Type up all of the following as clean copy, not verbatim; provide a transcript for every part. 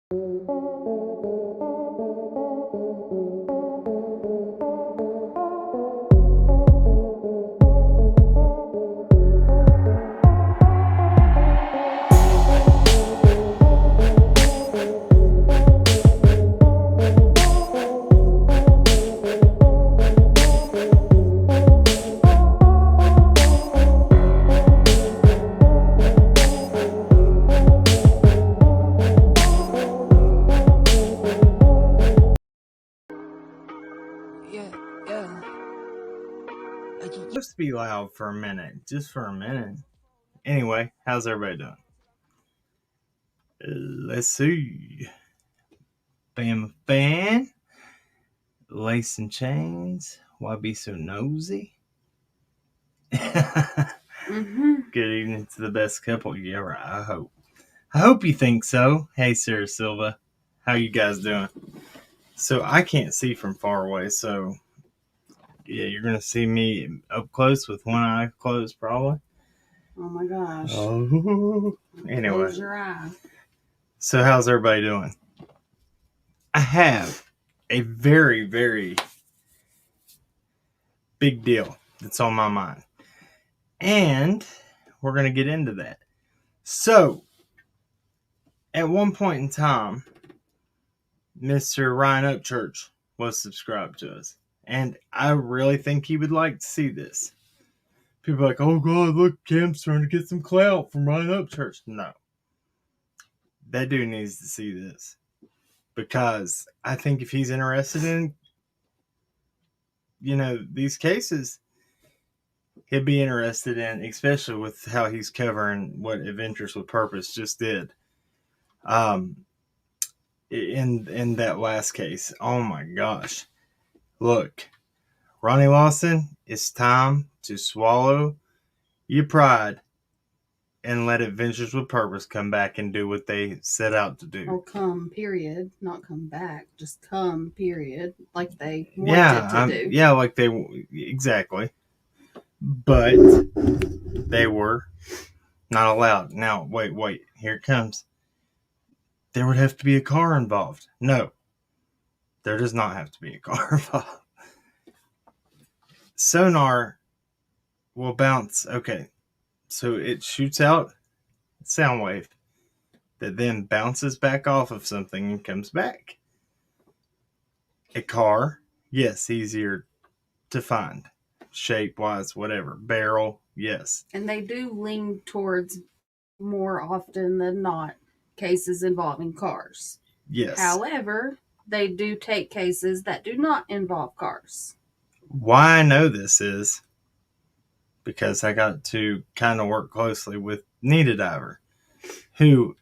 Supposed to be loud for a minute, just for a minute. Anyway, how's everybody doing? Let's see. Bam fan. Lace and chains. Why be so nosy? Good evening to the best couple. Yeah, right. I hope you think so. Hey, Sarah Silva. How you guys doing? So I can't see from far away, so yeah, you're gonna see me up close with one eye closed, probably. Oh my gosh. Oh. Anyway. Close your eye. So how's everybody doing? I have a very, very big deal that's on my mind. And we're going to get into that. So, at one point in time, Mr. Ryan Upchurch was subscribed to us. And I really think he would like to see this. People are like, oh God, look, Cam's trying to get some clout from Ryan Upchurch. No. That dude needs to see this. Because I think if he's interested in, these cases, he'd be interested in, especially with how he's covering what Adventures with Purpose just did. In that last case, oh my gosh. Look, Ronnie Lawson, it's time to swallow your pride and let Adventures with Purpose come back and do what they set out to do. Oh, come, period. Not come back. Just come, period. Like they wanted to do. Yeah, like they... Exactly. But they were not allowed. Now, wait. Here it comes. There would have to be a car involved. No. There does not have to be a car involved. Sonar will bounce. Okay. So it shoots out a sound wave that then bounces back off of something and comes back. A car, yes, easier to find. Shape-wise, whatever. Barrel, yes. And they do lean towards, more often than not, cases involving cars. Yes. However, they do take cases that do not involve cars. Why I know this is because I got to kind of work closely with Nita Diver, who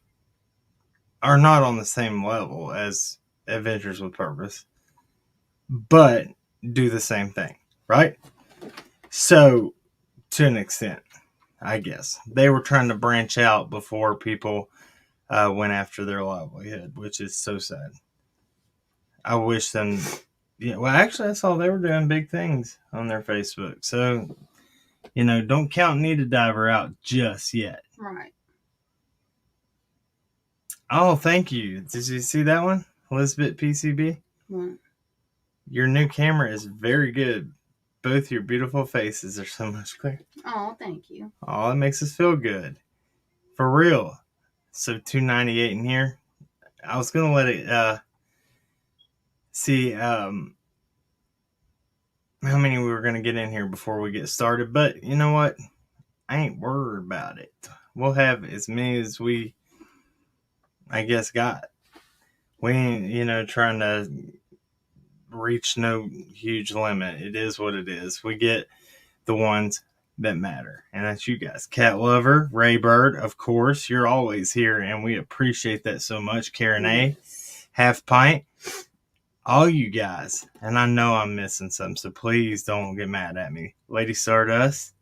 are not on the same level as Adventures with Purpose, but do the same thing, right? So, to an extent, I guess. They were trying to branch out before people went after their livelihood, which is so sad. I wish them... Yeah, well, actually, I saw they were doing big things on their Facebook. So, don't count Nita Diver out just yet. Right. Oh, thank you. Did you see that one? Elizabeth PCB? What? Your new camera is very good. Both your beautiful faces are so much clearer. Oh, thank you. Oh, it makes us feel good. For real. So, 298 in here. I was going to let it... see how many we were going to get in here before we get started, but you know what? I ain't worried about it. We'll have as many as we, I guess, got. We ain't, trying to reach no huge limit. It is what it is. We get the ones that matter, and that's you guys. Cat Lover, Ray Bird, of course, you're always here, and we appreciate that so much. Karen A, Half Pint, all you guys, and I know I'm missing some, so please don't get mad at me. Lady Stardust,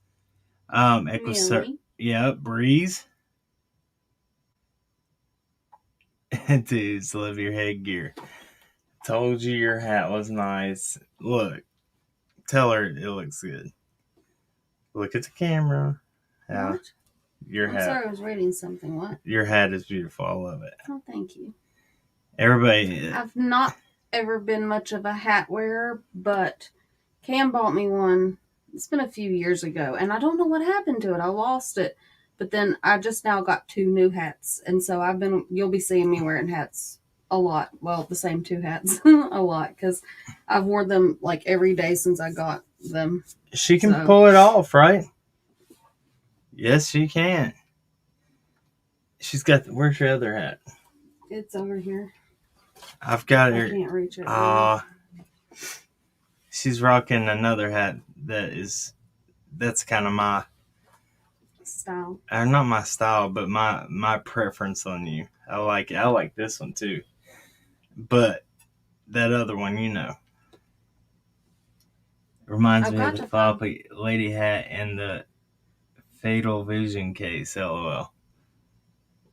Really? Yep, Breeze. Dudes, love your headgear. Told you your hat was nice. Look, tell her it looks good. Look at the camera. What? Your hat. I'm sorry, I was reading something. What? Your hat is beautiful. I love it. Oh, thank you. Everybody. I've not ever been much of a hat wearer, but Cam bought me one. It's been a few years ago, and I don't know what happened to it. I lost it. But then I just now got 2 new hats, and so you'll be seeing me wearing hats a lot. Well, the same 2 hats a lot, because I've worn them like every day since I got them. She can pull it off, right? Yes, she can. She's got. Where's your other hat? It's over here. I've got I her. can't reach it. Really. She's rocking another hat that's kind of my style. Not my style, but my preference on you. I like it. I like this one too. But that other one, reminds me of the floppy lady hat and the Fatal Vision case. LOL.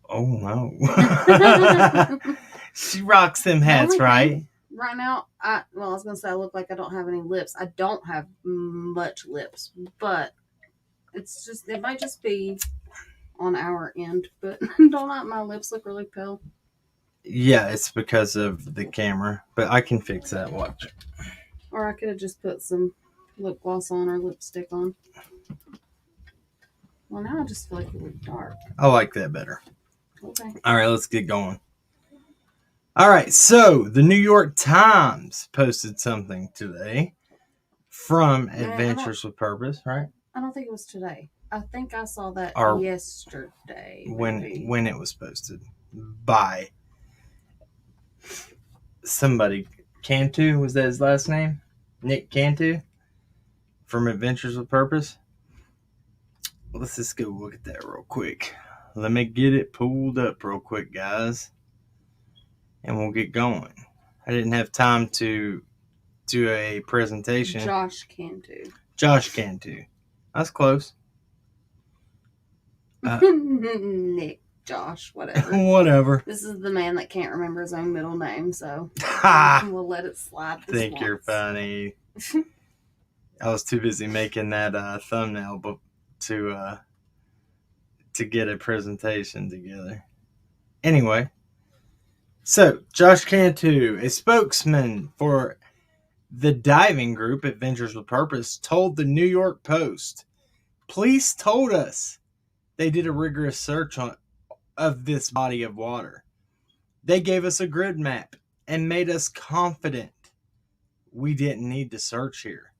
Oh no. She rocks them hats, right? Right now, I was gonna say I look like I don't have any lips. I don't have much lips, but it might just be on our end. But don't my lips look really pale? Yeah, it's because of the camera, but I can fix that. Watch. Or I could have just put some lip gloss on or lipstick on. Well, now I just feel like it look dark. I like that better. Okay. All right, let's get going. All right, so the New York Times posted something today from Adventures with Purpose, right? I don't think it was today. I think I saw that yesterday. When it was posted by somebody. Cantu, was that his last name? Nick Cantu from Adventures with Purpose. Let's just go look at that real quick. Let me get it pulled up real quick, guys, and we'll get going. I didn't have time to do a presentation. Josh Cantu. That's close. Nick, Josh, whatever. Whatever. This is the man that can't remember his own middle name, so we'll let it slide. Think you're funny. I was too busy making that thumbnail to get a presentation together. Anyway, so Josh Cantu, a spokesman for the diving group Adventures with Purpose, told the New York Post, police told us they did a rigorous search of this body of water. They gave us a grid map and made us confident we didn't need to search here.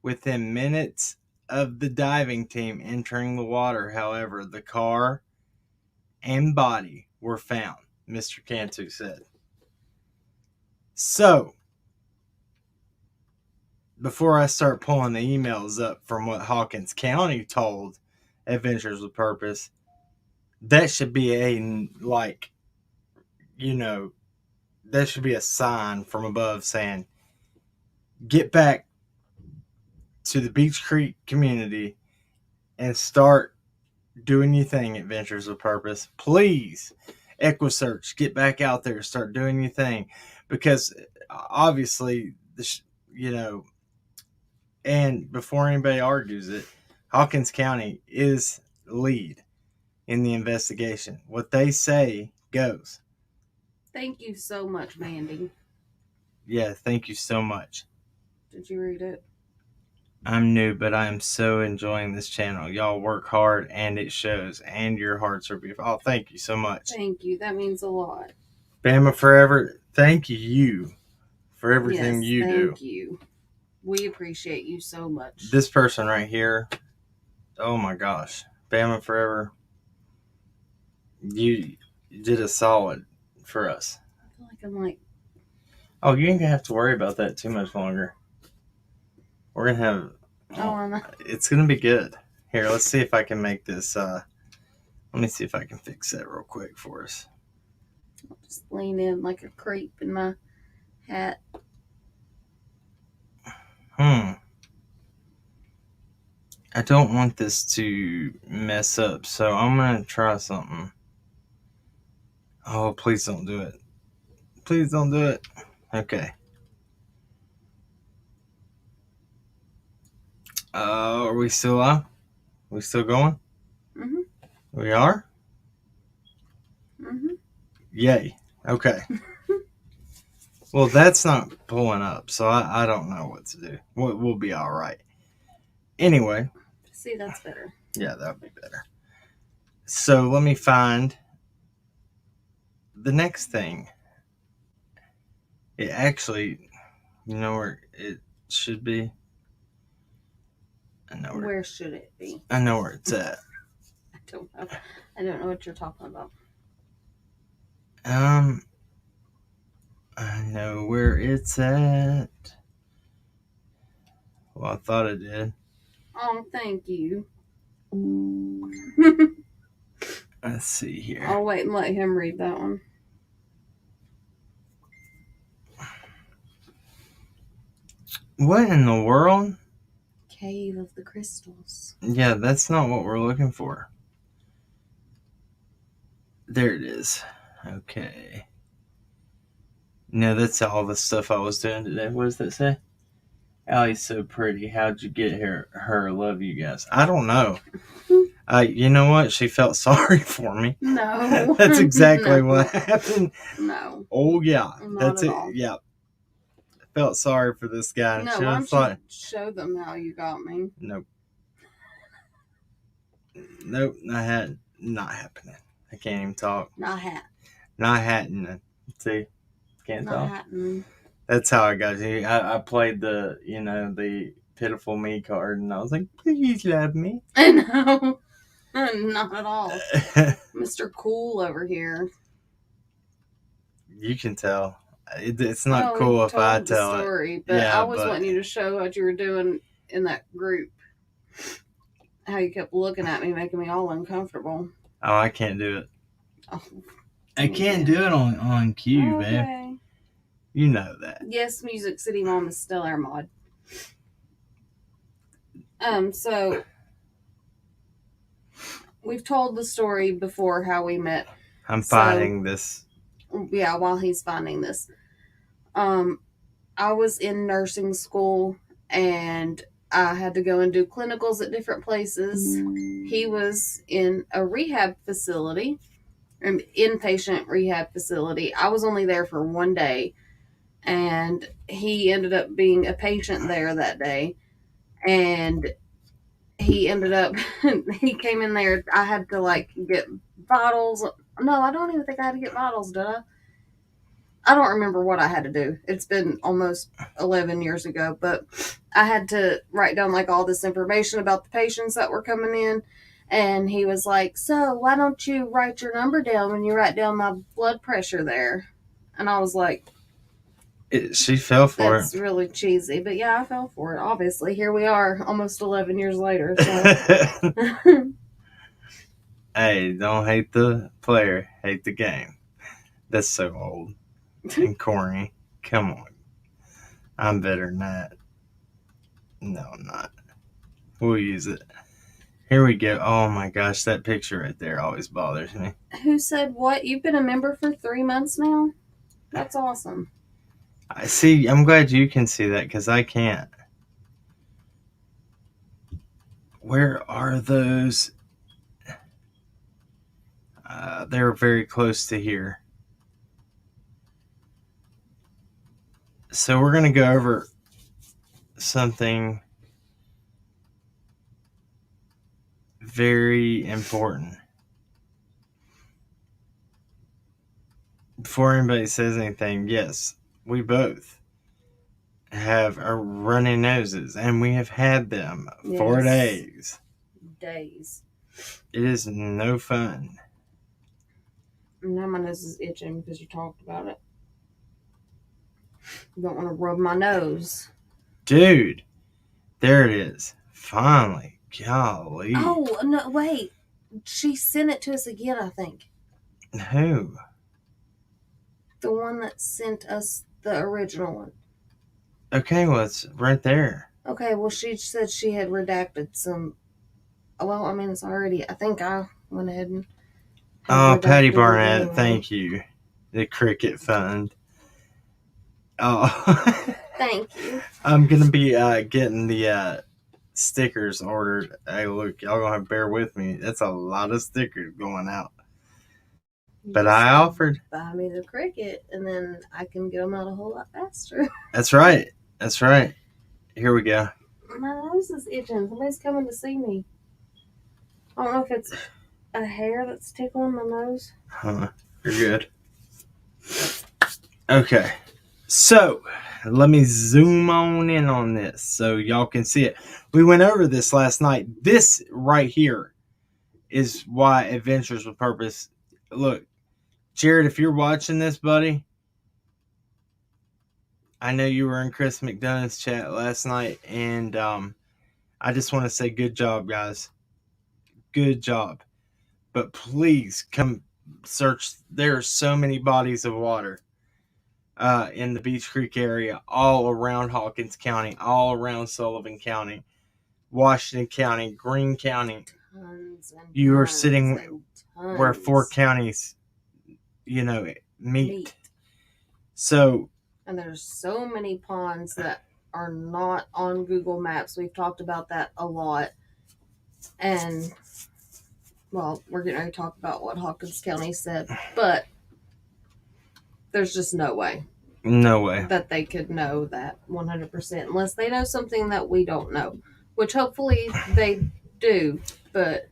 Within minutes of the diving team entering the water, however, the car and body were found, Mr. Cantu said. So, before I start pulling the emails up from what Hawkins County told Adventures with Purpose, that should be that should be a sign from above saying, get back to the Beach Creek community and start doing your thing, Adventures with Purpose. Please, EquiSearch, get back out there, start doing your thing. Because obviously, and before anybody argues it, Hawkins County is lead in the investigation. What they say goes. Thank you so much, Mandy. Yeah, thank you so much. Did you read it? I'm new, but I am so enjoying this channel. Y'all work hard, and it shows, and your hearts are beautiful. Oh, thank you so much. Thank you. That means a lot. Bama Forever, thank you for everything you do. Thank you. We appreciate you so much. This person right here, oh my gosh. Bama Forever, you did a solid for us. I feel like oh, you ain't gonna have to worry about that too much longer. We're gonna have it's gonna be good. Here, let's see if I can make this let me see if I can fix that real quick for us. I'll just lean in like a creep in my hat. I don't want this to mess up, so I'm gonna try something. Oh, please don't do it. Please don't do it. Okay. Are we still on? We still going? Mm-hmm. We are? Mm-hmm. Yay. Okay. Well, that's not pulling up, so I don't know what to do. We'll be all right. Anyway. See, that's better. Yeah, that would be better. So let me find the next thing. It actually, you know where it should be? I know where should it be? I know where it's at. I don't know. I don't know what you're talking about. I know where it's at. Well, I thought I did. Oh, thank you. Let's see here. I'll wait and let him read that one. What in the world? Cave of the Crystals. Yeah, that's not what we're looking for. There it is. Okay. No, that's all the stuff I was doing today. What does that say? Allie's so pretty. How'd you get her? Love you guys. I don't know. You know what? She felt sorry for me. No. That's exactly what happened. No. Oh, yeah. Not That's at it. all. Yeah. I felt sorry for this guy. No, why don't you show them how you got me? Nope. Not happening. I can't even talk. Not happening. See? Can't not talk. happening. That's how I got you. I played the pitiful me card, and I was like, please love me. I know. Not at all. Mr. Cool over here. You can tell. It's not cool if I tell the story, it. But yeah, I was wanting you to show what you were doing in that group. How you kept looking at me, making me all uncomfortable. Oh, I can't do it. Oh, I can't do it on cue, okay. babe. You know that. Yes, Music City Mom is still our mod. So we've told the story before how we met. I'm finding this. Yeah, while he's finding this. I was in nursing school and I had to go and do clinicals at different places. He was in a rehab facility, an inpatient rehab facility. I was only there for one day, and he ended up being a patient there that day. And he ended up, he came in there. I had to get vitals. No, I don't even think I had to get vitals, did I? I don't remember what I had to do. It's been almost 11 years ago, but I had to write down all this information about the patients that were coming in. And he was like, so why don't you write your number down when you write down my blood pressure there? And I was like, she fell for it. That's really cheesy. But yeah, I fell for it. Obviously, here we are almost 11 years later. So. Hey, don't hate the player, hate the game. That's so old and corny. Come on. I'm better than that. No, I'm not. We'll use it. Here we go. Oh my gosh, that picture right there always bothers me. Who said what? You've been a member for 3 months now? That's awesome. I see. I'm glad you can see that because I can't. Where are those? They're very close to here. So we're going to go over something very important. Before anybody says anything, yes, we both have runny noses, and we have had them for days. It is no fun. Now my nose is itching because you talked about it. You don't want to rub my nose. Dude, there it is. Finally. Golly. Oh, no, wait. She sent it to us again, I think. Who? The one that sent us the original one. Okay, well, it's right there. Okay, well, she said she had redacted some. Well, I mean, it's already. I think I went ahead and. Oh, Patty Barnett, anyway. Thank you. The Cricket Fund. Oh. Thank you. I'm going to be getting the stickers ordered. Hey, look, y'all going to have to bear with me. That's a lot of stickers going out. But I offered. Buy me the cricket, and then I can get them out a whole lot faster. That's right. That's right. Here we go. My nose is itching. Somebody's coming to see me. I don't know if it's a hair that's tickling my nose. Huh. You're good. Okay. So, let me zoom on in on this so y'all can see it. We went over this last night. This right here is why Adventures with Purpose. Look, Jared, if you're watching this, buddy, I know you were in Chris McDonough's chat last night, and I just want to say good job, guys. Good job. But please come search. There are so many bodies of water in the Beach Creek area, all around Hawkins County, all around Sullivan County, Washington County, Greene County. You are sitting where 4 counties, meet. So, and there's so many ponds that are not on Google Maps. We've talked about that a lot. And, well, we're getting ready to talk about what Hawkins County said. But there's just no way. No way. That they could know that 100%. Unless they know something that we don't know. Which hopefully they do. But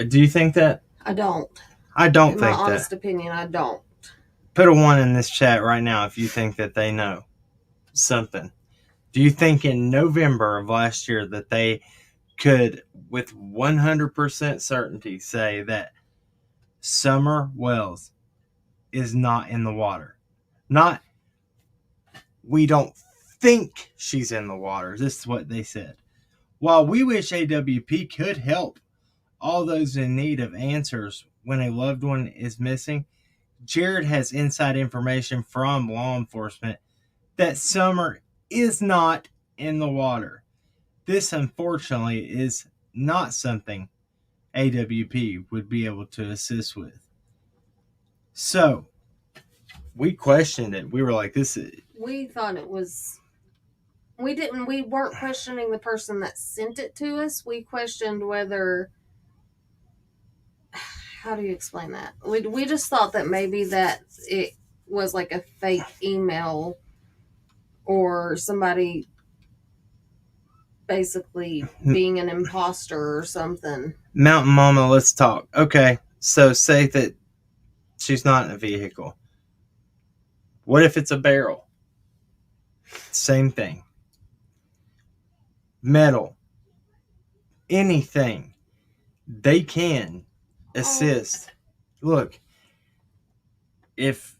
do you think that? I don't. I don't think that. In my honest opinion, I don't. Put a 1 in this chat right now if you think that they know something. Do you think in November of last year that they could, with 100% certainty, say that Summer Wells is not in the water? Not, we don't think she's in the water. This is what they said. While we wish AWP could help all those in need of answers when a loved one is missing, Jared has inside information from law enforcement that Summer is not in the water. This, unfortunately, is not something AWP would be able to assist with. So, we questioned it. We were like, we thought it was... We weren't questioning the person that sent it to us. We questioned whether... How do you explain that? We just thought that maybe that it was like a fake email or somebody basically being an imposter or something. Mountain Mama, let's talk. Okay, so say that she's not in a vehicle. What if it's a barrel? Same thing. Metal. Anything. They can assist. Look, if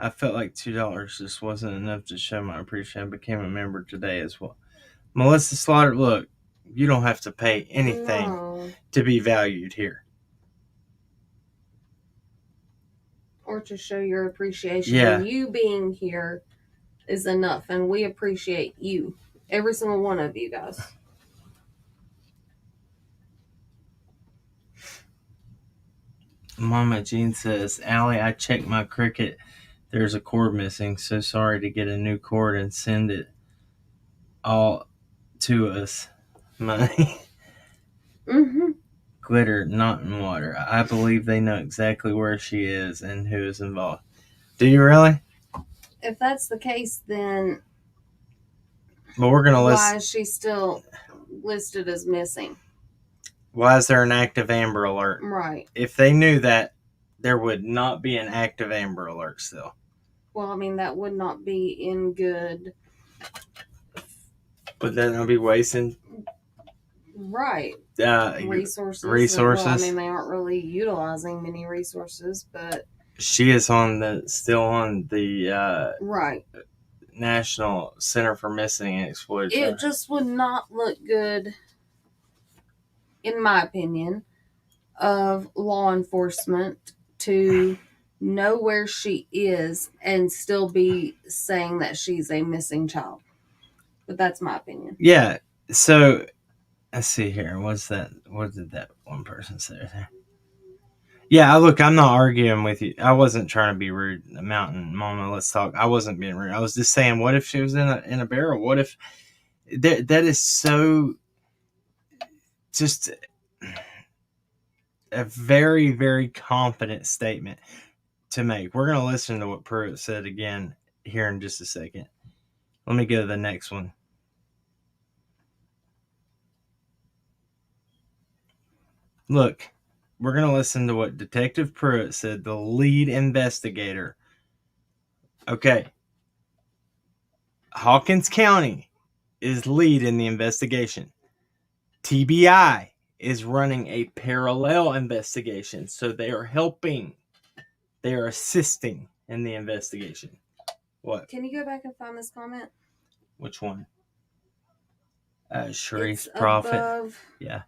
I felt like $2 just wasn't enough to show my appreciation, I became a member today as well. Melissa Slaughter, look, you don't have to pay anything to be valued here. Or to show your appreciation. Yeah. And you being here is enough, and we appreciate you. Every single one of you guys. Mama Jean says, Allie, I checked my cricket. There's a cord missing. So sorry to get a new cord and send it all to us. Money. Mm-hmm. Glitter, not in water. I believe they know exactly where she is and who is involved. Do you really? If that's the case, then but we're gonna why is she still listed as missing? Why is there an active Amber Alert? Right. If they knew that, there would not be an active Amber Alert still. Well, I mean, that would not be in good... But then they'll be wasting... Right. Resources. Resources. Well, I mean, they aren't really utilizing many resources, but... She is still on the... right. National Center for Missing and Exploited. It just would not look good, in my opinion, of law enforcement to know where she is and still be saying that she's a missing child. But that's my opinion. Yeah. So, let's see here. What did that one person say there? Yeah, look, I'm not arguing with you. I wasn't trying to be rude. Mountain Mama, let's talk. I wasn't being rude. I was just saying, what if she was in a barrel? What if that is so just a very, very confident statement to make. We're going to listen to what Pruitt said again here in just a second. Let me go to the next one. Look, we're going to listen to what Detective Pruitt said, the lead investigator. Okay. Hawkins County is lead in the investigation. TBI is running a parallel investigation. So they are helping. They are assisting in the investigation. What? Can you go back and find this comment? Which one? Sharice It's Prophet. above. Yeah.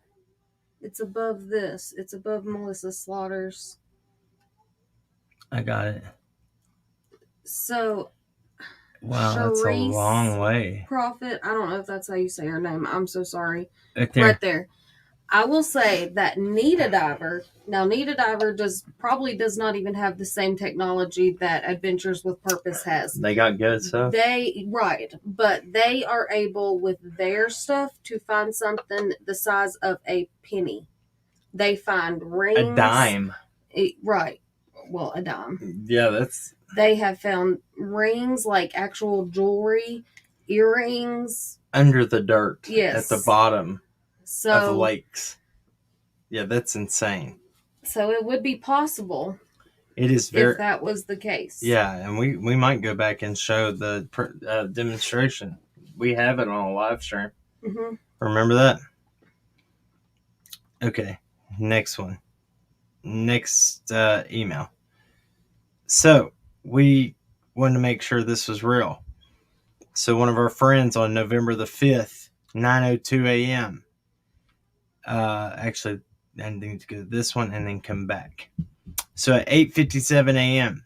It's above this. It's above Melissa Slaughter's. I got it. So, wow, that's a long way. Prophet. I don't know if that's how you say her name. I'm so sorry. Right there. Right there. I will say that Nita Diver probably does not even have the same technology that Adventures with Purpose has. They got good stuff. But they are able with their stuff to find something the size of a penny. They find rings. A dime. Right. Well, a dime. Yeah, They have found rings, like actual jewelry, earrings. Under the dirt. Yes. At the bottom. So, of lakes. Yeah, that's insane. So it would be possible. It is very. If that was the case. Yeah, and we might go back and show the demonstration. We have it on a live stream. Mm-hmm. Remember that? Okay, next one. Next email. So we wanted to make sure this was real. So one of our friends on November the 5th, 9:02 a.m. Actually, I need to go to this one and then come back. So at 8:57 a.m.,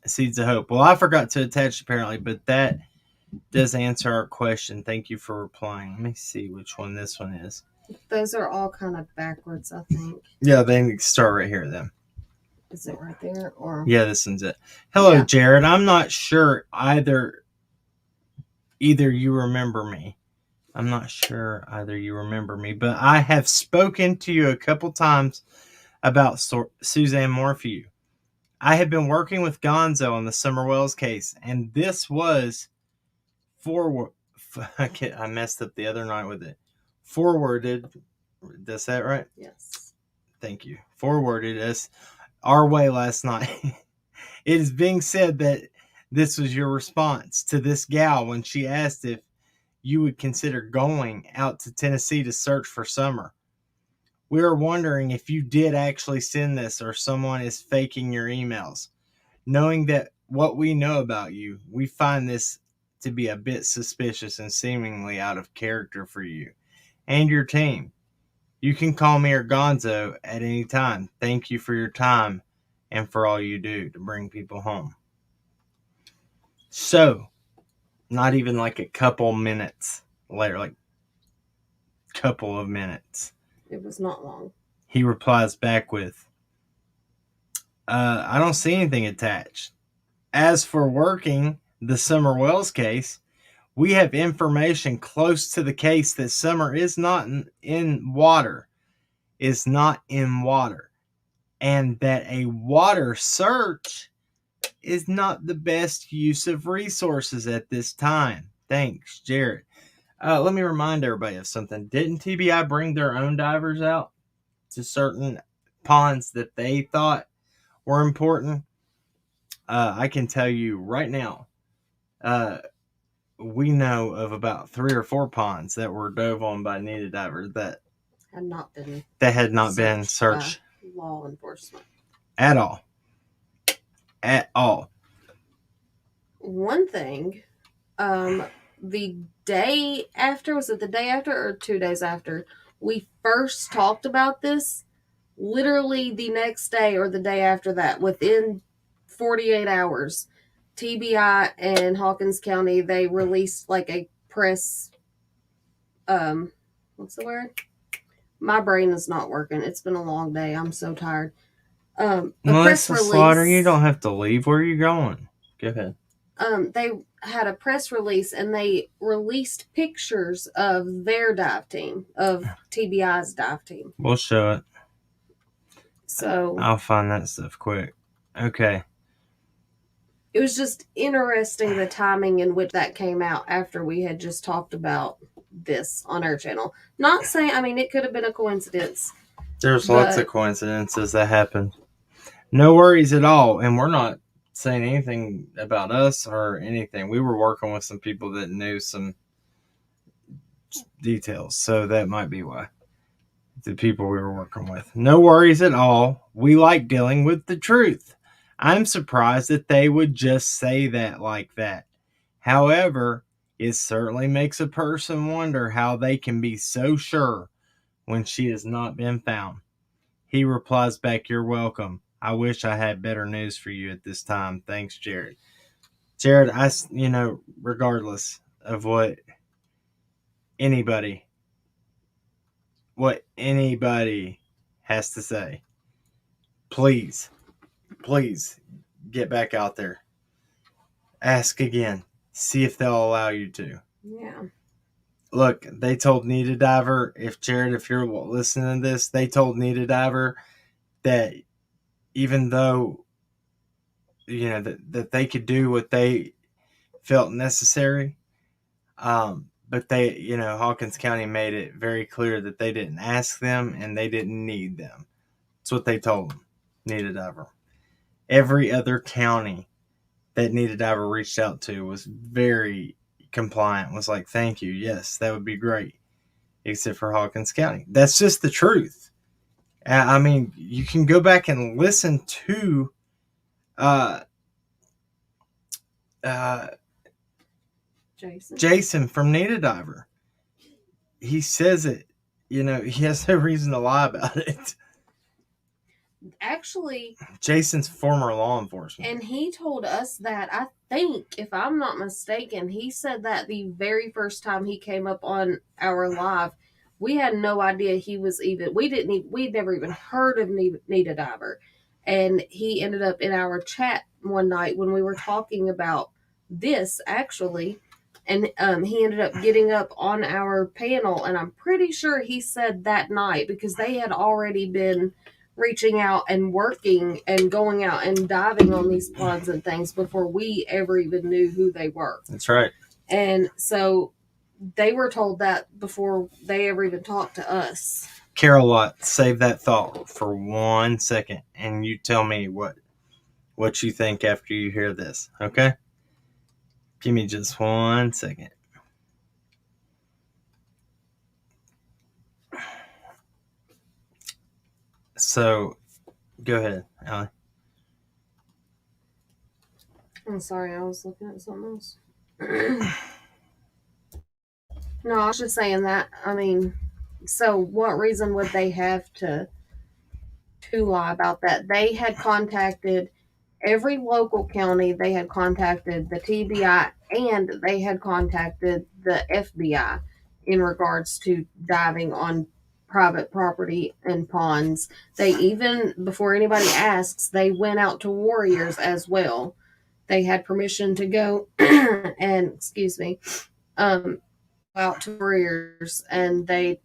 Seeds of Hope. Well, I forgot to attach apparently, but that does answer our question. Thank you for replying. Let me see which one this one is. Those are all kind of backwards, I think. Yeah, they start right here then. Is it right there? Or yeah, this one's it. Hello, yeah. Jared. I'm not sure either you remember me. I'm not sure either you remember me, but I have spoken to you a couple times about Suzanne Morphew. I have been working with Gonzo on the Summer Wells case, and this was I messed up the other night with it. Forwarded. Does that right? Yes. Thank you. Forwarded us our way last night. It is being said that this was your response to this gal when she asked if you would consider going out to Tennessee to search for Summer. We are wondering if you did actually send this or someone is faking your emails. Knowing that what we know about you, we find this to be a bit suspicious and seemingly out of character for you and your team. You can call me or Gonzo at any time. Thank you for your time and for all you do to bring people home. So, not even like a couple minutes later, like couple of minutes. It was not long. He replies back with, I don't see anything attached. As for working the Summer Wells case, we have information close to the case that Summer is not in water, and that a water search is not the best use of resources at this time. Thanks, Jared. Let me remind everybody of something. Didn't TBI bring their own divers out to certain ponds that they thought were important? I can tell you right now, we know of about 3 or 4 ponds that were dove on by Nita divers that had not been searched by law enforcement at all. At all. One thing, the day after, was it the day after or 2 days after we first talked about this? Literally the next day or the day after that, within 48 hours, TBI and Hawkins County, they released like a press, what's the word? My brain is not working. It's been a long day. I'm so tired. Melissa Slaughter, you don't have to leave. Where are you going? Go ahead. They had a press release and they released pictures of their dive team, of TBI's dive team. We'll show it. So I'll find that stuff quick. Okay. it was just interesting the timing in which that came out after we had just talked about this on our channel. Not saying, I mean, it could have been a coincidence. There's lots of coincidences that happened. No worries at all. And we're not saying anything about us or anything. We were working with some people that knew some details. So that might be why. The people we were working with. No worries at all. We like dealing with the truth. I'm surprised that they would just say that like that. However, it certainly makes a person wonder how they can be so sure when she has not been found. He replies back, "You're welcome. I wish I had better news for you at this time. Thanks, Jared." Jared, regardless of what anybody has to say, please get back out there. Ask again. See if they'll allow you to. Yeah. Look, they told Nita Diver, if you're listening to this, they told Nita Diver that even though, that they could do what they felt necessary, but they, Hawkins County made it very clear that they didn't ask them and they didn't need them. That's what they told them, Nita Diver. Every other county that Nita Diver reached out to was very compliant, was like, thank you, yes, that would be great, except for Hawkins County. That's just the truth. I mean, you can go back and listen to Jason from Nita Diver. He says it, he has no reason to lie about it. Actually, Jason's former law enforcement. And he told us that, I think, if I'm not mistaken, he said that the very first time he came up on our live, we had no idea he was even, we'd never even heard of Nita Diver. And he ended up in our chat one night when we were talking about this, actually. And he ended up getting up on our panel. And I'm pretty sure he said that night, because they had already been reaching out and working and going out and diving on these ponds and things before we ever even knew who they were. That's right. And so they were told that before they ever even talked to us. Carol Lott, save that thought for 1 second and you tell me what you think after you hear this, okay? Give me just 1 second. So, go ahead, Allie. I'm sorry, I was looking at something else. No, I was just saying that. I mean, so what reason would they have to lie about that? They had contacted every local county, they had contacted the TBI, and they had contacted the FBI in regards to diving on private property and ponds. They even, before anybody asks, they went out to Warriors as well. They had permission to go and, out to Warriors, and they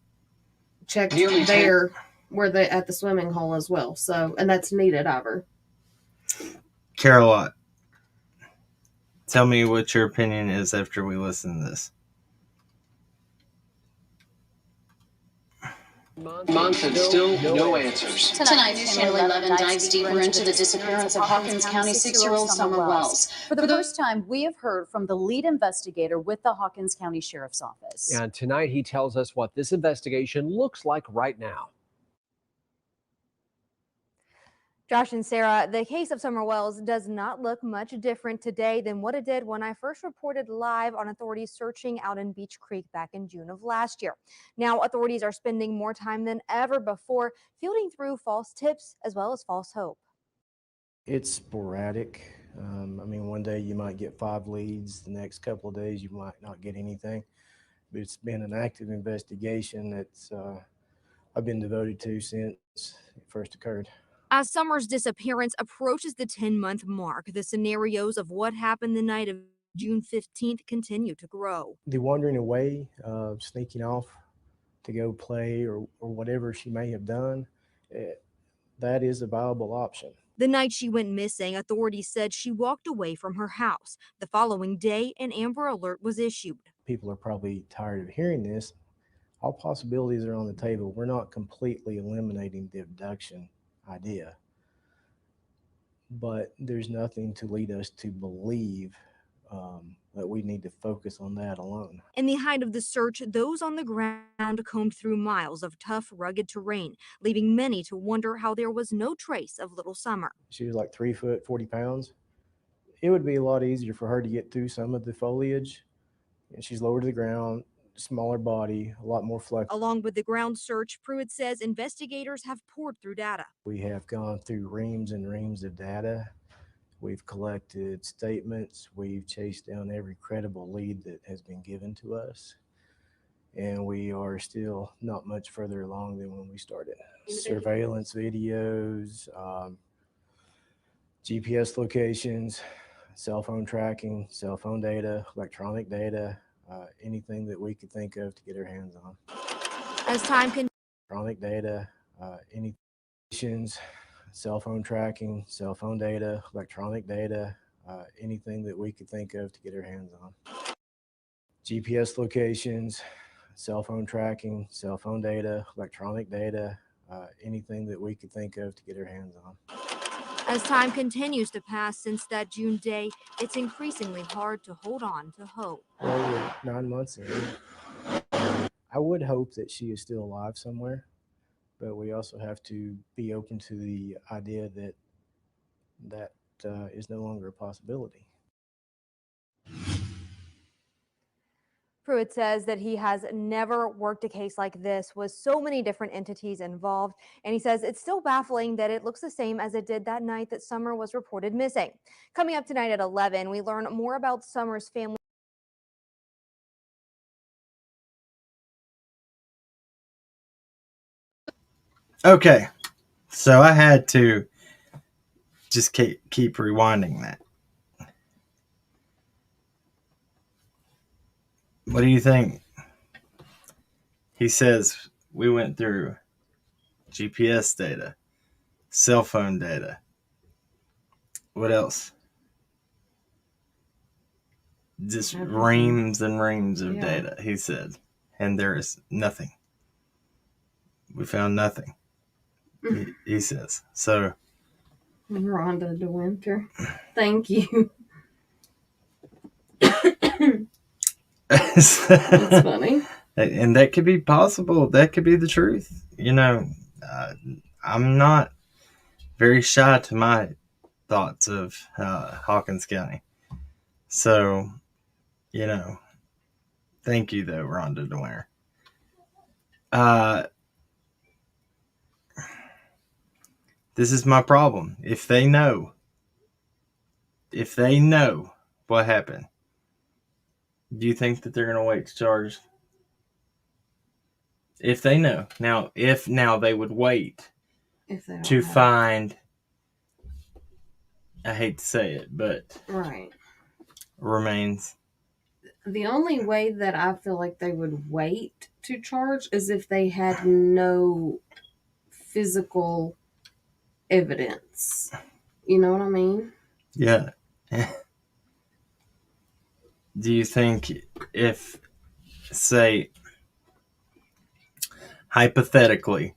checked there where they at the swimming hole as well. So, and that's Nita Diver. Carol Lott, tell me what your opinion is after we listen to this. Month and still no answers. Tonight, News Channel 11 dives deeper into the disappearance of Hawkins County 6-year-old Summer Wells. For the first time, we have heard from the lead investigator with the Hawkins County Sheriff's Office. And tonight, he tells us what this investigation looks like right now. Josh and Sarah, the case of Summer Wells does not look much different today than what it did when I first reported live on authorities searching out in Beach Creek back in June of last year. Now, authorities are spending more time than ever before fielding through false tips as well as false hope. It's sporadic. One day you might get 5 leads, the next couple of days you might not get anything. But it's been an active investigation that's I've been devoted to since it first occurred. As Summer's disappearance approaches the 10-month mark, the scenarios of what happened the night of June 15th continue to grow. The wandering away, sneaking off to go play or whatever she may have done, that is a viable option. The night she went missing, authorities said she walked away from her house. The following day, an Amber Alert was issued. People are probably tired of hearing this. All possibilities are on the table. We're not completely eliminating the abduction idea, but there's nothing to lead us to believe that we need to focus on that alone. In the height of the search, those on the ground combed through miles of tough, rugged terrain, leaving many to wonder how there was no trace of little Summer. She was like 3 foot, 40 pounds. It would be a lot easier for her to get through some of the foliage. And she's lower to the ground, smaller body, a lot more flexible. Along with the ground search, Pruitt says investigators have poured through data. We have gone through reams and reams of data. We've collected statements. We've chased down every credible lead that has been given to us. And we are still not much further along than when we started. Surveillance videos, GPS locations, cell phone tracking, cell phone data, electronic data, anything that we could think of to get our hands on. As time Electronic data, any cell phone tracking, cell phone data, electronic data, anything that we could think of to get our hands on. GPS locations, cell phone tracking, cell phone data, electronic data, anything that we could think of to get our hands on. As time continues to pass since that June day, it's increasingly hard to hold on to hope. Well, we're 9 months in. I would hope that she is still alive somewhere, but we also have to be open to the idea that that is no longer a possibility. Pruitt says that he has never worked a case like this with so many different entities involved, and he says it's still baffling that it looks the same as it did that night that Summer was reported missing. Coming up tonight at 11, we learn more about Summer's family. Okay, so I had to just keep rewinding that. What do you think? He says we went through GPS data, cell phone data. What else? Just reams and reams of data, he said. And there is nothing. We found nothing, he says. So, Rhonda DeWinter, thank you. That's funny. And that could be possible. That could be the truth. You know, I'm not very shy to my thoughts of Hawkins County. So, you know, thank you, though, Rhonda DeWinter. This is my problem. If they know what happened, do you think that they're going to wait to charge? If they know. Now, they would wait to find, I hate to say it, but right. Remains. The only way that I feel like they would wait to charge is if they had no physical evidence. You know what I mean? Yeah. Do you think if, say, hypothetically,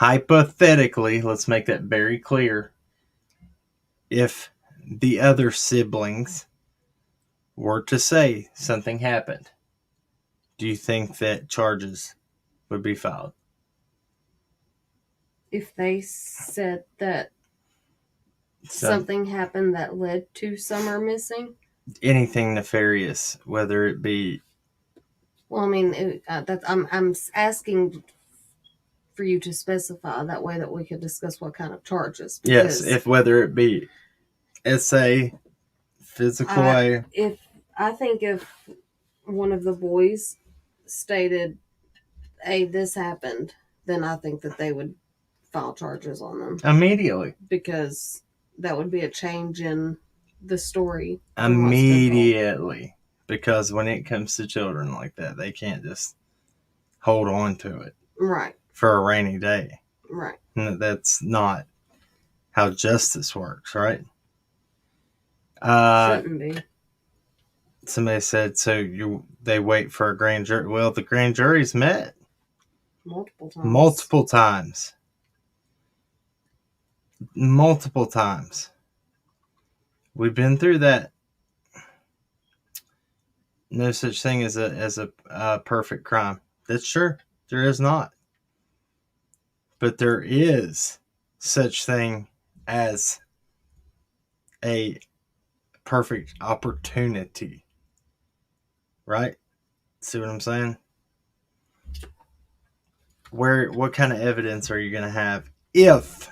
let's make that very clear, if the other siblings were to say something happened, do you think that charges would be filed? If they said that something happened that led to Summer missing? Anything nefarious, whether it be... Well, I mean, I'm asking for you to specify that way that we could discuss what kind of charges. Yes, if whether it be SA, physical way. If one of the boys stated, hey, this happened, then I think that they would file charges on them. Immediately. Because that would be a change in the story. Immediately. Because when it comes to children like that, they can't just hold on to it. Right. For a rainy day. Right. That's not how justice works, right? Shouldn't be. Somebody said, so they wait for a grand jury. Well, the grand jury's met Multiple times. Multiple times. We've been through that. No such thing as a perfect crime. That's true. There is not. But there is such thing as a perfect opportunity. Right? See what I'm saying? What kind of evidence are you going to have if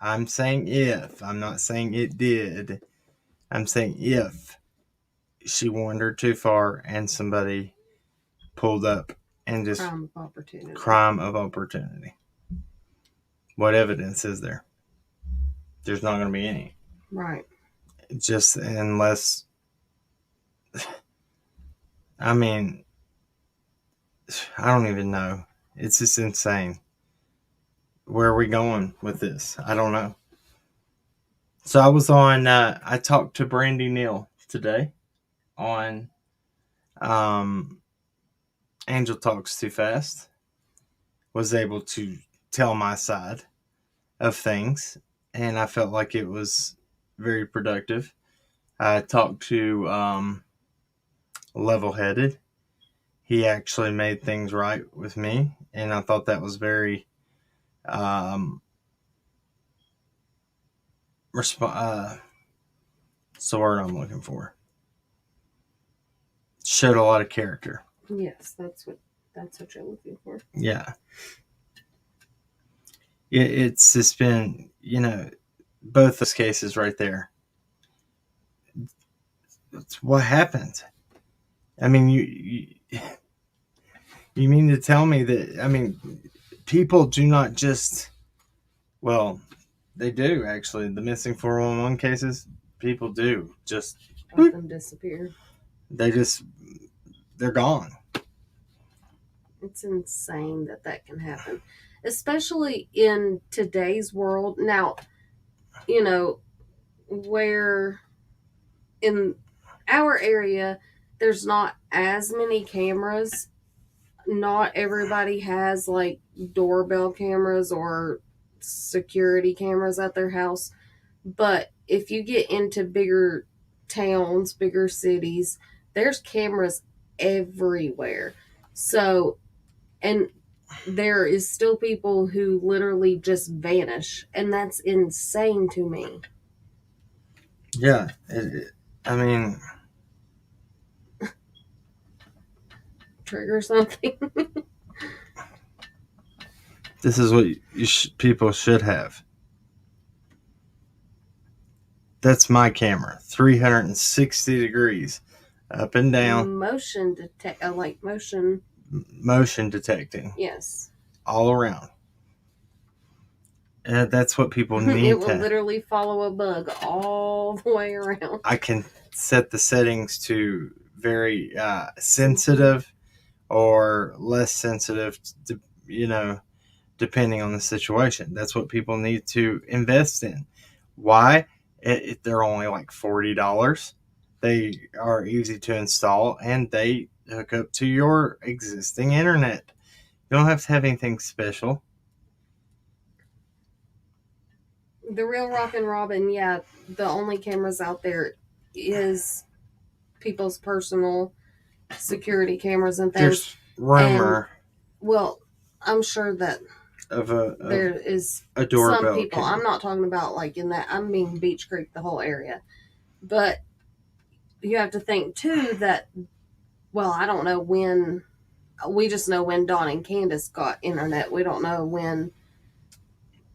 I'm saying if, I'm not saying it did, I'm saying if she wandered too far and somebody pulled up and just crime of opportunity. What evidence is there? There's not going to be any. Right. Just unless, I mean, I don't even know. It's just insane. Where are we going with this? I don't know. So I was on, I talked to Brandy Neal today on Angel Talks Too Fast. Was able to tell my side of things, and I felt like it was very productive. I talked to Level Headed. He actually made things right with me, and I thought that was very what's the word I'm looking for? Showed a lot of character. Yes, that's what you're looking for. Yeah. It's just been, both those cases right there. It's what happened. I mean, you mean to tell me that, people do not just, well, they do actually. The missing 411 cases, people do just let them disappear. They're gone. It's insane that can happen, especially in today's world. Now, where in our area, there's not as many cameras. Not everybody has like doorbell cameras or security cameras at their house. But if you get into bigger towns, bigger cities, there's cameras everywhere. So, and there is still people who literally just vanish, and that's insane to me. Yeah, Trigger something. This is what people should have. That's my camera, 360 degrees, up and down. Motion detecting. Yes. All around. That's what people need. It will literally follow a bug all the way around. I can set the settings to very sensitive or less sensitive, depending on the situation. That's what people need to invest in. Why? They're only like $40. They are easy to install, and they hook up to your existing internet. You don't have to have anything special. The real Rockin' Robin, yeah, the only cameras out there is people's personal security cameras and things. There's rumor. Well, I'm sure that there is a doorbell some people. camera. I'm not talking about like in that. I mean Beach Creek, the whole area. But you have to think too that, well, I don't know when. We just know when Dawn and Candace got internet. We don't know when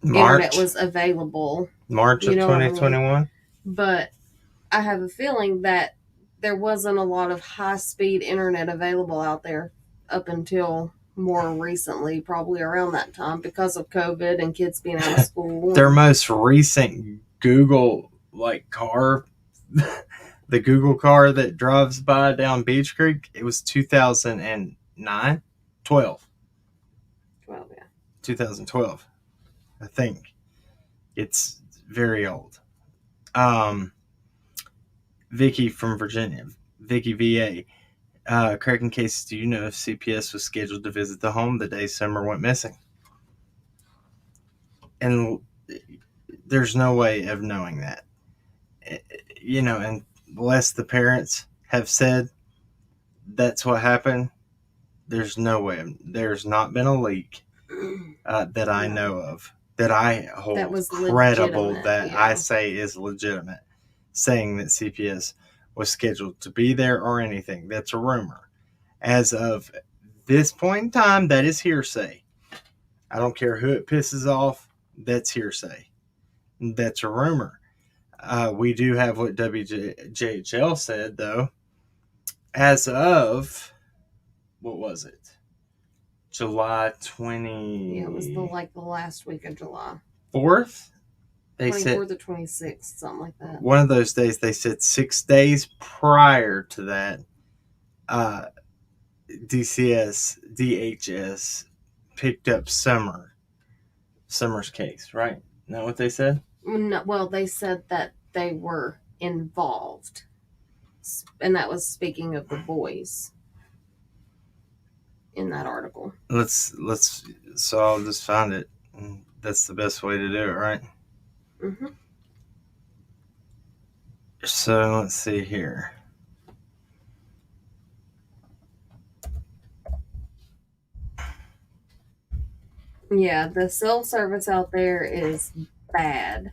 internet was available. March of 2021. I mean? But I have a feeling that there wasn't a lot of high-speed internet available out there up until more recently, probably around that time because of COVID and kids being out of school. Their most recent Google car, the Google car that drives by down Beach Creek, it was 2009, 12. 2012. I think it's very old. Vicky from Virginia, Vicky VA. Cracking cases. Do you know if CPS was scheduled to visit the home the day Summer went missing? And there's no way of knowing that. Unless the parents have said that's what happened, there's no way. There's not been a leak that I know of that I hold That was credible legitimate, that yeah. I say is legitimate, saying that CPS was scheduled to be there or anything. That's a rumor. As of this point in time, that is hearsay. I don't care who it pisses off. That's hearsay. That's a rumor. We do have what WJHL said, though. As of, what was it? July 20... Yeah, it was the last week of July. 4th? They 24th said or 26th, something like that. one of those days. They said 6 days prior to that, DHS picked up Summer's case, right? Isn't that what they said? No, well, they said that they were involved. And that was speaking of the boys in that article. So I'll just find it. That's the best way to do it, right? Mm-hmm. So let's see here. Yeah, the cell service out there is bad.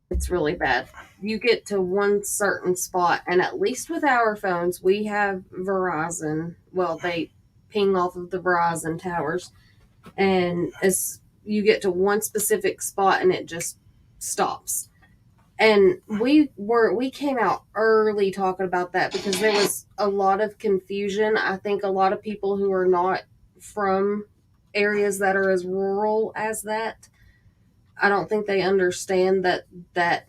It's really bad. You get to one certain spot, and at least with our phones, we have Verizon. Well, they ping off of the Verizon towers, and as you get to one specific spot, and it just stops. And we came out early talking about that because there was a lot of confusion. I think a lot of people who are not from areas that are as rural as that, I don't think they understand that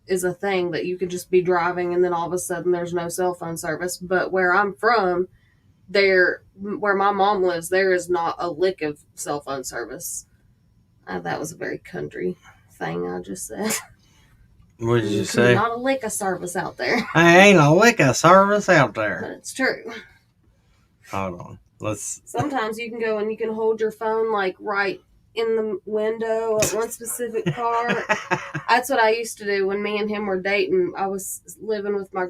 is a thing, that you could just be driving and then all of a sudden there's no cell phone service. But where I'm from, where my mom lives, there is not a lick of cell phone service. That was a very country thing I just said. What did you say? Not a lick of service out there. I ain't a lick of service out But there. it's true. Hold on. Sometimes you can go and you can hold your phone right in the window at one specific car. That's what I used to do when me and him were dating. I was living with my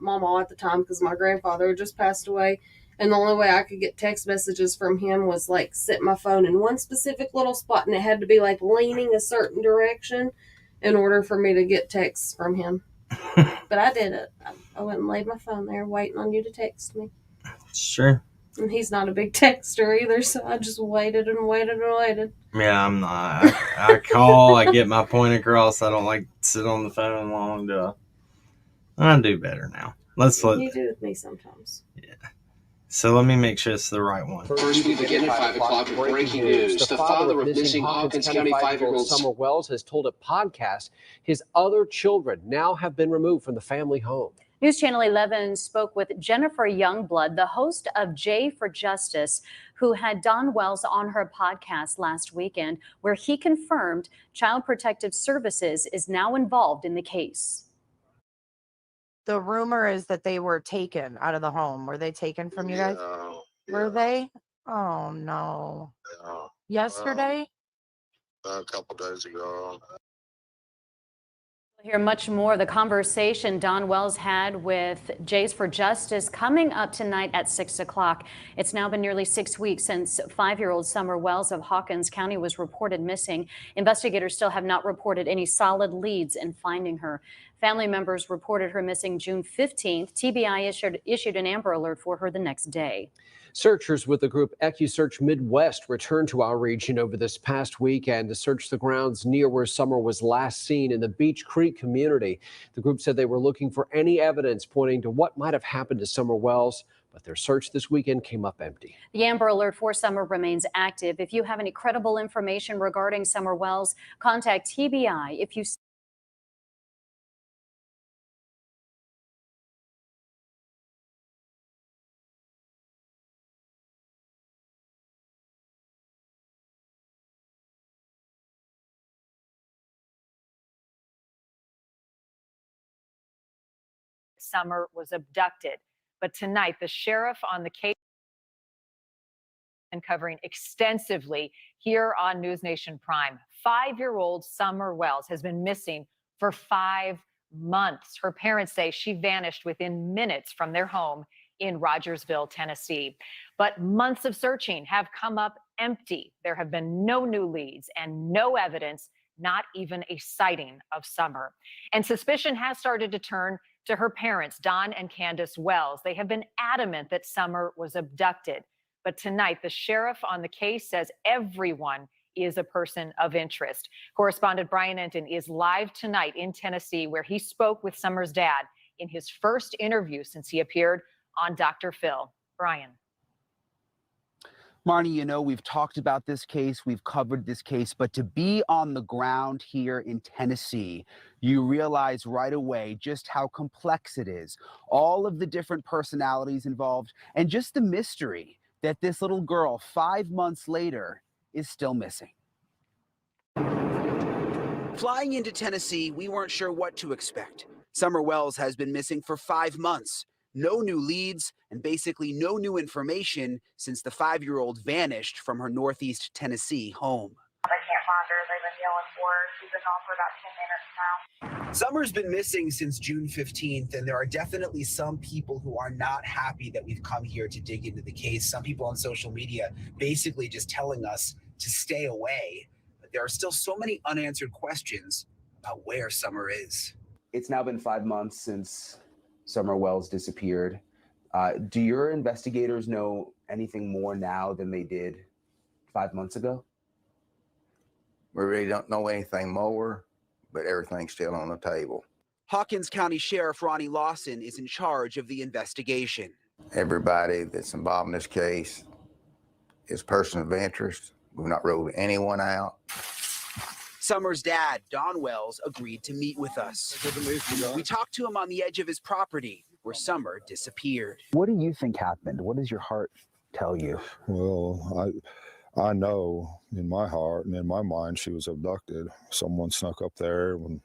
mama at the time because my grandfather had just passed away. And the only way I could get text messages from him was sit my phone in one specific little spot, and it had to be leaning a certain direction in order for me to get texts from him. But I did it. I went and laid my phone there waiting on you to text me. Sure. And he's not a big texter either, so I just waited and waited and waited. Yeah, I'm not. I call, I get my point across. I don't like to sit on the phone long, do I? I do better now. You do with me sometimes. Yeah. So let me make sure it's the right one. First, we begin at 5 o'clock with breaking news. The father of missing Hawkins County 5-year-old Summer Wells has told a podcast his other children now have been removed from the family home. News Channel 11 spoke with Jennifer Youngblood, the host of Jay for Justice, who had Don Wells on her podcast last weekend, where he confirmed Child Protective Services is now involved in the case. The rumor is that they were taken out of the home. Were they taken from you guys? Yeah. Were they? Oh, no. Yeah. Yesterday? A couple days ago. We'll hear much more of the conversation Don Wells had with Jays for Justice coming up tonight at 6 o'clock. It's now been nearly 6 weeks since 5-year-old Summer Wells of Hawkins County was reported missing. Investigators still have not reported any solid leads in finding her. Family members reported her missing June 15th. TBI issued an Amber Alert for her the next day. Searchers with the group EcuSearch Midwest returned to our region over this past weekend to search the grounds near where Summer was last seen in the Beach Creek community. The group said they were looking for any evidence pointing to what might have happened to Summer Wells, but their search this weekend came up empty. The Amber Alert for Summer remains active. If you have any credible information regarding Summer Wells, contact TBI. If you Summer was abducted. But tonight, the sheriff on the case and covering extensively here on News Nation Prime. 5-year-old Summer Wells has been missing for 5 months. Her parents say she vanished within minutes from their home in Rogersville, Tennessee. But months of searching have come up empty. There have been no new leads and no evidence, not even a sighting of Summer. And suspicion has started to turn to her parents, Don and Candace Wells. They have been adamant that Summer was abducted. But tonight, the sheriff on the case says everyone is a person of interest. Correspondent Brian Enton is live tonight in Tennessee, where he spoke with Summer's dad in his first interview since he appeared on Dr. Phil. Brian. Marnie, you know, we've talked about this case, we've covered this case, but to be on the ground here in Tennessee, you realize right away just how complex it is. All of the different personalities involved and just the mystery that this little girl 5 months later is still missing. Flying into Tennessee, we weren't sure what to expect. Summer Wells has been missing for 5 months. No new leads and basically no new information since the 5-year-old vanished from her Northeast Tennessee home. I can't find her. They've been yelling for her. She's been gone for about 10 minutes now. Summer's been missing since June 15th, and there are definitely some people who are not happy that we've come here to dig into the case. Some people on social media basically just telling us to stay away. But there are still so many unanswered questions about where Summer is. It's now been 5 months since Summer Wells disappeared. Do your investigators know anything more now than they did 5 months ago? We really don't know anything more, but everything's still on the table. Hawkins County Sheriff Ronnie Lawson is in charge of the investigation. Everybody that's involved in this case is a person of interest. We've not ruled anyone out. Summer's dad, Don Wells, agreed to meet with us. We talked to him on the edge of his property where Summer disappeared. What do you think happened? What does your heart tell you? Well, I know in my heart and in my mind she was abducted. Someone snuck up there when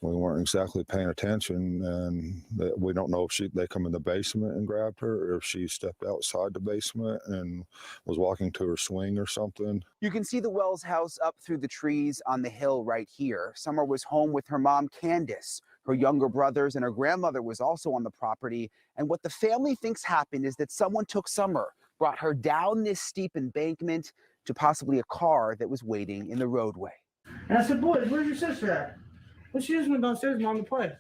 we weren't exactly paying attention, and we don't know if they come in the basement and grabbed her, or if she stepped outside the basement and was walking to her swing or something. You can see the Wells house up through the trees on the hill right here. Summer was home with her mom, Candace. Her younger brothers and her grandmother was also on the property. And what the family thinks happened is that someone took Summer, brought her down this steep embankment to possibly a car that was waiting in the roadway. And I said, boys, where's your sister at? Well, she just went downstairs, mom, to play.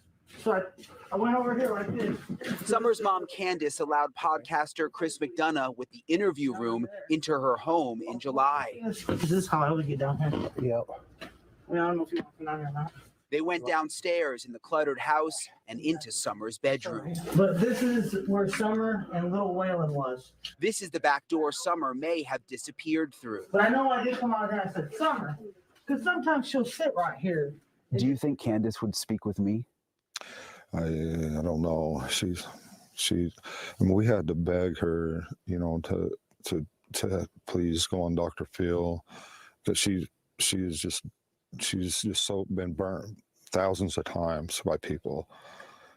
So I went over here like this. Summer's mom, Candace, allowed podcaster Chris McDonough with the interview room into her home in July. Is this how I would get down here? Yep. I mean, I don't know if you want to come down here or not. They went downstairs in the cluttered house and into Summer's bedroom. But this is where Summer and little Waylon was. This is the back door Summer may have disappeared through. But I know I did come out there and I said, Summer, because sometimes she'll sit right here. Do you think Candace would speak with me? I don't know. I mean, we had to beg her, you know, to please go on Dr. Phil, because she's just so been burnt thousands of times by people.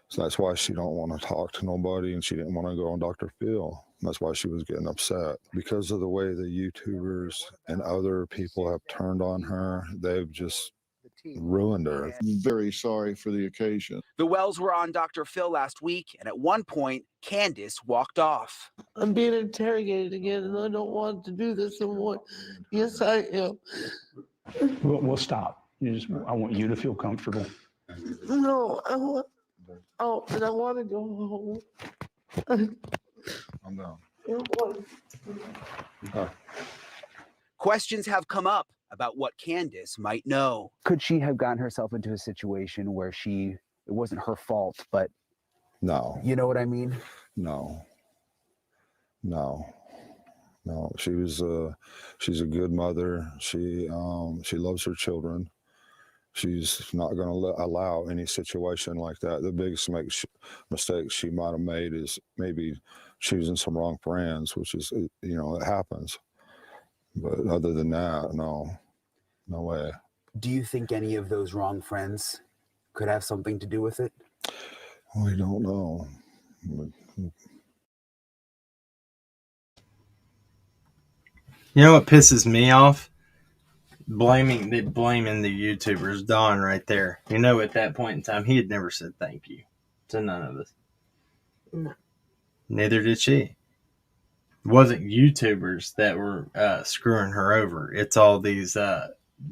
So that's why she don't want to talk to nobody, and she didn't want to go on Dr. Phil. That's why she was getting upset. Because of the way the YouTubers and other people have turned on her, they've just ruined her. I'm very sorry for the occasion. The Wells were on Dr. Phil last week, and at one point, Candace walked off. I'm being interrogated again, and I don't want to do this anymore. Yes, I am. We'll stop. I want you to feel comfortable. No, I want to go home. I'm down. Questions have come up about what Candace might know. Could she have gotten herself into a situation where it wasn't her fault, but no. You know what I mean? No. She's a good mother. She loves her children. She's not going to allow any situation like that. The biggest mistake she might have made is maybe choosing some wrong friends, which is, you know, it happens. But other than that, no way. Do you think any of those wrong friends could have something to do with it? We don't know. You know what pisses me off? Blaming the YouTubers. Don right there. You know, at that point in time, he had never said thank you to none of us. No. Neither did she. It wasn't YouTubers that were screwing her over. It's all these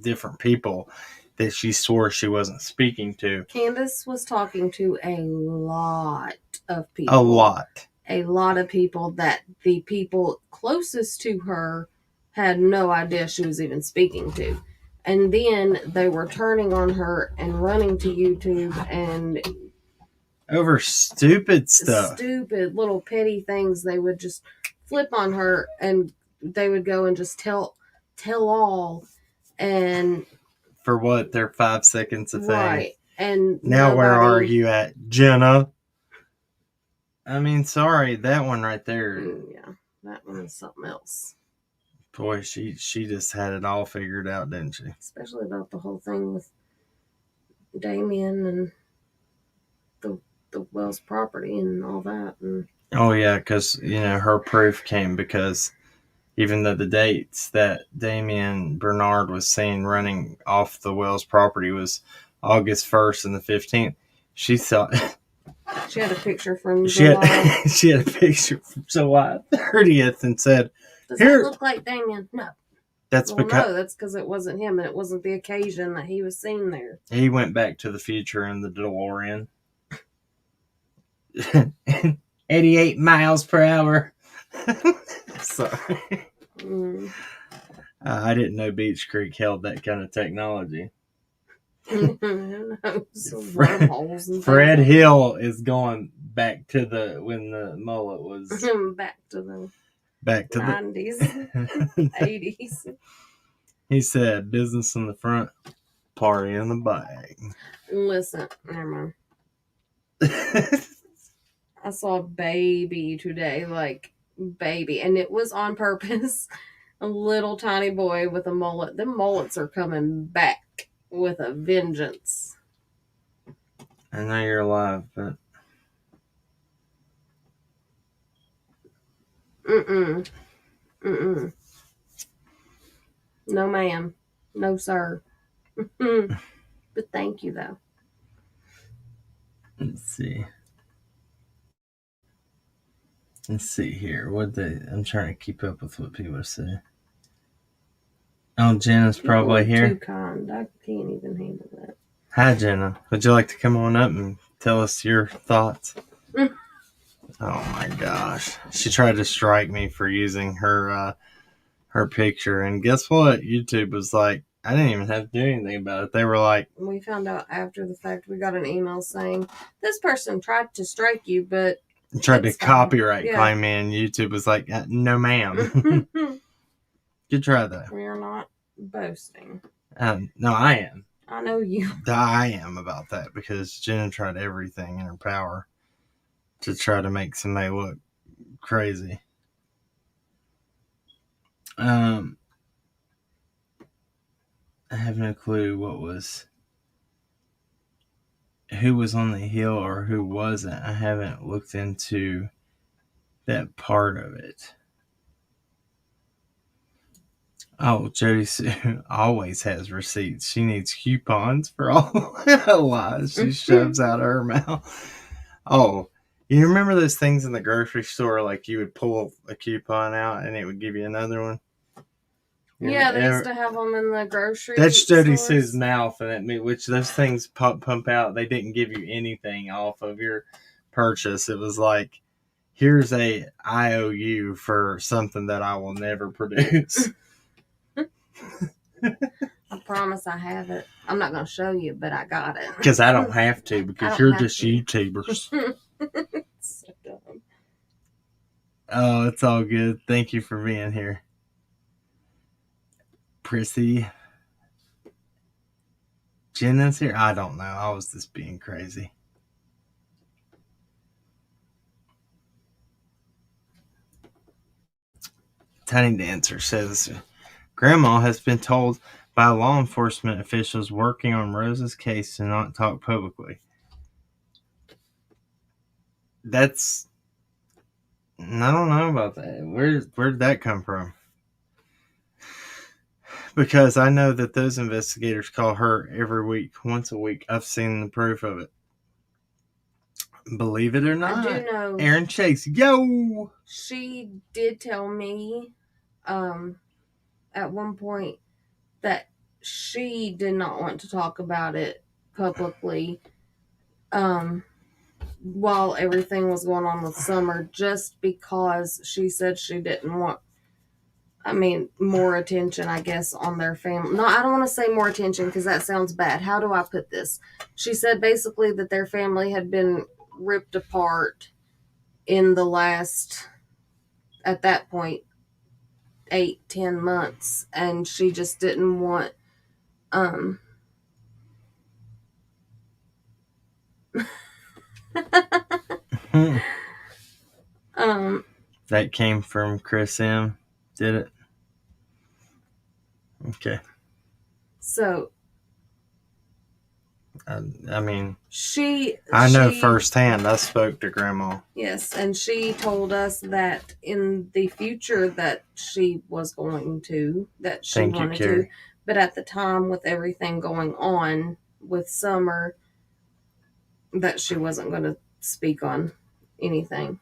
different people that she swore she wasn't speaking to. Candace was talking to a lot of people. A lot. A lot of people that the people closest to her had no idea she was even speaking to. And then they were turning on her and running to YouTube and over stupid stuff. Stupid little petty things. They would just flip on her and they would go and just tell all. And for what? Their 5 seconds of fame. Right. And now where are you at, Jenna? I mean, sorry, that one right there. Yeah, that one is something else. Boy, she just had it all figured out, didn't she? Especially about the whole thing with Damien and the Wells property and all that. And oh yeah, because her proof came because even though the dates that Damien Bernard was seen running off the Wells property was August 1st and the 15th, she thought she had a picture from July. She had a picture from July 30th and said, "Does that look like Damien?" No. That's because no, that's because it wasn't him and it wasn't the occasion that he was seen there. He went back to the future in the DeLorean. 88 miles per hour. Sorry. I didn't know Beach Creek held that kind of technology. Fred Hill is going back to when the mullet was back to the 90s, 80s. He said, "Business in the front, party in the back." Listen, never mind. I saw a baby today, like baby, and it was on purpose. A little tiny boy with a mullet. Them mullets are coming back with a vengeance. I know you're alive, but No, ma'am. No, sir. But thank you, though. Let's see here. I'm trying to keep up with what people say. Oh, Jenna's probably here. Too kind. I can't even handle that. Hi, Jenna. Would you like to come on up and tell us your thoughts? Oh my gosh. She tried to strike me for using her picture, and guess what? YouTube was like, I didn't even have to do anything about it. They were like, we found out after the fact. We got an email saying this person tried to strike you, but tried to copyright claim me, and YouTube was like, no, ma'am. Good try, though. We are not boasting. No, I am. I know you. I am about that because Jenna tried everything in her power to try to make somebody look crazy. I have no clue who was on the hill or who wasn't. I haven't looked into that part of it. Oh, Jody Sue always has receipts. She needs coupons for all the lies she shoves out of her mouth. Oh, you remember those things in the grocery store? Like you would pull a coupon out and it would give you another one? Yeah, they used to have them in the grocery That's Jody stores. Sue's mouth, which those things pump out. They didn't give you anything off of your purchase. It was like, here's a IOU for something that I will never produce. I promise I have it. I'm not going to show you, but I got it. Because I don't have to, because you're just YouTubers. So dumb. Oh, it's all good. Thank you for being here. Prissy. Jenna's here? I don't know. I was just being crazy. Tiny Dancer says, Grandma has been told by law enforcement officials working on Rose's case to not talk publicly. That's, I don't know about that. Where'd that come from? Because I know that those investigators call her every week, once a week. I've seen the proof of it. Believe it or not, I do know Aaron Chase, yo! she did tell me at one point that she did not want to talk about it publicly while everything was going on with Summer, just because she said she didn't want, more attention, I guess, on their family. No, I don't want to say more attention because that sounds bad. How do I put this? She said basically that their family had been ripped apart in the last, at that point, 8-10 months, and she just didn't want That came from Chris M. Did it? Okay. So I know she firsthand. I spoke to Grandma. Yes, and she told us that in the future that she was going to, that she Thank you, wanted to, Carrie. but at the time with everything going on with Summer, that she wasn't going to speak on anything.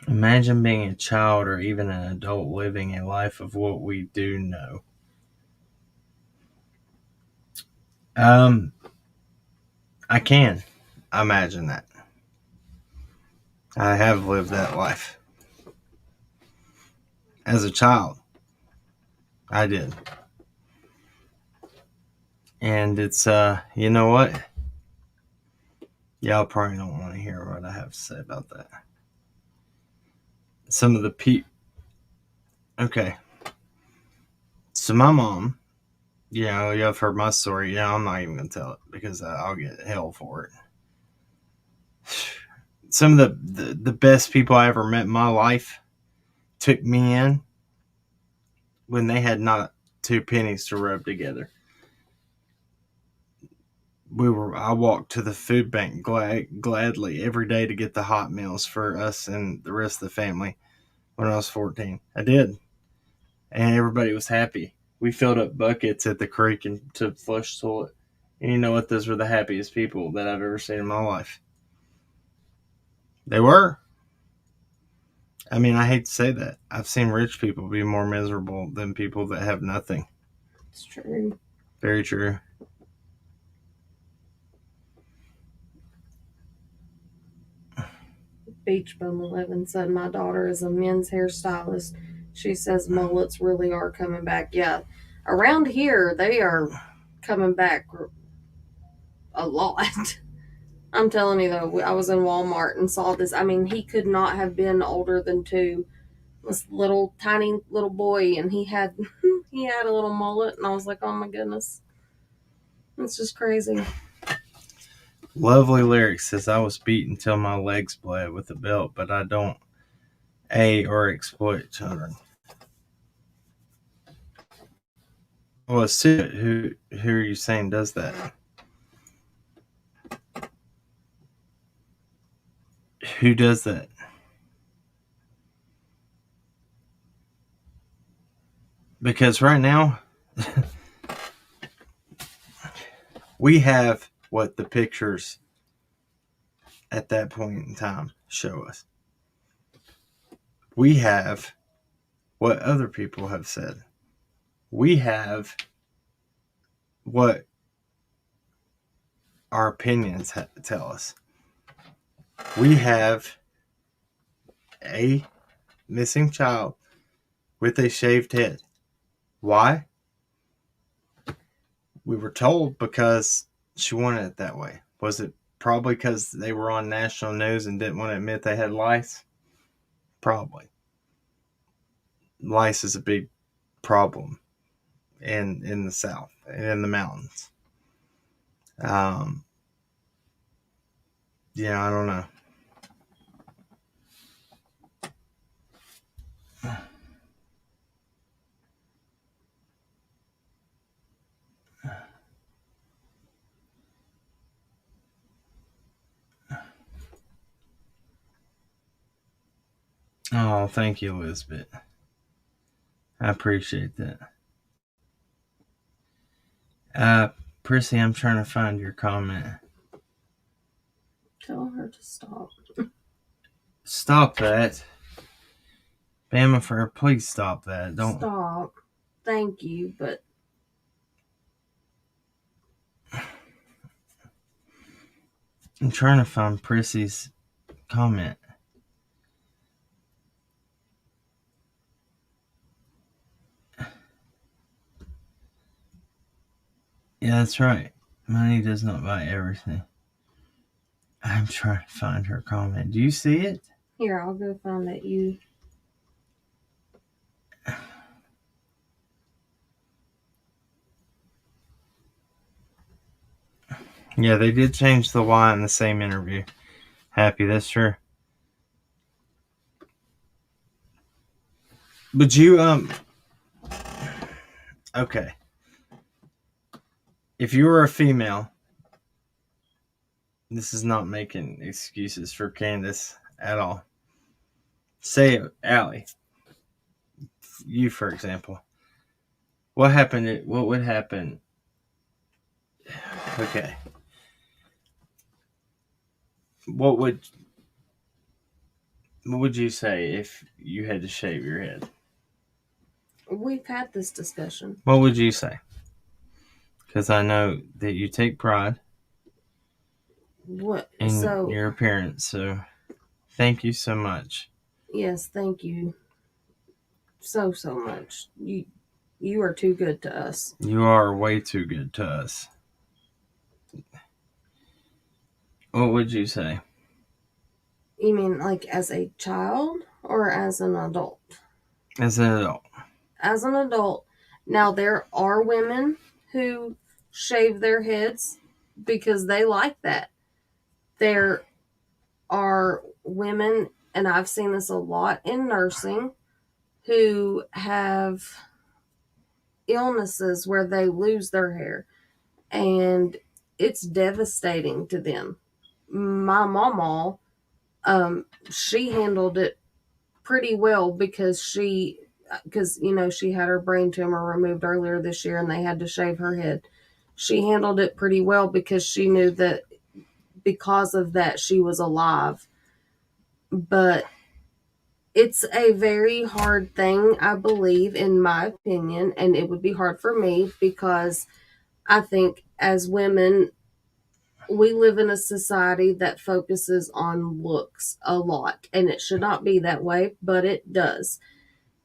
Imagine being a child or even an adult living a life of what we do know. I can imagine that. I have lived that life. As a child, I did. And it's, you know what? Y'all probably don't want to hear what I have to say about that. Some of the okay. So my mom, y'all have heard my story. Yeah, I'm not even going to tell it because I'll get hell for it. Some of the best people I ever met in my life took me in when they had not 2 pennies to rub together. I walked to the food bank gladly every day to get the hot meals for us and the rest of the family when I was 14. I did. And everybody was happy. We filled up buckets at the creek and to flush the toilet. And you know what? Those were the happiest people that I've ever seen in my life. They were. I hate to say that. I've seen rich people be more miserable than people that have nothing. It's true. Very true. Beach Bum 11 said, my daughter is a men's hairstylist. She says mullets really are coming back. Yeah. Around here, they are coming back a lot. I'm telling you, though, I was in Walmart and saw this. He could not have been older than 2. This little, tiny little boy, and he had a little mullet, and I was like, oh my goodness. It's just crazy. Lovely Lyric says, I was beaten till my legs bled with a belt, but I don't or exploit children. Well, who are you saying does that? Who does that? Because right now, we have what the pictures at that point in time show us. We have what other people have said. We have what our opinions tell us. We have a missing child with a shaved head. Why? We were told because she wanted it that way. Was it probably because they were on national news and didn't want to admit they had lice? Probably. Lice is a big problem in the South and in the mountains. I don't know. Oh, thank you, Elizabeth. I appreciate that. Prissy, I'm trying to find your comment. Tell her to stop. Stop that. Bama for please stop that. Don't Stop. Thank you, but I'm trying to find Prissy's comment. Yeah, that's right. Money does not buy everything. I'm trying to find her comment. Do you see it? here, I'll go find that you. Yeah, they did change the Y in the same interview. Happy, that's true. But you, okay. If you were a female, this is not making excuses for Candace at all. Say it, Allie. You, for example. What happened? What would happen? Okay. What would you say if you had to shave your head? We've had this discussion. What would you say? Because I know that you take pride What? in So your appearance. So thank you so much. yes, thank you so much. You are too good to us. You are way too good to us. What would you say? You mean like as a child or as an adult? As an adult. As an adult. Now, there are women who shave their heads because they like that. There are women, and I've seen this a lot in nursing, who have illnesses where they lose their hair, and it's devastating to them. My mama, she handled it pretty well because she had her brain tumor removed earlier this year and they had to shave her head. She handled it pretty well because she knew that because of that she was alive. But it's a very hard thing, I believe, in my opinion, and it would be hard for me because I think as women, we live in a society that focuses on looks a lot, and it should not be that way, but it does.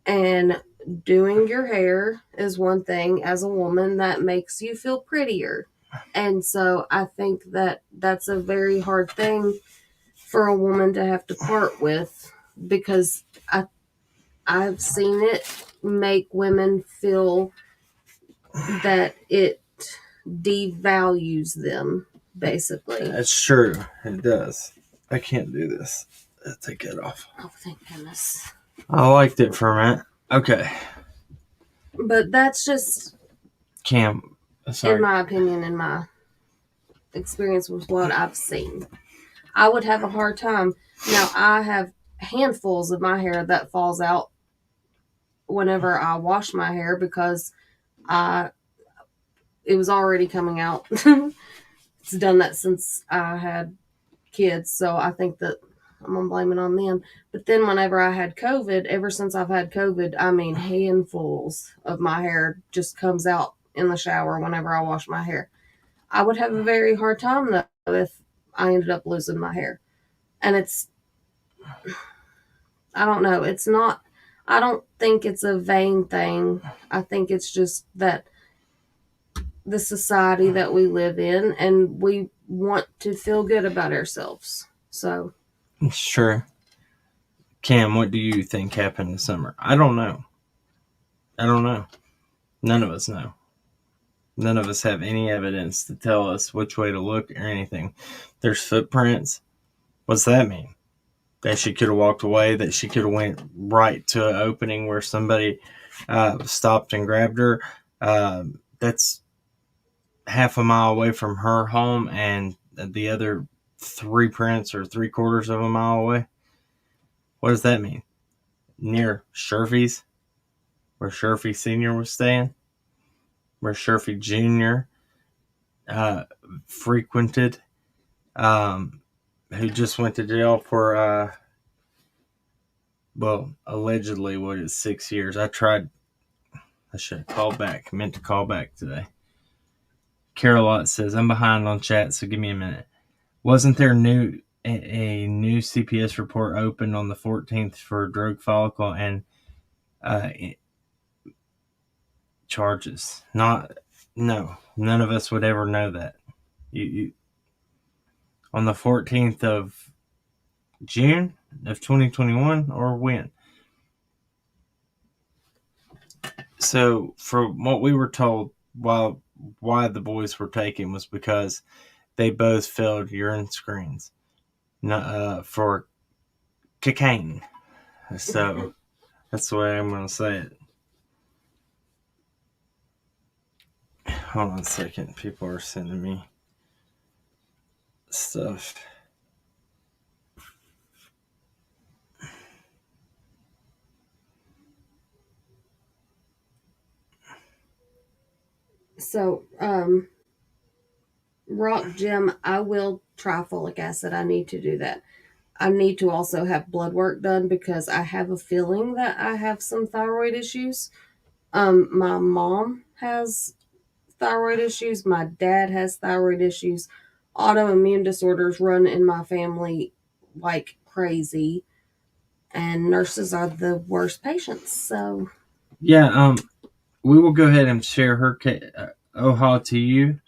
And doing your hair is one thing as a woman that makes you feel prettier. And so I think that that's a very hard thing for a woman to have to part with because I've seen it make women feel that it devalues them, basically. That's true. It does. I can't do this. I'll take it off. Oh, thank goodness. I liked it for a minute. Okay. But that's just, Cam, sorry. in my opinion, in my experience with what I've seen. I would have a hard time. Now, I have handfuls of my hair that falls out whenever I wash my hair because it was already coming out. It's done that since I had kids, so I think that I'm going to blame it on them. But then whenever I had COVID, ever since I've had COVID, I mean, handfuls of my hair just comes out in the shower whenever I wash my hair. I would have a very hard time, though, if I ended up losing my hair. And I don't know, I don't think it's a vain thing. I think it's just that the society that we live in, and we want to feel good about ourselves. So It's true. Cam, what do you think happened this summer? I don't know. None of us know. None of us have any evidence to tell us which way to look or anything. There's footprints. What's that mean? That she could have walked away, that she could have went right to an opening where somebody stopped and grabbed her. That's half a mile away from her home, and the other 3 prints are 3/4 of a mile away. What does that mean? near Sherfy's, where Sherfy Sr. was staying, where Sherfy Jr. Frequented, who just went to jail for, allegedly, 6 years. I should have called back. I meant to call back today. Carolot says, I'm behind on chat, so give me a minute. Wasn't there a new CPS report opened on the 14th for drug follicle and charges? No, none of us would ever know that. You on the 14th of June of 2021 or when? So, from what we were told, why the boys were taken was because they both failed urine screens for cocaine. So, that's the way I'm going to say it. Hold on a second. People are sending me stuff. So, Rock Jim, I will try folic acid. I need to do that. I need to also have blood work done because I have a feeling that I have some thyroid issues. My mom has thyroid issues. My dad has thyroid issues. Autoimmune disorders run in my family like crazy. And nurses are the worst patients. So, yeah, we will go ahead and share her Oha to you.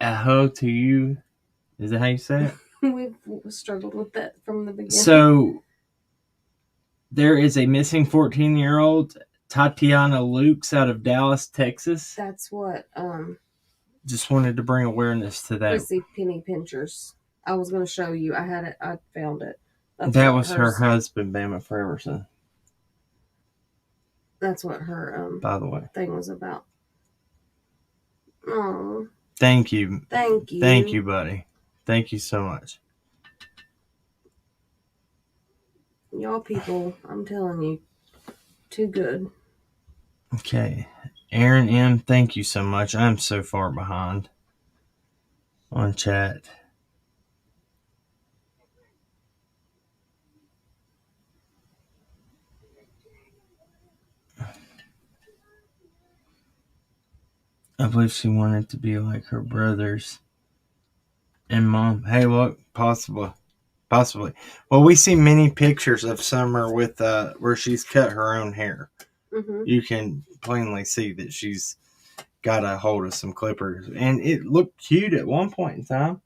Aho to you. Is that how you say it? we've struggled with that from the beginning. So, there is a missing 14-year-old, Tatiana Lukes, out of Dallas, Texas. That's what Just wanted to bring awareness to that. Chrissy Penny Pinchers. I was going to show you. I had it. I found it. That was her husband, Bama Freverson. That's what her by the way thing was about. Oh. Thank you. Thank you. Thank you, buddy. Thank you so much. Y'all people, I'm telling you, too good. Okay. Aaron M., thank you so much. I'm so far behind on chat. I believe she wanted to be like her brothers and mom. Hey, look, possibly. Well, we see many pictures of Summer with where she's cut her own hair. Mm-hmm. You can plainly see that she's got a hold of some clippers, and it looked cute at one point in time,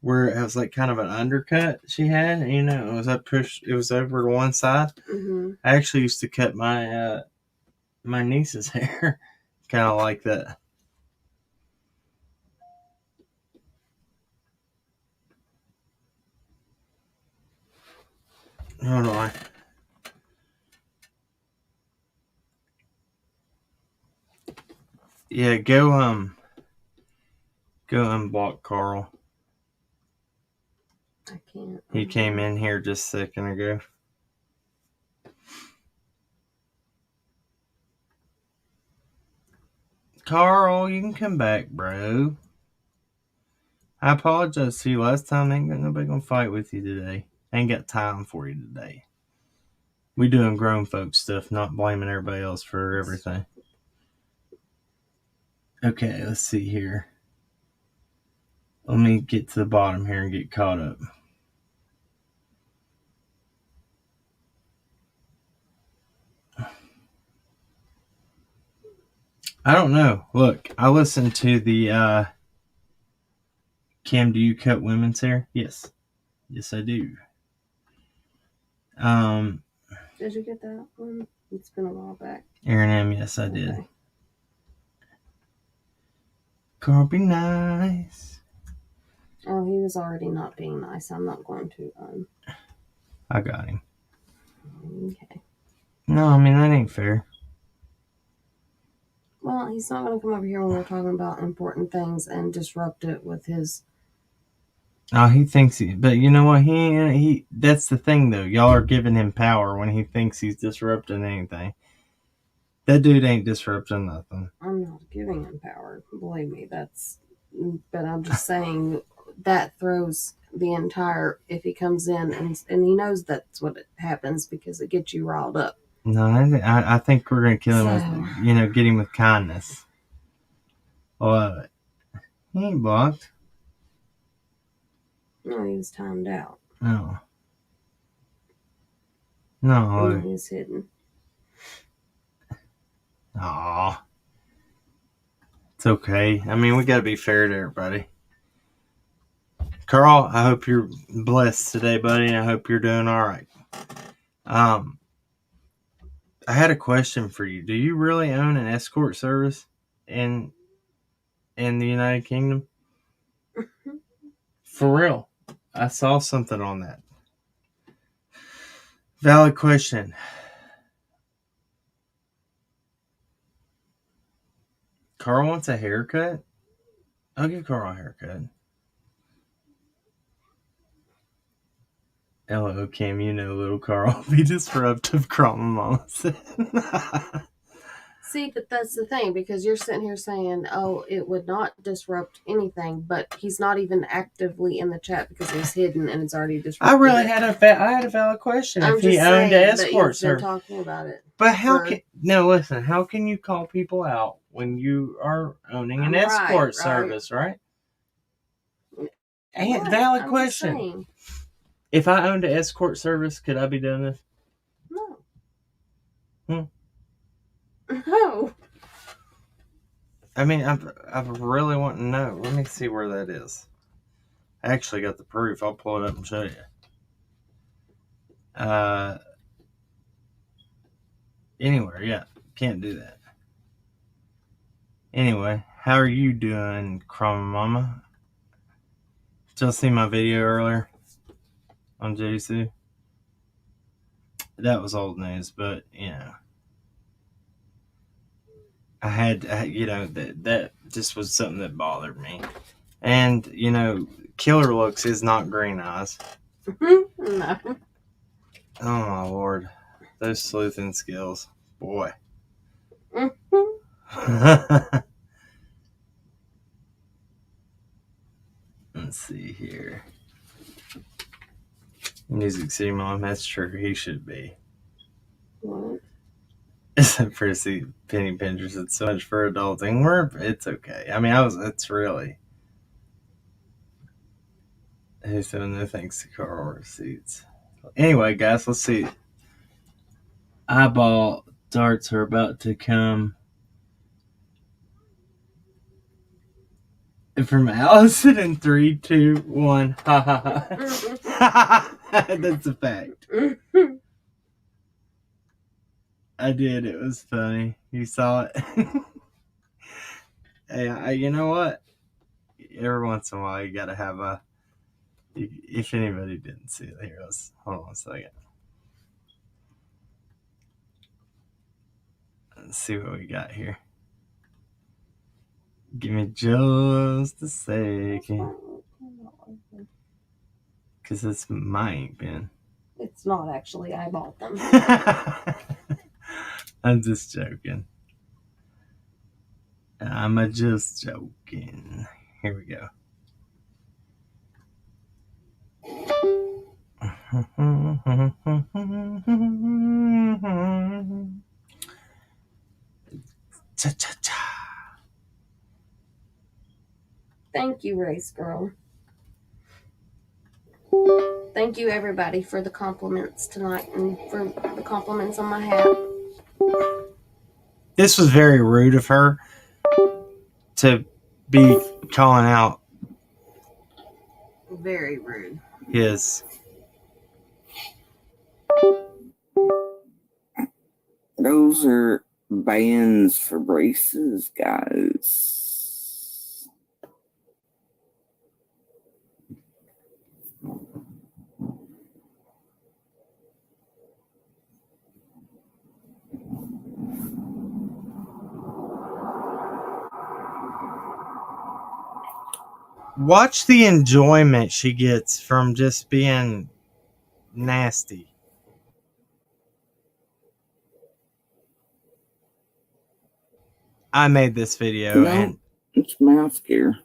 where it was like kind of an undercut she had. You know, it was it was over to one side. Mm-hmm. I actually used to cut my my niece's hair, kind of like that. Hold on. Yeah, go unblock Carl. I can't. He came in here just a second ago. Carl, you can come back, bro. I apologize to you last time. Ain't got nobody gonna fight with you today. Ain't got time for you today. We doing grown folk stuff, not blaming everybody else for everything. Okay, let's see here. Let me get to the bottom here and get caught up. I don't know. Look, I listened to the Kim, do you cut women's hair? Yes. Yes, I do. Did you get that one? It's been a while back. Aaron M., yes, I did. Carl, be nice. Oh, he was already not being nice. I'm not going to. I got him. Okay. No, I mean, that ain't fair. Well, he's not going to come over here when we're talking about important things and disrupt it with his Oh, he thinks but you know what? He. That's the thing, though. Y'all are giving him power when he thinks he's disrupting anything. That dude ain't disrupting nothing. I'm not giving him power. Believe me, but I'm just saying that throws the entire, if he comes in and he knows that's what happens because it gets you riled up. No, I think we're going to kill him with, get him with kindness. What? He ain't blocked. No, he was timed out. No. No. He was hidden. Aw. It's okay. I mean, we got to be fair to everybody. Carl, I hope you're blessed today, buddy, and I hope you're doing all right. I had a question for you. Do you really own an escort service in the United Kingdom? For real. I saw something on that. Valid question. Carl wants a haircut? I'll give Carl a haircut. Hello, Kim. You know little Carl be disruptive, Carl, mama said. See, but that's the thing, because you're sitting here saying, oh, it would not disrupt anything, but he's not even actively in the chat because he's hidden and it's already disrupted. I had a valid question. I'm if he just owned saying, an escort but you've been service. talking about it. But how listen, how can you call people out when you are owning an escort service, right? And valid question. If I owned an escort service, could I be doing this? No. No. I mean, I really want to know. Let me see where that is. I actually got the proof. I'll pull it up and show you. Anywhere, yeah. Can't do that. Anyway, how are you doing, Chroma Mama? Did y'all see my video earlier on JC? That was old news, but, I had, that just was something that bothered me. And, killer looks is not green eyes. No. Oh, my Lord. Those sleuthing skills. Boy. Let's see here. Music City Mom, that's true. He should be. What? Except for Penny Pinchers, it's so much for adulting. It's okay. I mean, it's really. Who's doing no thanks to Carl receipts. Anyway, guys, let's see. Eyeball darts are about to come from Allison in 3, 2, 1. Ha ha ha. That's a fact. I did. It was funny. You saw it. Hey, you know what? Every once in a while, you gotta have a. If anybody didn't see it, here, hold on a second. Let's see what we got here. Give me just a second. Because it's my ink pen. It's not actually. I bought them. I'm just joking. I'm just joking. Here we go. Cha-cha-cha. Thank you, Race Girl. Thank you, everybody, for the compliments tonight and for the compliments on my hat. This was very rude of her to be calling out. Very rude. His. Those are bands for braces, guys. Watch the enjoyment she gets from just being nasty. I made this video and it's mouth gear.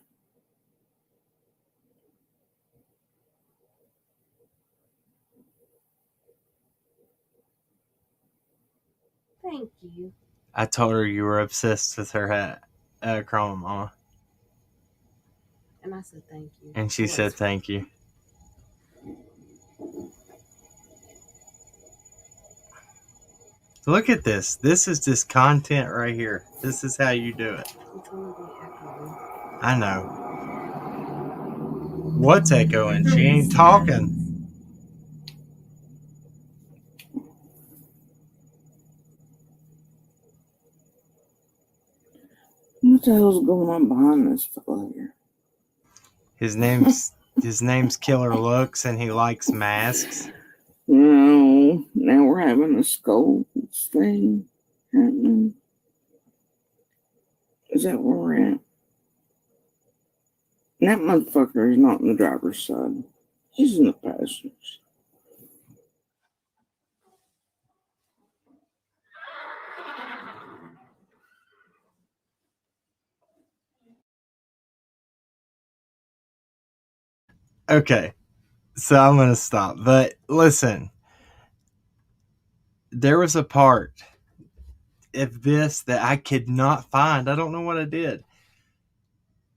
Thank you. I told her you were obsessed with her hat, Chroma Mama. And I said thank you. And she said thank you. Look at this. This is just content right here. This is how you do it. I know. What's echoing? She ain't talking. What the hell's going on behind this fella here? His name's Killer Looks, and he likes masks. No, now we're having a skulls thing happening. Is that where we're at? That motherfucker is not in the driver's side. He's in the passenger's. Okay, so I'm going to stop. But listen, there was a part of this that I could not find. I don't know what I did.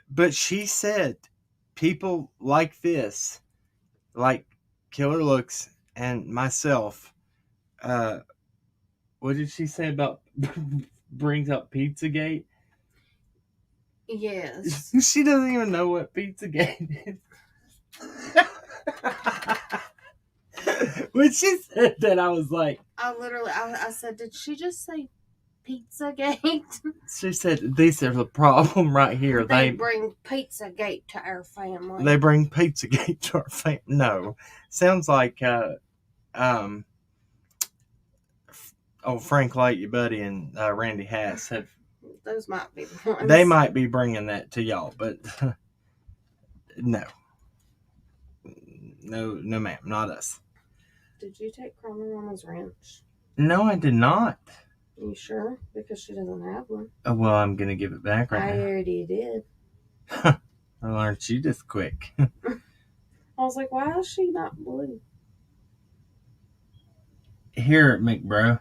But she said people like this, like Killer Looks and myself, what did she say about brings up Pizzagate? Yes. She doesn't even know what Pizzagate is. When she said that, I was like... I said, did she just say Pizzagate? She said, these are the problem right here. They bring Pizzagate to our family. They bring Pizzagate to our family. No. Sounds like... Frank Lake, your buddy, and Randy Hass have... Those might be the ones. They might be bringing that to y'all, but no. No, ma'am, not us. Did you take Chroma Mama's wrench? No, I did not. You sure? Because she doesn't have one. Oh, well, I'm going to give it back right now. I already did. Well, aren't you just quick? I was like, why is she not blue? Here, McBro.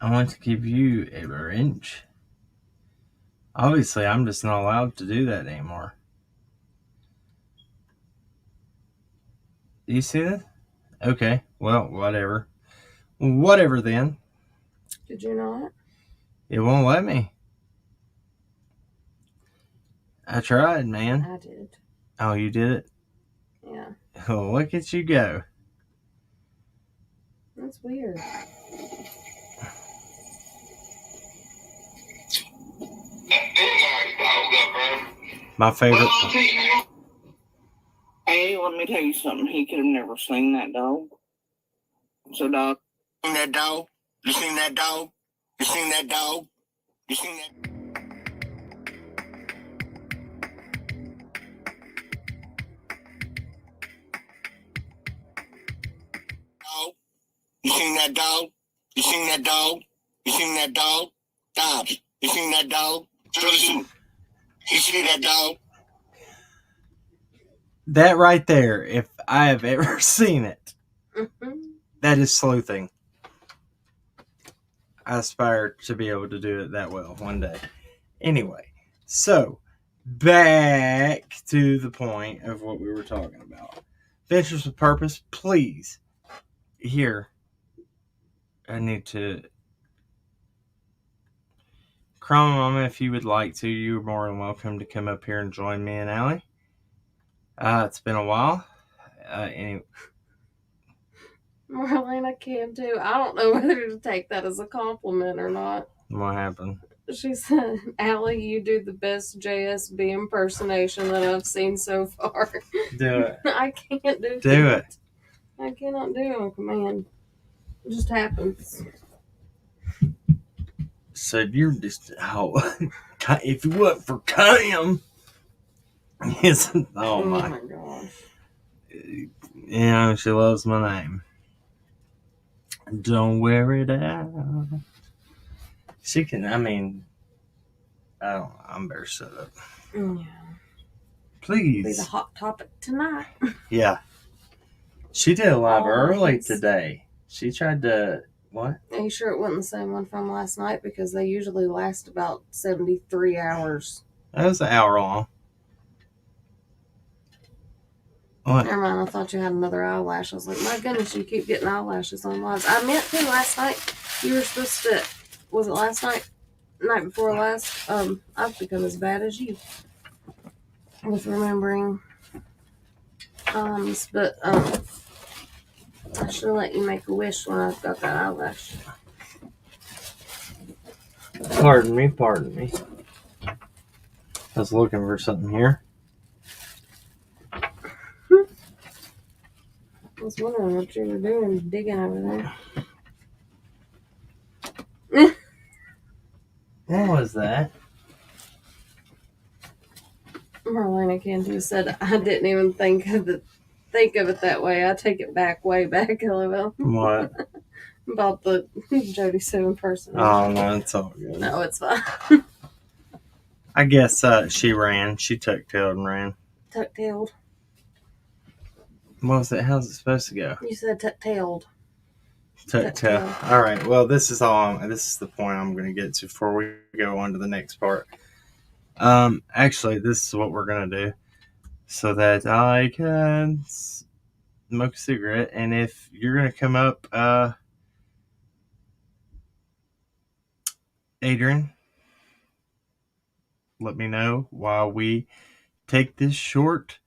I want to give you a wrench. Obviously, I'm just not allowed to do that anymore. Do you see that? Okay, well, whatever. Whatever then. Did you not? It won't let me. I tried, man. I did. Oh, you did it? Yeah. Oh, look at you go. That's weird. My favorite. Hey, let me tell you something. He could have never seen that dog. So, dog. Seen that dog? You seen that dog? You seen that dog? You seen that? Dog? You seen that dog? You seen that dog? You seen that dog? Dobbs, you seen that dog? You see that dog? That right there, if I have ever seen it, that is sleuthing. I aspire to be able to do it that well one day. Anyway, so back to the point of what we were talking about. Ventures with Purpose, please. Here, I need to... Chroma Mama, if you would like to, you're more than welcome to come up here and join me and Allie. It's been a while. Anyway. Marlena can too. I don't know whether to take that as a compliment or not. What happened? She said, Allie, you do the best JSB impersonation that I've seen so far. Do it. I can't do it. I cannot do it on command. It just happens. So you're just... Oh, if it wasn't for Cam, oh my gosh. You know, she loves my name. Don't wear it out. She can, I mean, I don't know. I'm better shut up. Yeah. Please. Be the hot topic tonight. Yeah. She did a live early Always. today. She tried to, what? Are you sure it wasn't the same one from last night? Because they usually last about 73 hours. That was an hour long. What? Never mind, I thought you had another eyelash. I was like, my goodness, you keep getting eyelashes on lives. I meant to last night. You were supposed to, was it last night? Night before last? I've become as bad as you with remembering. But I should let you make a wish when I've got that eyelash. Pardon me, pardon me. I was looking for something here. I was wondering what you were doing, digging over there. What was that? Marlena Cantu said, I didn't even think of it that way. I take it back, way back, LOL. What? About the Jody Sue impersonation. Oh, no, it's all good. No, it's fine. I guess she ran. She tuck-tailed and ran. Tuck-tailed. What was it? How's it supposed to go? You said tuck-tailed. Tuck-tail. All right. Well, this is the point I'm going to get to before we go on to the next part. Actually, this is what we're going to do so that I can smoke a cigarette. And if you're going to come up, Adrian, let me know while we take this short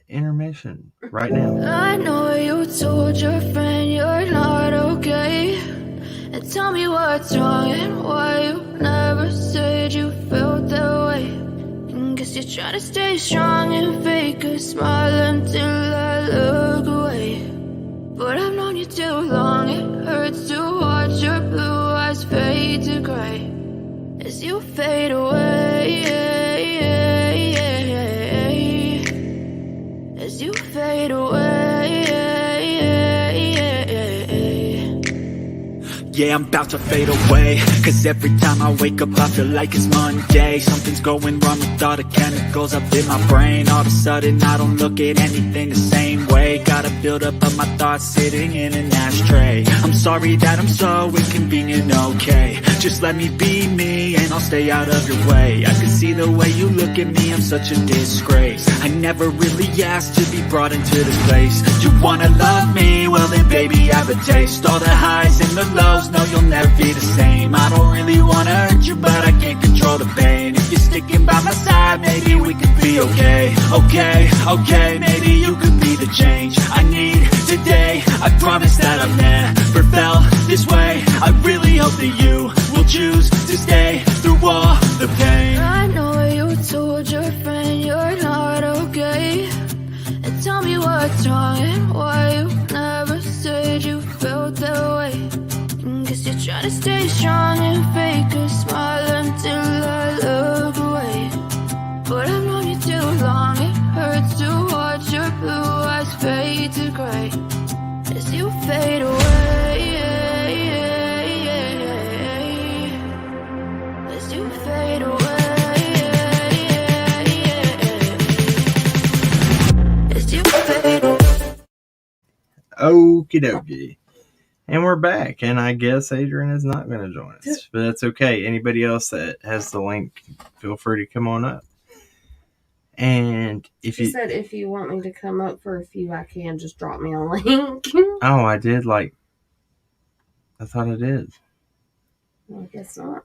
intermission right now. I know you told your friend you're not okay, and tell me what's wrong and why you never said you felt that way. And guess you're trying to stay strong and fake a smile until I look away. But I've known you too long, it hurts to watch your blue eyes fade to gray as you fade away. As you fade away. Yeah, I'm about to fade away, cause every time I wake up I feel like it's Monday. Something's going wrong with all the chemicals up in my brain. All of a sudden I don't look at anything the same way. Got a buildup of my thoughts sitting in an ashtray. I'm sorry that I'm so inconvenient, okay. Just let me be me and I'll stay out of your way. I can see the way you look at me, I'm such a disgrace. I never really asked to be brought into this place. You wanna love me? Well then baby have a taste. All the highs and the lows, no you'll never be the same. I don't really wanna hurt you, but I can't control the pain. If you're sticking by my side, maybe we could be okay. Okay, maybe you could be the change I need today. I promise that I've never felt this way. I really hope that you will choose to stay through all the pain. I know you told your friend you're not okay, and tell me what's wrong and why you never said you felt that way. And guess you're trying to stay strong and fake a smile until I look away. But I've known you too long, it hurts to watch your blue eyes fade to gray as you fade away. As you fade away. As you fade away. Okie dokie. And we're back, and I guess Adrian is not going to join us, but that's okay. Anybody else that has the link, feel free to come on up. And if She said if you want me to come up for a few, I can just drop me a link. Oh, I did, I thought I did. Well, I guess not.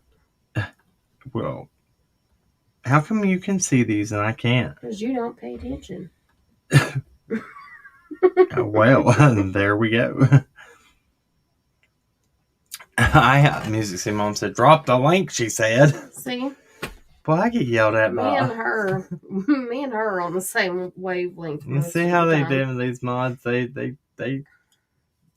Well, how come you can see these and I can't? Because you don't pay attention. Well, there we go. Music See Mom said, drop the link, she said. See? Well, I get yelled at Me by and her are on the same wavelength. You see how they do these mods? They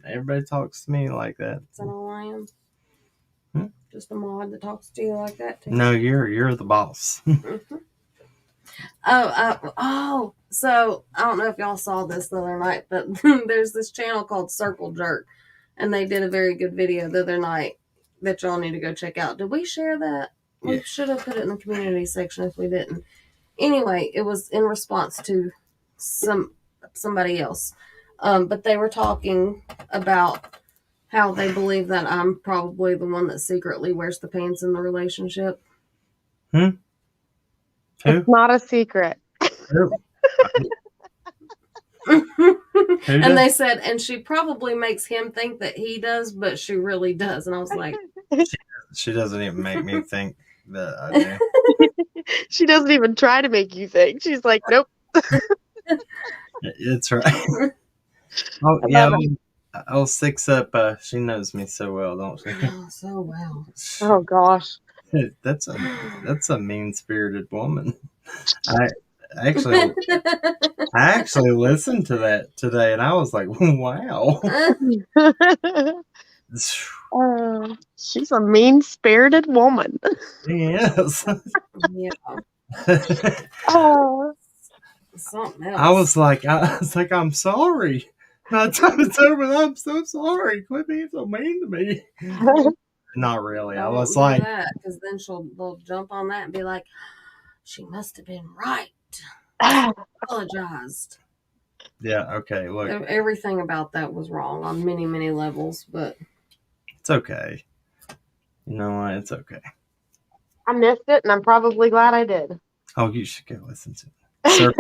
everybody talks to me like that. Is that all I am? just a mod that talks to you like that too? No, you're the boss. So I don't know if y'all saw this the other night, but there's this channel called Circle Jerk, and they did a very good video the other night that y'all need to go check out. Did we share that? We should have put it in the community section if we didn't. Anyway, it was in response to somebody else, but they were talking about how they believe that I'm probably the one that secretly wears the pants in the relationship. Who? It's not a secret. And they said, and she probably makes him think that he does, but she really does. And I was like, she doesn't even make me think that I do. She doesn't even try to make you think. She's like, nope. It's right. Oh yeah, I'll 6 up. She knows me so well, don't she? Oh, so well. Oh gosh. That's a mean-spirited woman. I actually listened to that today, and I was like, wow. She's a mean-spirited woman. Yes. Yeah. Something else. I was like, I'm sorry. My time is over. I'm so sorry. Quit being so mean to me. Not really. I was like, because then they'll jump on that and be like, she must have been right. Apologized. Yeah. Okay. Look, everything about that was wrong on many, many levels, but it's okay. You know what? It's okay. I missed it, and I'm probably glad I did. Oh, you should go listen to it.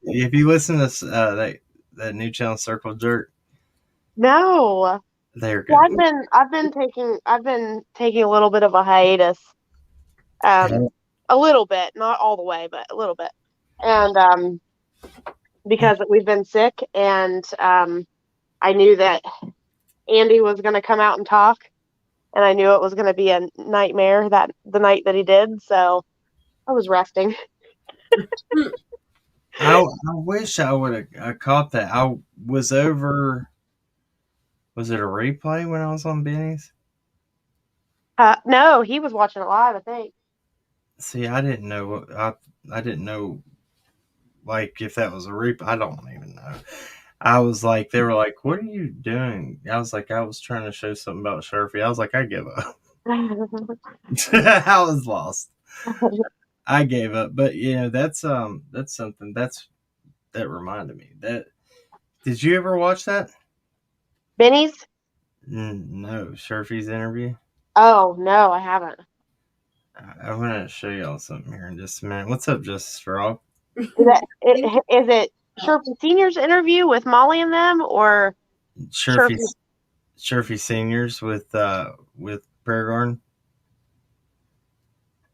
If you listen to that new channel, Circle Jerk. No. They're good. Well, I've been taking a little bit of a hiatus. A little bit, not all the way, but a little bit. And because we've been sick, and I knew that Andy was going to come out and talk, and I knew it was going to be a nightmare the night that he did, so I was resting. I wish I would have caught that. I was over. Was it a replay when I was on Benny's? No, he was watching it live, I think. See, I didn't know. I didn't know, like, if that was a replay. I don't even know. I was like, they were like, "What are you doing?" I was like, I was trying to show something about Sheriffy. I was like, I give up. I was lost. I gave up. But that's something that reminded me. Did you ever watch that? Benny's? No, Sheriffy's interview. Oh no, I haven't. I'm gonna show y'all something here in just a minute. What's up, Justice Frog? Is it Sheriffy Senior's interview with Molly and them, or Sheriffy Seniors with Prayer Garden?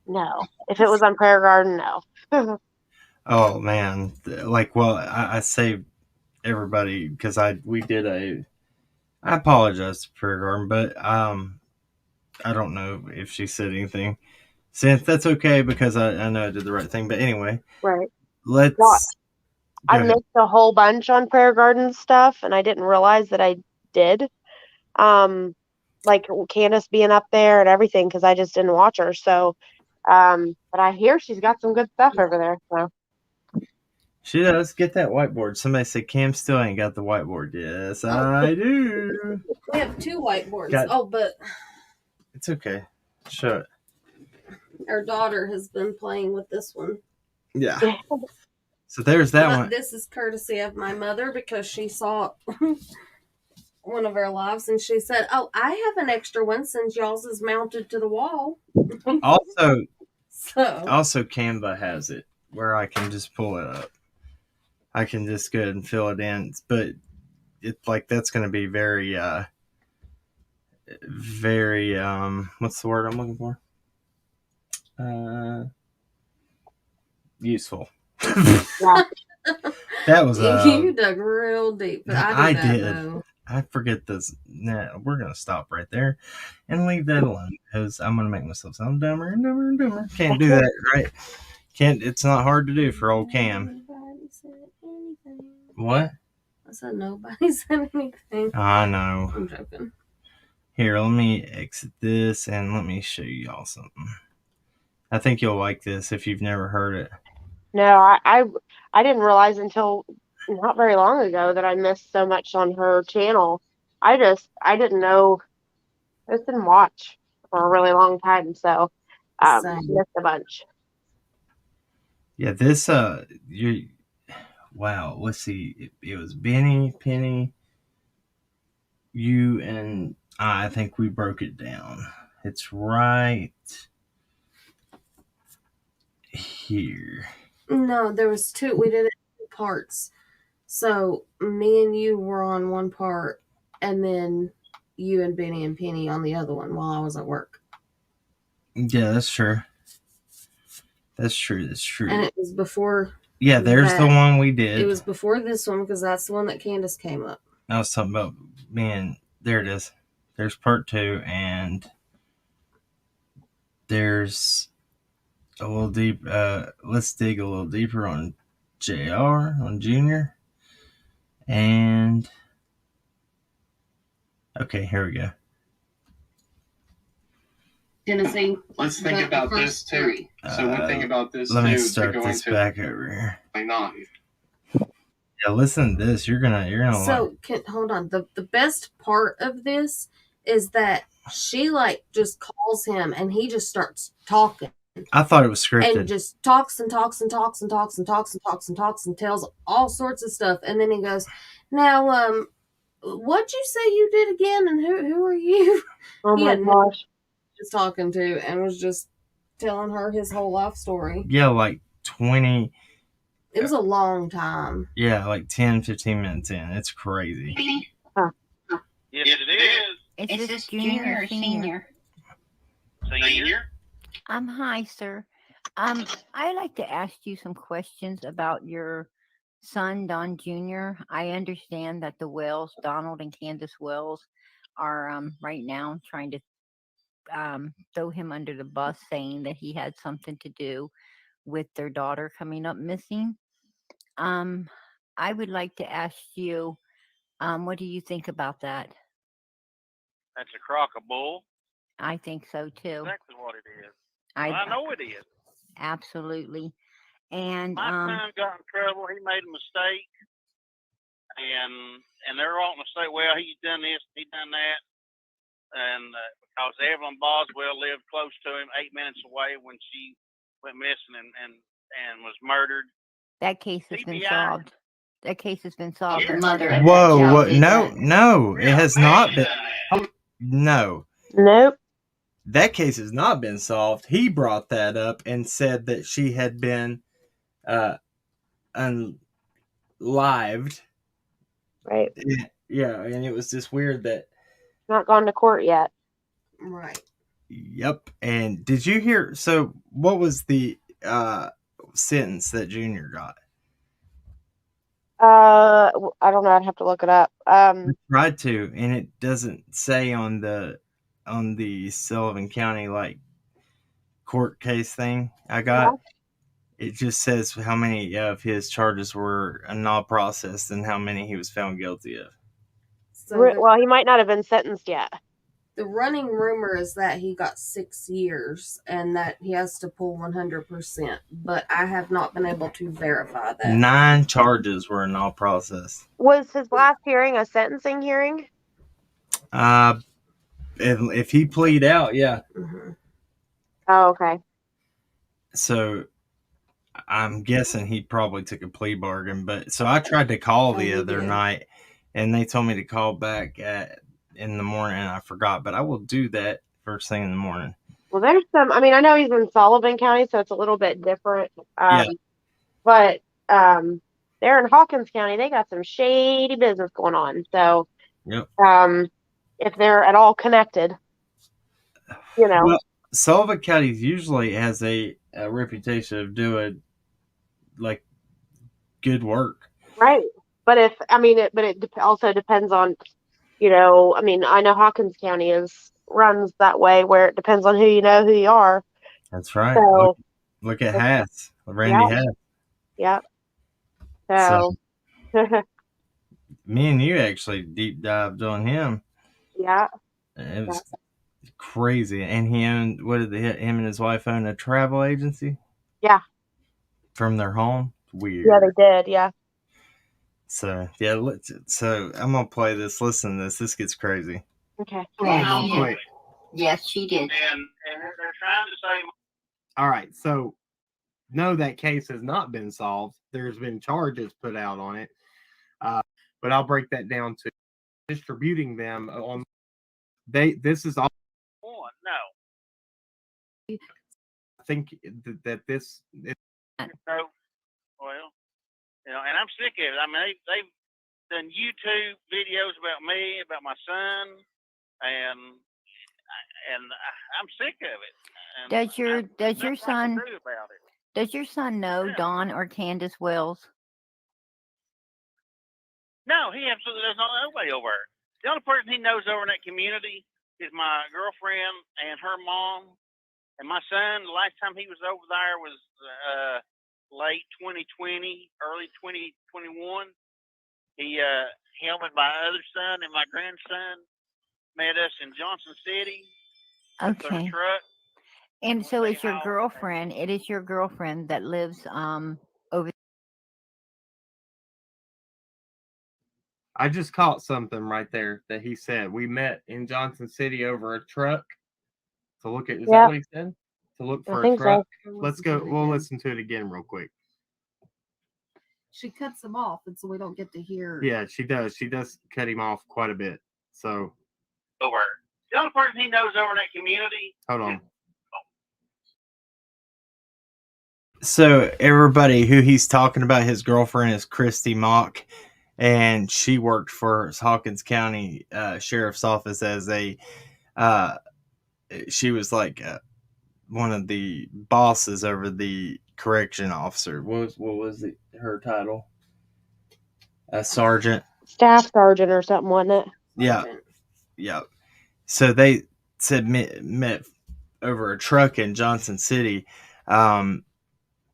No. If it was on Prayer Garden, no. Oh man, I saved everybody because we did I apologize to Prayer Garden, but I don't know if she said anything. Since that's okay because I know I did the right thing. But anyway, right. I missed a whole bunch on Prayer Garden stuff, and I didn't realize that I did. Like Candace being up there and everything, because I just didn't watch her. So, but I hear she's got some good stuff over there. So. She does. Get that whiteboard. Somebody said Cam still ain't got the whiteboard. Yes, I do. We have 2 whiteboards. But it's okay. Show it. Our daughter has been playing with this one. Yeah. So there's that one. This is courtesy of my mother because she saw one of our lives and she said, "Oh, I have an extra one since y'all's is mounted to the wall." Also Canva has it where I can just pull it up. I can just go ahead and fill it in, but it's like that's going to be very what's the word I'm looking for? Useful. Yeah. That was you dug real deep, but I did. Though. I forget this. Nah, we're gonna stop right there and leave that alone because I'm gonna make myself sound dumber and dumber and dumber. Can't do that, right? Can't. It's not hard to do for old Cam. Nobody said anything. What? I said nobody said anything. I know. I'm joking. Here, let me exit this and let me show y'all something. I think you'll like this if you've never heard it. No, I didn't realize until not very long ago that I missed so much on her channel. I didn't know. I just didn't watch for a really long time, so Same. missed a bunch. Yeah, this wow, let's see. It was Benny, Penny, you, and I think we broke it down. It's right here. No, there was two. We did it in 2 parts. So me and you were on one part, and then you and Benny and Penny on the other one while I was at work. Yeah, that's true. That's true. That's true. And it was before. Yeah, there's the one we did. It was before this one because that's the one that Candace came up. I was talking about, man, there it is. There's part 2, and there's a little deep. Let's dig a little deeper on JR, on Junior. And okay, here we go. Tennessee. Let's think about this too. So one thing about this Let too me is start to go this into back over here. not. Yeah, listen to this. You're gonna So hold on. The best part of this is that she like just calls him and he just starts talking. I thought it was scripted. And just talks and talks and talks and talks and talks and talks and talks and tells all sorts of stuff. And then he goes, "Now, what'd you say you did again? And who are you?" Oh my gosh. Was talking to and was just telling her his whole life story. Yeah, like 20. It was a long time. Yeah, like 10, 15 minutes in. It's crazy. Huh. Yes, it is. Is this junior or senior? Senior. Hi, sir. I'd like to ask you some questions about your son, Don Jr. I understand that the Wells, Donald and Candace Wells, are right now trying to throw him under the bus, saying that he had something to do with their daughter coming up missing. I would like to ask you, what do you think about that? That's a crock of bull. I think so too. Exactly what it is. I know it is. Absolutely. And my son got in trouble. He made a mistake, and they're wanting to say, well, he's done this, he done that, and because Evelyn Boswell lived close to him, 8 minutes away when she went missing and was murdered. That case has been CPI. solved. That case has been solved. Your mother. Whoa, what? No, it has not been. No. Nope. That case has not been solved. He brought that up and said that she had been unlived. Right. Yeah, and it was just weird that. Not gone to court yet. Right. Yep. And did you hear? So, what was the sentence that Junior got? I don't know. I'd have to look it up. I tried to, and it doesn't say on the Sullivan County like court case thing I got. Yeah. It just says how many of his charges were not processed and how many he was found guilty of. So well, he might not have been sentenced yet. The running rumor is that he got 6 years and that he has to pull 100%, but I have not been able to verify that. 9 charges were not processed. Was his last hearing a sentencing hearing? If he plead out, yeah. Mm-hmm. Oh, okay. So I'm guessing he probably took a plea bargain, but so I tried to call the other night and they told me to call back in the morning and I forgot, but I will do that first thing in the morning. Well, there's some, I mean, I know he's in Sullivan County, so it's a little bit different. But they're in Hawkins County. They got some shady business going on. So, yep. If they're at all connected, you know. Well, Sullivan County usually has a reputation of doing like good work. Right. But it also depends on, you know, I mean, I know Hawkins County runs that way where it depends on who you know, who you are. That's right. So, look at Hass, Randy Hass. Yep. So me and you actually deep dived on him. Yeah. It was crazy. And he owned, what did him and his wife own a travel agency? Yeah. From their home? Weird. Yeah, they did. Yeah. So, yeah, so I'm going to play this. Listen to this. This gets crazy. Okay. Yes, she did. And they're trying to say. All right, so no, that case has not been solved. There's been charges put out on it, but I'll break that down to distributing them on. This is all. No. I think that this. So, well, you know, and I'm sick of it. I mean, they've done YouTube videos about me, about my son, and I'm sick of it. And Does your son do about it. does your son know Don or Candace Wells? No, he absolutely does not know nobody over there. The only person he knows over in that community is my girlfriend and her mom. And my son, the last time he was over there was late 2020, early 2021. Him and my other son and my grandson met us in Johnson City. Okay. Truck. And so it's your girlfriend. It is your girlfriend that lives over. I just caught something right there that he said. We met in Johnson City over a truck to look at. Is that what he said? To look for a truck. So. Let's go. We'll listen to it again real quick. She cuts him off, and so we don't get to hear. Yeah, she does. She does cut him off quite a bit. So. Over. The only person he knows over in that community. Hold on. So everybody who he's talking about, his girlfriend is Christy Mock, and she worked for Hawkins County Sheriff's Office as a. She was like one of the bosses over the correction officer. What was her title? A sergeant. Staff sergeant or something, wasn't it? Yeah. Yeah. So they said met over a truck in Johnson City.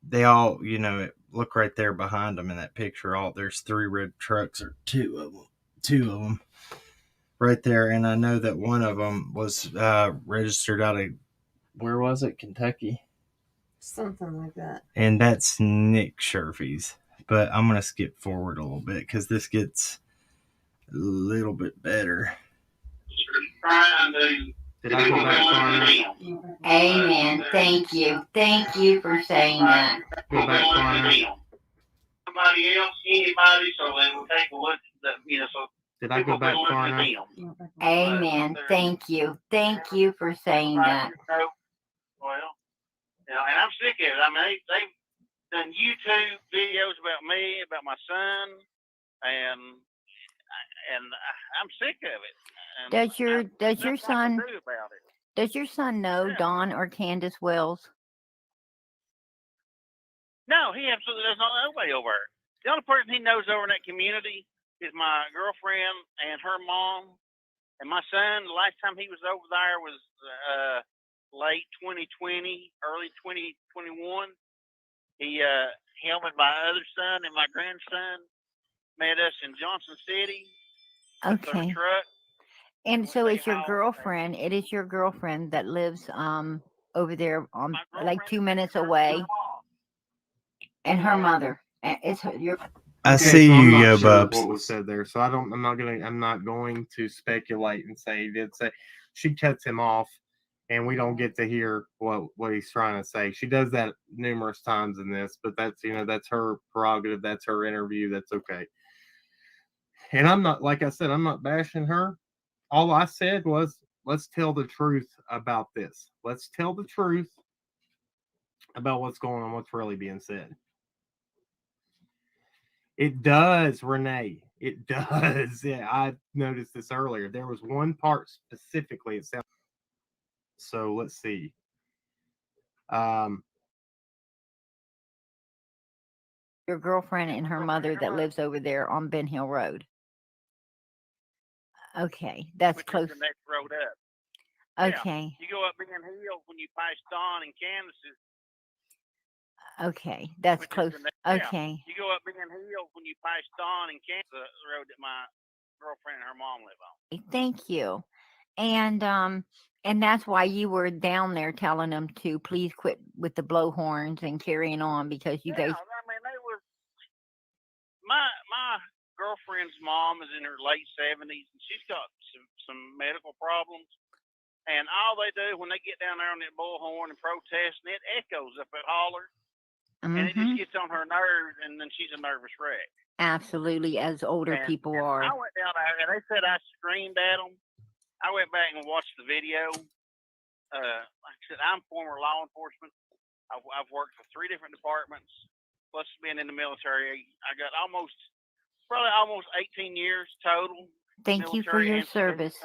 They all, you know, look right there behind them in that picture. There's 3 red trucks, or two of them right there. And I know that one of them was registered out of, where was it? Kentucky? Something like that. And that's Nick Sherfy's. But I'm going to skip forward a little bit because this gets a little bit better. Did I go back far? Amen. Thank you. Thank you for saying that. Go back far. Somebody else, anybody, so they will take a look at the, you know, so. Did I go back far enough? Amen. Thank you. Thank you for saying that. Well, you know, and I'm sick of it. I mean, they've done YouTube videos about me, about my son, and I'm sick of it. And does your son know Don or Candace Wells? No, he absolutely does not know nobody over there. The only person he knows over in that community is my girlfriend and her mom. And my son, the last time he was over there was late 2020, early 2021. Him and my other son and my grandson met us in Johnson City. Okay. Truck. And so it's your girlfriend. It is your girlfriend that lives over there like 2 minutes away. And her mother. It's your. I see you, Yo Bubs. What was said there? So I'm not going to speculate and say he did say. She cuts him off, and we don't get to hear what he's trying to say. She does that numerous times in this, but that's her prerogative. That's her interview. That's okay. And I'm not, like I said, I'm not bashing her. All I said was, let's tell the truth about this. Let's tell the truth about what's going on, what's really being said. It does, Renee. It does. Yeah, I noticed this earlier. There was one part specifically. It sounds. So let's see. Your girlfriend and her mother that lives over there on Ben Hill Road. Okay, that's close. The next road up. Okay. Yeah. You go up Ben Hill when you pass Don and Candace's. Okay, that's close. Okay. You go up Ben Hill when you pass Don and Kansas, the road that my girlfriend and her mom live on. Thank you. And that's why you were down there telling them to please quit with the blowhorns and carrying on, because you guys. I mean, they was my girlfriend's mom is in her late 70s, and she's got some medical problems. And all they do when they get down there on that bullhorn and protest, and it echoes up at Holler, and it just gets on her nerves, and then she's a nervous wreck. Absolutely, as older people are. I went down there, and they said I screamed at them. I went back and watched the video. Like I said, I'm former law enforcement. I've worked for 3 different departments, plus being in the military. I got probably almost 18 years total. Thank you for your service.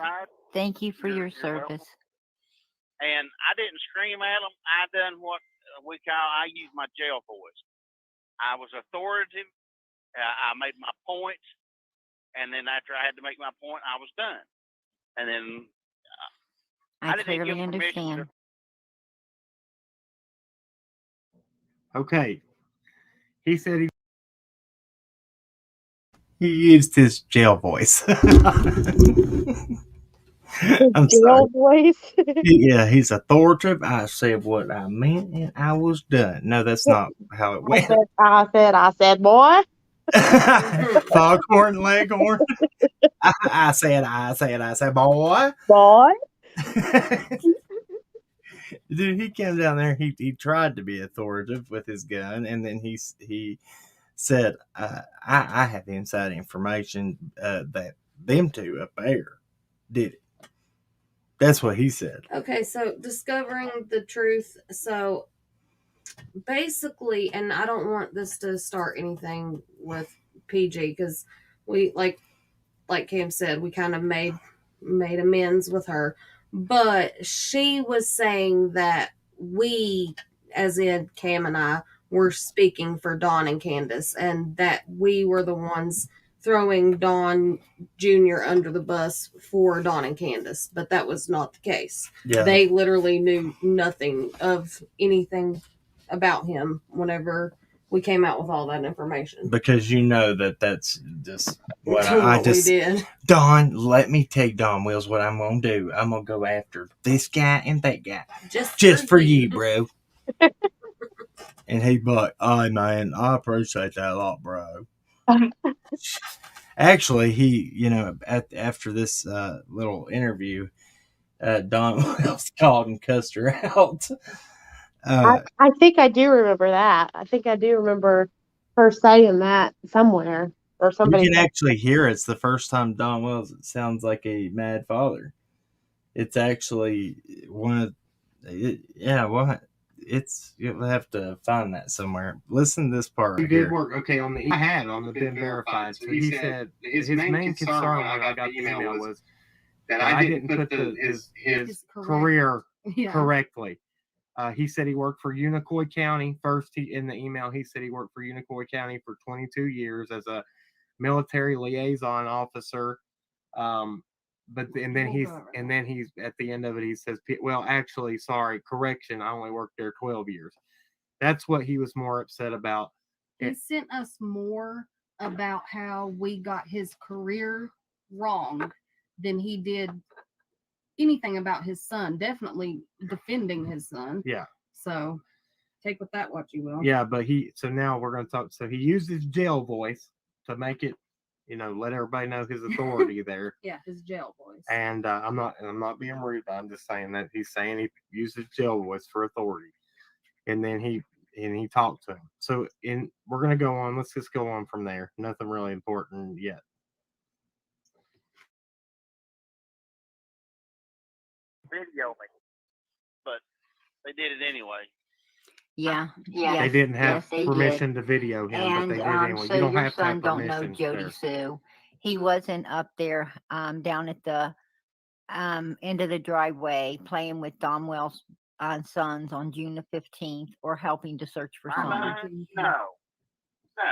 Thank you for your service. Welcome. And I didn't scream at them. I done what I used my jail voice. I was authoritative. I made my point. And then after I had to make my point, I was done. And then I clearly understand. Okay. He said he used his jail voice. I'm jail voice? Yeah, he's authoritative. I said what I meant and I was done. No, that's not how it went. I said, boy. Foghorn Leghorn. I said, boy. Boy. Dude, he came down there. He tried to be authoritative with his gun, and then he said, "I have inside information that them two up there did it." That's what he said. Okay, so discovering the truth. So basically, and I don't want this to start anything with PG, because we like Cam said, we kind of made amends with her, but she was saying that we, as in Cam and I, were speaking for Dawn and Candace, and that we were the ones throwing Dawn Jr. under the bus for Dawn and Candace, but that was not the case. Yeah. They literally knew nothing of anything about him whenever we came out with all that information. Because you know that's just what we did. Dawn, let me tell you, Dawn Wills, what I'm going to do. I'm going to go after this guy and that guy. Just for you, bro. And he's like, oh, man, I appreciate that a lot, bro. Actually, he, after this little interview, Dawn Wills called and cussed her out. I think I do remember that. I think I do remember her saying that somewhere, or somebody. You can actually hear it's the first time Dawn Wills sounds like a mad father. It's actually one of, you'll have to find that somewhere. Listen to this part. He did work, on the been verified. So he said his main concern when I got the email was that I didn't put his career correctly. He said he worked for Unicoi County. First, in the email, he said he worked for Unicoi County for 22 years as a military liaison officer. Then he's at the end of it, he says, well, actually, sorry, correction, I only worked there 12 years. That's what he was more upset about. He sent us more about how we got his career wrong than he did anything about his son. Definitely defending his son. Yeah. So take with that what you will. Yeah, but now we're going to talk. So he used his jail voice to make it, let everybody know his authority there. Yeah, his jail voice. And I'm not being rude. I'm just saying that he's saying he used his jail voice for authority. And then he talked to him. So we're going to go on. Let's just go on from there. Nothing really important yet. Video me, but they did it anyway. Yeah. They didn't have permission to video him, but they did anyway. So you don't your have to son have don't know permission Jody there. Sue. He wasn't up there down at the end of the driveway playing with Don Wells' sons on June the 15th or helping to search for someone. No,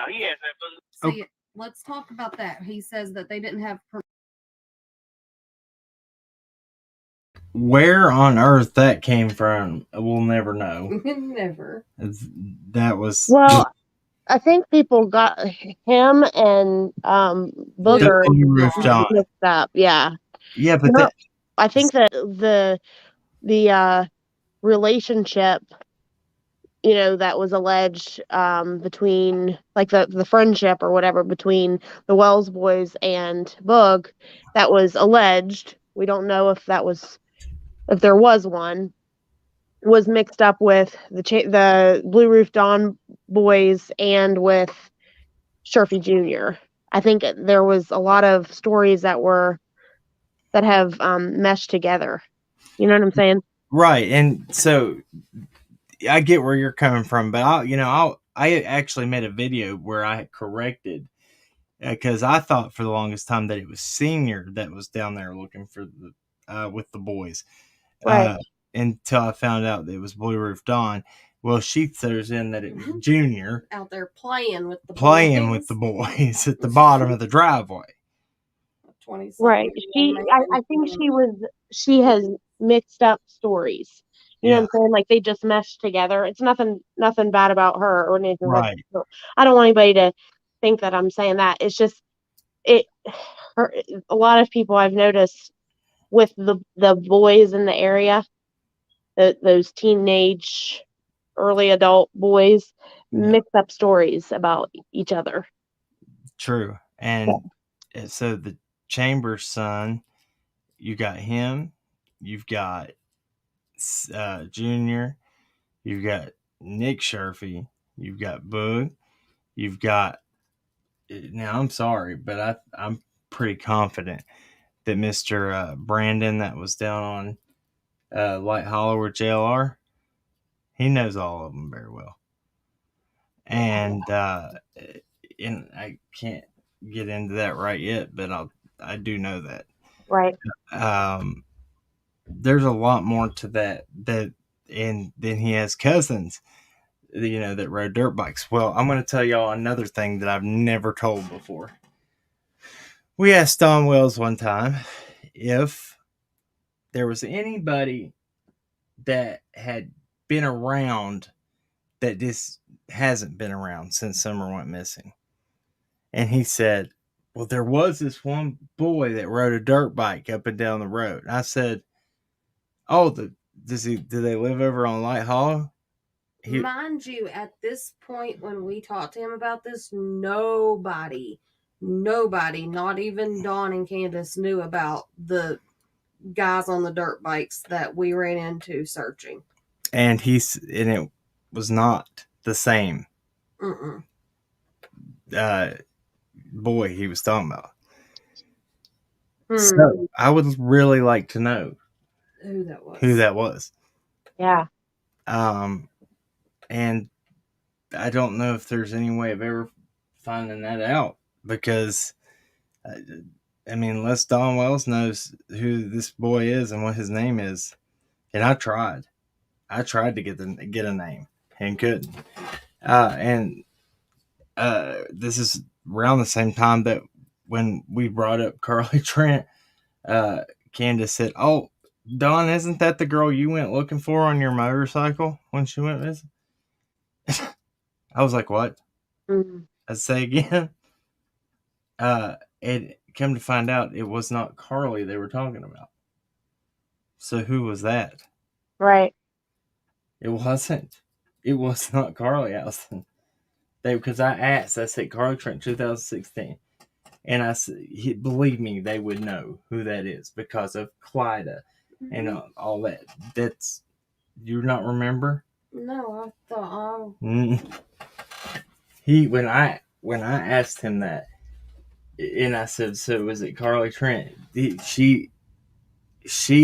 he has that. See, let's talk about that. He says that they didn't have permission. Where on earth that came from, we'll never know. Never. That was I think people got him and Booger Roof John mixed up. Yeah. Yeah, but I think that the relationship, that was alleged between, like, the friendship or whatever between the Wells boys and Boog, that was alleged. We don't know if there was one, was mixed up with the Blue Roof Dawn boys and with Sharpie Jr. I think there was a lot of stories that have meshed together. You know what I'm saying? Right. And so I get where you're coming from, but I actually made a video where I corrected, because I thought for the longest time that it was Senior that was down there looking for with the boys. Right. Until I found out that it was Blue Roof Dawn. Well, she throws in that it was Junior Out there playing with the boys at the bottom of the driveway. Right. I think she has mixed up stories. You know what I'm saying? Like, they just meshed together. It's nothing bad about her or anything like that. So I don't want anybody to think that I'm saying that. It's just a lot of people I've noticed with the boys in the area, those teenage, early adult boys, mix up stories about each other. True. And so the Chambers son, you got him, you've got Junior, you've got Nick Sharpie, you've got Boog, you've got, now I'm sorry, but I'm pretty confident that Mr. Brandon that was down on Light Hollow or JLR, he knows all of them very well. And I can't get into that right yet, but I do know that. Right. There's a lot more to that and then he has cousins, that rode dirt bikes. Well, I'm going to tell y'all another thing that I've never told before. We asked Don Wells one time if there was anybody that had been around that this hasn't been around since Summer went missing. And he said, well, there was this one boy that rode a dirt bike up and down the road. And I said, oh, do they live over on Light Hollow? Mind you, at this point when we talked to him about this, nobody, not even Dawn and Candace, knew about the guys on the dirt bikes that we ran into searching. And it was not the same boy he was talking about. So I would really like to know who that was. Yeah. And I don't know if there's any way of ever finding that out, because unless Don Wells knows who this boy is and what his name is, and I tried to get a name and couldn't. This is around the same time that when we brought up Carly Trent, Candace said, "Oh, Dawn, isn't that the girl you went looking for on your motorcycle when she went missing?" I was like, "What?" I'd say again. And come to find out, it was not Carly they were talking about. So who was that? Right. It wasn't. It was not Carly Allison. Because I asked, I said, Carly Trent 2016. And I said, believe me, they would know who that is because of Clyda and all that. That's, you not remember? No, I thought. When I asked him that, and I said, so was it Carly Trent? She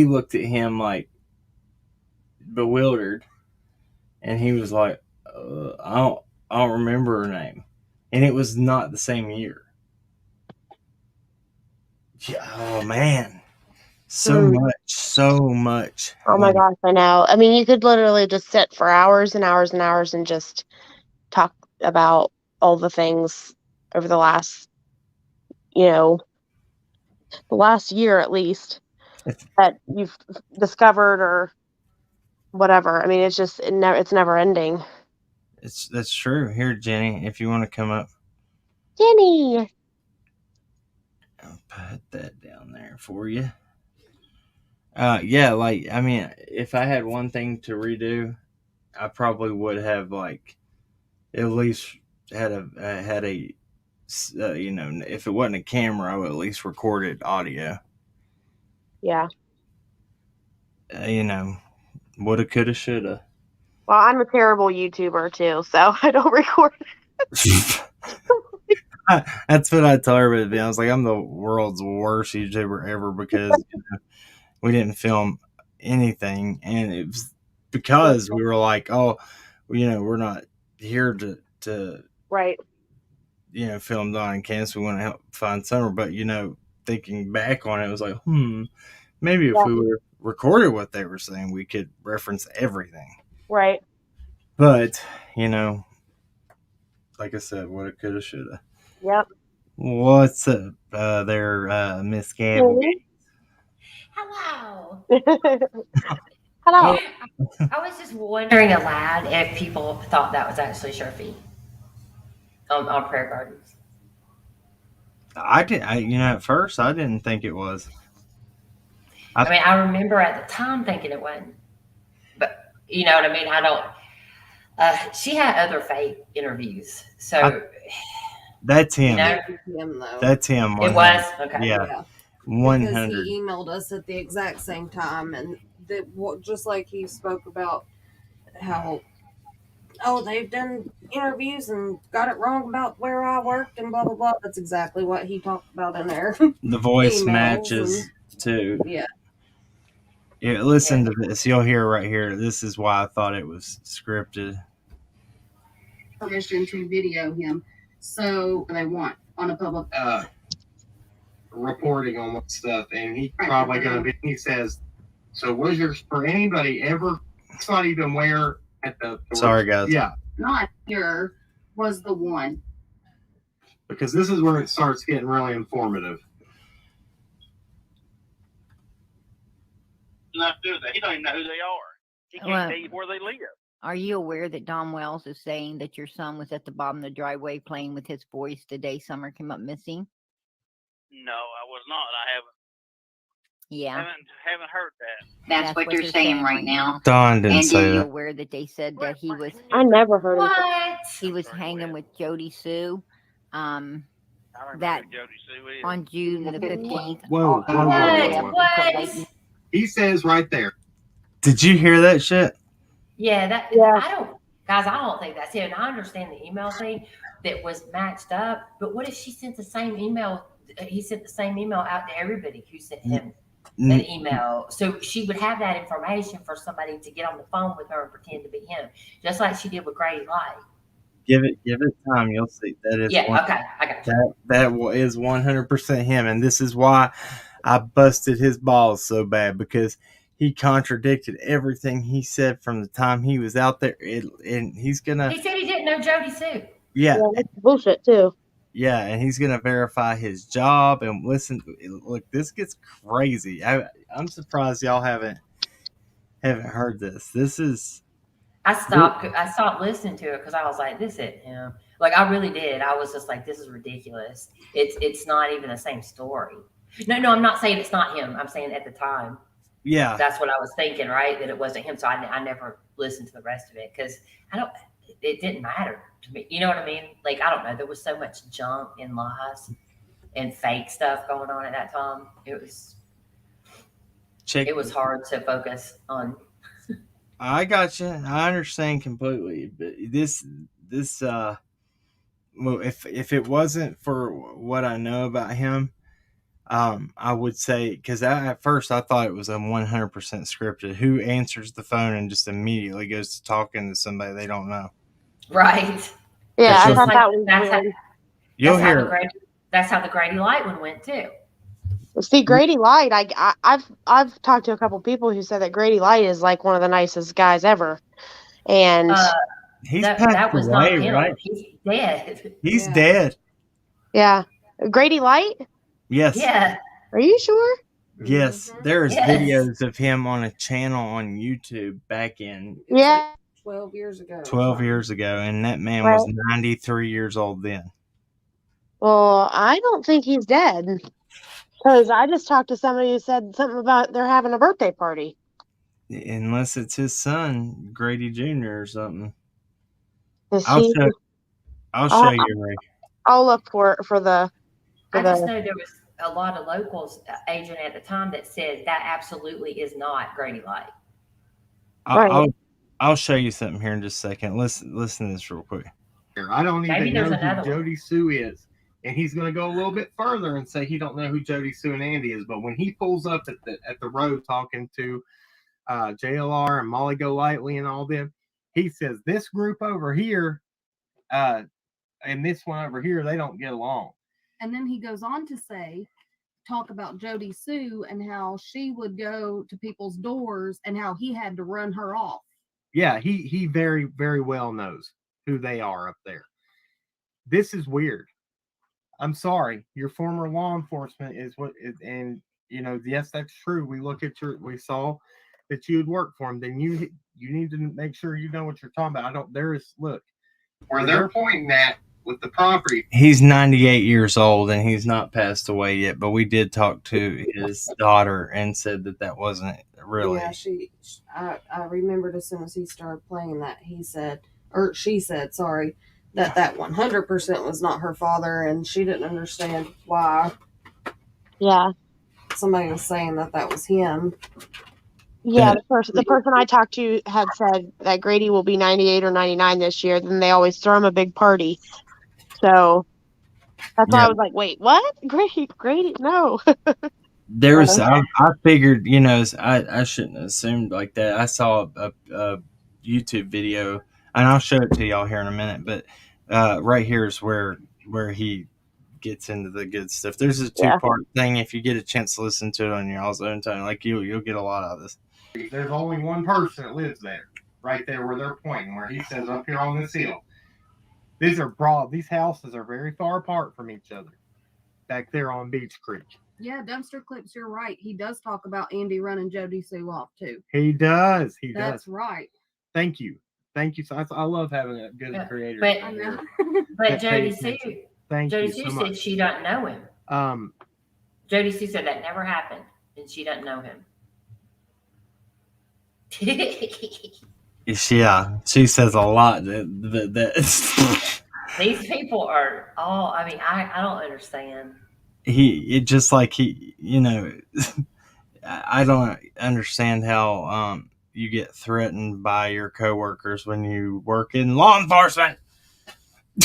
looked at him like bewildered, and he was like, I don't remember her name. And it was not the same year. Oh, man. So much. Oh, my gosh, I know. I mean, you could literally just sit for hours and hours and hours and just talk about all the things over the last, the last year at least, that you've discovered or whatever. I mean, it's just, it's never ending. That's true. Here, Jenny, if you want to come up. Jenny! I'll put that down there for you. Yeah, like I mean, if I had one thing to redo, I probably would have like at least had a you know, if it wasn't a camera, I would at least recorded audio. Yeah. You know, woulda, coulda, shoulda. Well, I'm a terrible YouTuber too, so I don't record. That's what I told everybody. I was like, I'm the world's worst YouTuber ever because we didn't film anything, and it was because we were like, oh, we're not here to Right. film Dawn and Candace. We want to help find Summer, but thinking back on it, it was like, maybe if we were recorded what they were saying, we could reference everything. Right. But like I said, woulda, coulda, shoulda. Yep. What's up there, Miss Gabby? Hello. Hello. I was just wondering aloud if people thought that was actually Sheriffy on Prayer Gardens. At first I didn't think it was. I mean, I remember at the time thinking it wasn't, but you know what I mean? I don't. She had other fake interviews, so that's him. Him, though. That's him. It was? Okay. Yeah. 100. 100. Because he emailed us at the exact same time, and just like he spoke about how, they've done interviews and got it wrong about where I worked and blah blah blah. That's exactly what he talked about in there. The voice Emails matches too. Yeah. Yeah, listen to this. You'll hear right here. This is why I thought it was scripted. Permission to video him, so they want on a public reporting on what stuff, and he's probably going to be. He says, "So was yours for anybody ever? It's not even where at the." Sorry, guys. Yeah, not here was the one. Because this is where it starts getting really informative. Not do that. He don't even know who they are. He can't tell you where they live. Are you aware that Don Wells is saying that your son was at the bottom of the driveway playing with his voice the day Summer came up missing? No, I was not. I haven't. Yeah. Haven't heard that. That's what you're saying right now. Don didn't And say are you that. aware that they said that he was? I never heard of it. He was hanging with Jody Sue. That Jody Sue is. on June the 15th. Whoa. What? He says right there. Did you hear that shit? Yeah, I don't think that's it. And I understand the email thing that was matched up, but what if she sent the same email? He sent the same email out to everybody who sent him an email. So she would have that information for somebody to get on the phone with her and pretend to be him, just like she did with Grady Light. Give it time. You'll see. That is okay. I got you. That is 100% him, and this is why I busted his balls so bad, because he contradicted everything he said from the time he was out there, and he's gonna. He said he didn't know Jody Sue. Yeah, that's bullshit too. Yeah, and he's gonna verify his job. And listen, look, this gets crazy. I'm surprised y'all haven't heard this. This is. I stopped listening to it because I was like, this isn't him. Like, I really did. I was just like, this is ridiculous. It's not even the same story. No, I'm not saying it's not him. I'm saying at the time. Yeah. That's what I was thinking, right? That it wasn't him. So I never listened to the rest of it because it didn't matter to me. You know what I mean? Like, I don't know. There was so much junk and lies and fake stuff going on at that time. It was hard to focus on. I got you. I understand completely. But this well, if it wasn't for what I know about him, I would say, because at first I thought it was a 100% scripted. Who answers the phone and just immediately goes to talking to somebody they don't know? Right. Yeah, I thought that was weird. That's how the Grady Light one went too. See, Grady Light, I've talked to a couple people who said that Grady Light is like one of the nicest guys ever, and that was not him. Right? He's dead. He's dead. Yeah, Grady Light. Yes. Yeah. Are you sure? Yes, there's videos of him on a channel on YouTube back in 12 years ago. 12 years ago, and that man was 93 years old then. Well, I don't think he's dead. Because I just talked to somebody who said something about they're having a birthday party. Unless it's his son, Grady Jr. or something. Is I'll he? show you, Ray. I'll look for the. I just know there was a lot of locals agent at the time that said that absolutely is not Grady Light. I'll show you something here in just a second. Listen to this real quick. I don't Maybe even there's know who another one. Jody Sue is. And he's going to go a little bit further and say he don't know who Jody Sue and Andy is. But when he pulls up at the road talking to JLR and Molly Golightly and all them, he says this group over here and this one over here, they don't get along. And then he goes on to talk about Jody Sue and how she would go to people's doors and how he had to run her off. Yeah, he very, very well knows who they are up there. This is weird. I'm sorry. Your former law enforcement is what is, and you know, yes, that's true. We saw that you had worked for him. Then you need to make sure you know what you're talking about. Look, where they're pointing at with the property. He's 98 years old and he's not passed away yet, but we did talk to his daughter and said that wasn't really. Yeah, I remembered as soon as he started playing that she said, that 100% was not her father, and she didn't understand why. Yeah. Somebody was saying that was him. Yeah, the person I talked to had said that Grady will be 98 or 99 this year. Then they always throw him a big party. So that's why I was like, wait, what? Grady, no. I figured, I shouldn't have assumed like that. I saw a YouTube video, and I'll show it to y'all here in a minute, but right here is where he gets into the good stuff. There's a two-part thing. If you get a chance to listen to it on your own time, like you'll get a lot out of this. There's only one person that lives there, right there where they're pointing, where he says up here on this hill. These houses are very far apart from each other back there on Beach Creek. Yeah, Dumpster Clips, you're right. He does talk about Andy running Jody Sue off too. He does. That's right. Thank you. So I love having a good creator. But Jody Sue, Jody Sue said she doesn't know him. Jody Sue said that never happened, and she doesn't know him. Yeah, she says a lot. These people are all. I mean, I don't understand. I don't understand how you get threatened by your coworkers when you work in law enforcement.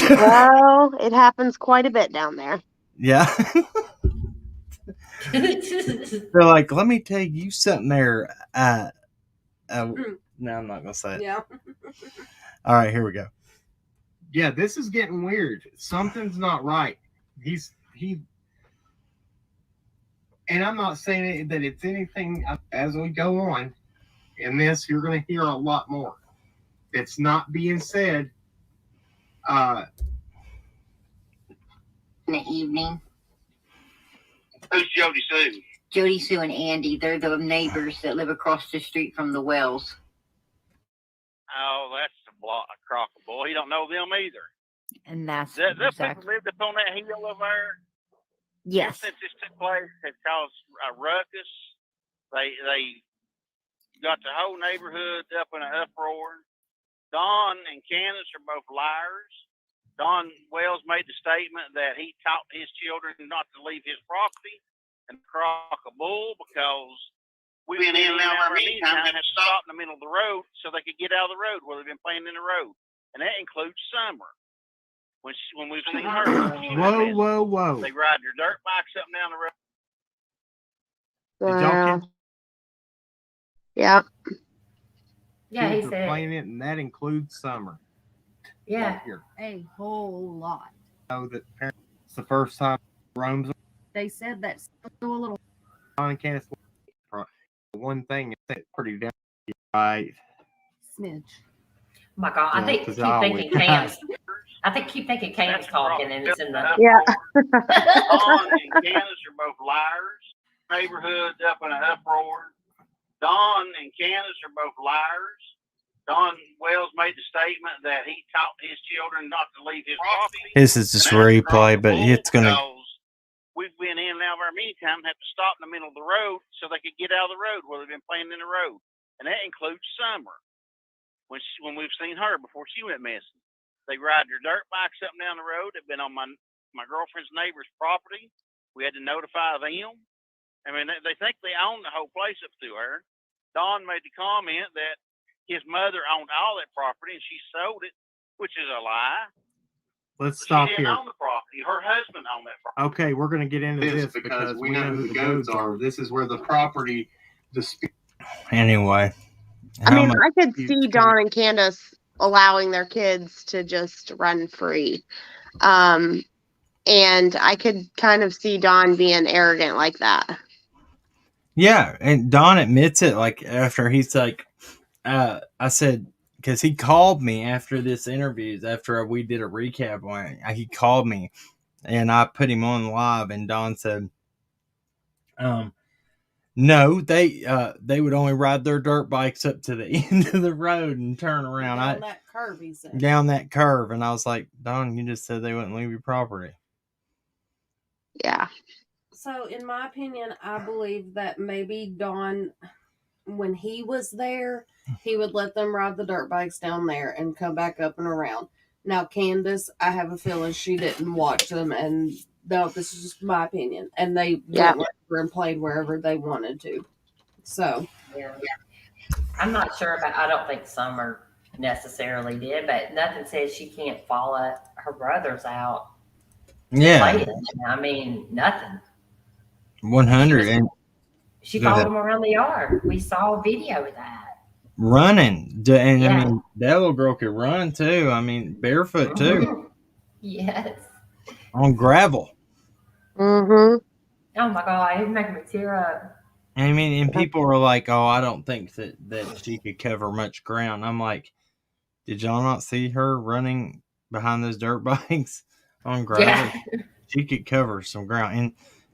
Well, it happens quite a bit down there. Yeah. They're like, let me tell you something there. No, I'm not gonna say it. Yeah. All right, here we go. Yeah, this is getting weird. Something's not right. And I'm not saying that it's anything. As we go on in this, you're going to hear a lot more. It's not being said. In the evening. Who's Jody Sue? Jody Sue and Andy, they're the neighbors that live across the street from the Wells. Oh, that's a crocker boy. He don't know them either. And that's Those exactly. people lived up on that hill over there. Yes. Since this took place, it caused a ruckus. They got the whole neighborhood up in an uproar. Don and Candace are both liars. Don Wells made the statement that he taught his children not to leave his property and crock a bull because we've been in and out of our meantime and had stopped in the middle of the road so they could get out of the road where they've been playing in the road. And that includes summer. When we've seen her. Whoa. They ride their dirt bikes up and down the road. Did y'all catch? Yeah. Yeah, he Kids are said. playing it, and that includes summer. Yeah. A whole lot. Know that it's the first time roams. They said that's still a little. Don and Candace. One thing is pretty damn right. Smidge. Oh my God, I think keep thinking Cam's talking, and it's in the Yeah. Don and Candace are both liars. Neighborhood up in an uproar. Don and Candace are both liars. Don Wells made the statement that he taught his children not to leave his property. This is just replay, but it's gonna. We've been in and out of our many times have to stop in the middle of the road so they could get out of the road where they've been playing in the road. And that includes Summer. When we've seen her before she went missing. They ride their dirt bikes up and down the road. They've been on my girlfriend's neighbor's property. We had to notify them. I mean, they think they own the whole place up to her. Don made the comment that his mother owned all that property and she sold it, which is a lie. Let's She stop didn't here. own the property. Her husband owned that property. Okay, we're going to get into this because we know who the goats are. This is where the property dispute. Anyway. I mean, I could see Don and Candace allowing their kids to just run free. And I could kind of see Don being arrogant like that. Yeah, and Don admits it, like, after he's like, I said, because he called me after this interview, after we did a recap on it, he called me, and I put him on live, and Don said, no, they would only ride their dirt bikes up to the end of the road and turn around. Down that curve, he said. Down that curve, and I was like, Don, you just said they wouldn't leave your property. Yeah. So, in my opinion, I believe that maybe Don, when he was there, he would let them ride the dirt bikes down there and come back up and around. Now, Candace, I have a feeling she didn't watch them, and no, this is just my opinion. And they went wherever and played wherever they wanted to. So, yeah. I'm not sure about. I don't think Summer necessarily did, but nothing says she can't follow her brothers out. Yeah, playing. I mean, nothing. 100. She followed them around the yard. We saw a video of that. Running, and I mean that little girl could run too. I mean, barefoot too. Yes. On gravel. Mm-hmm. Oh my God, it's making me tear up. I mean, and people are like, "Oh, I don't think that she could cover much ground." I'm like, did y'all not see her running behind those dirt bikes on gravel? Yeah. She could cover some ground, and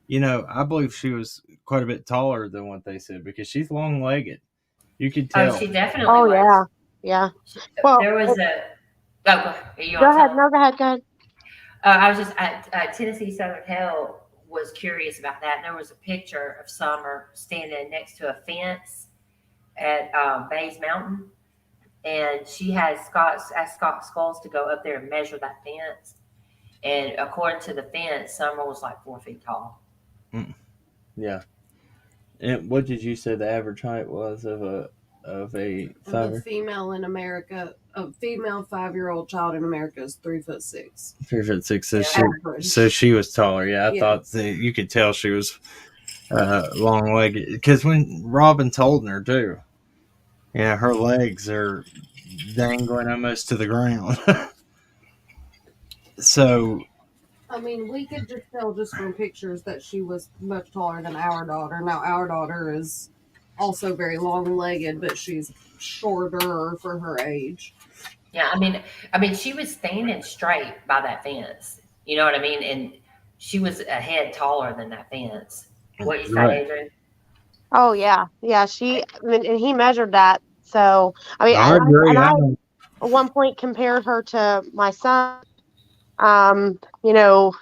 you know, I believe she was quite a bit taller than what they said because she's long-legged. You could tell. Oh, she definitely was. yeah. Yeah. Well, there was a. Oh, go ahead. No, go ahead. I was just Tennessee Southern Hell was curious about that. And there was a picture of Summer standing next to a fence at Bays Mountain, and she has asked Scott Skulls to go up there and measure that fence. And according to the fence, Summer was like 4 feet tall. Yeah. And what did you say the average height was of a female in America? A female 5-year-old child in America is 3'6". 3'6". So she was taller. Yeah, I thought that you could tell she was long-legged because when Robin told her too, yeah, her legs are dangling almost to the ground. So. I mean, we could just tell just from pictures that she was much taller than our daughter. Now, our daughter is also very long-legged, but she's shorter for her age. Yeah, I mean, she was standing straight by that fence. You know what I mean? And she was a head taller than that fence. What you say, Adrian? Oh yeah. She. I mean, and he measured that. So I mean, I agree. I at one point compared her to my son. You know,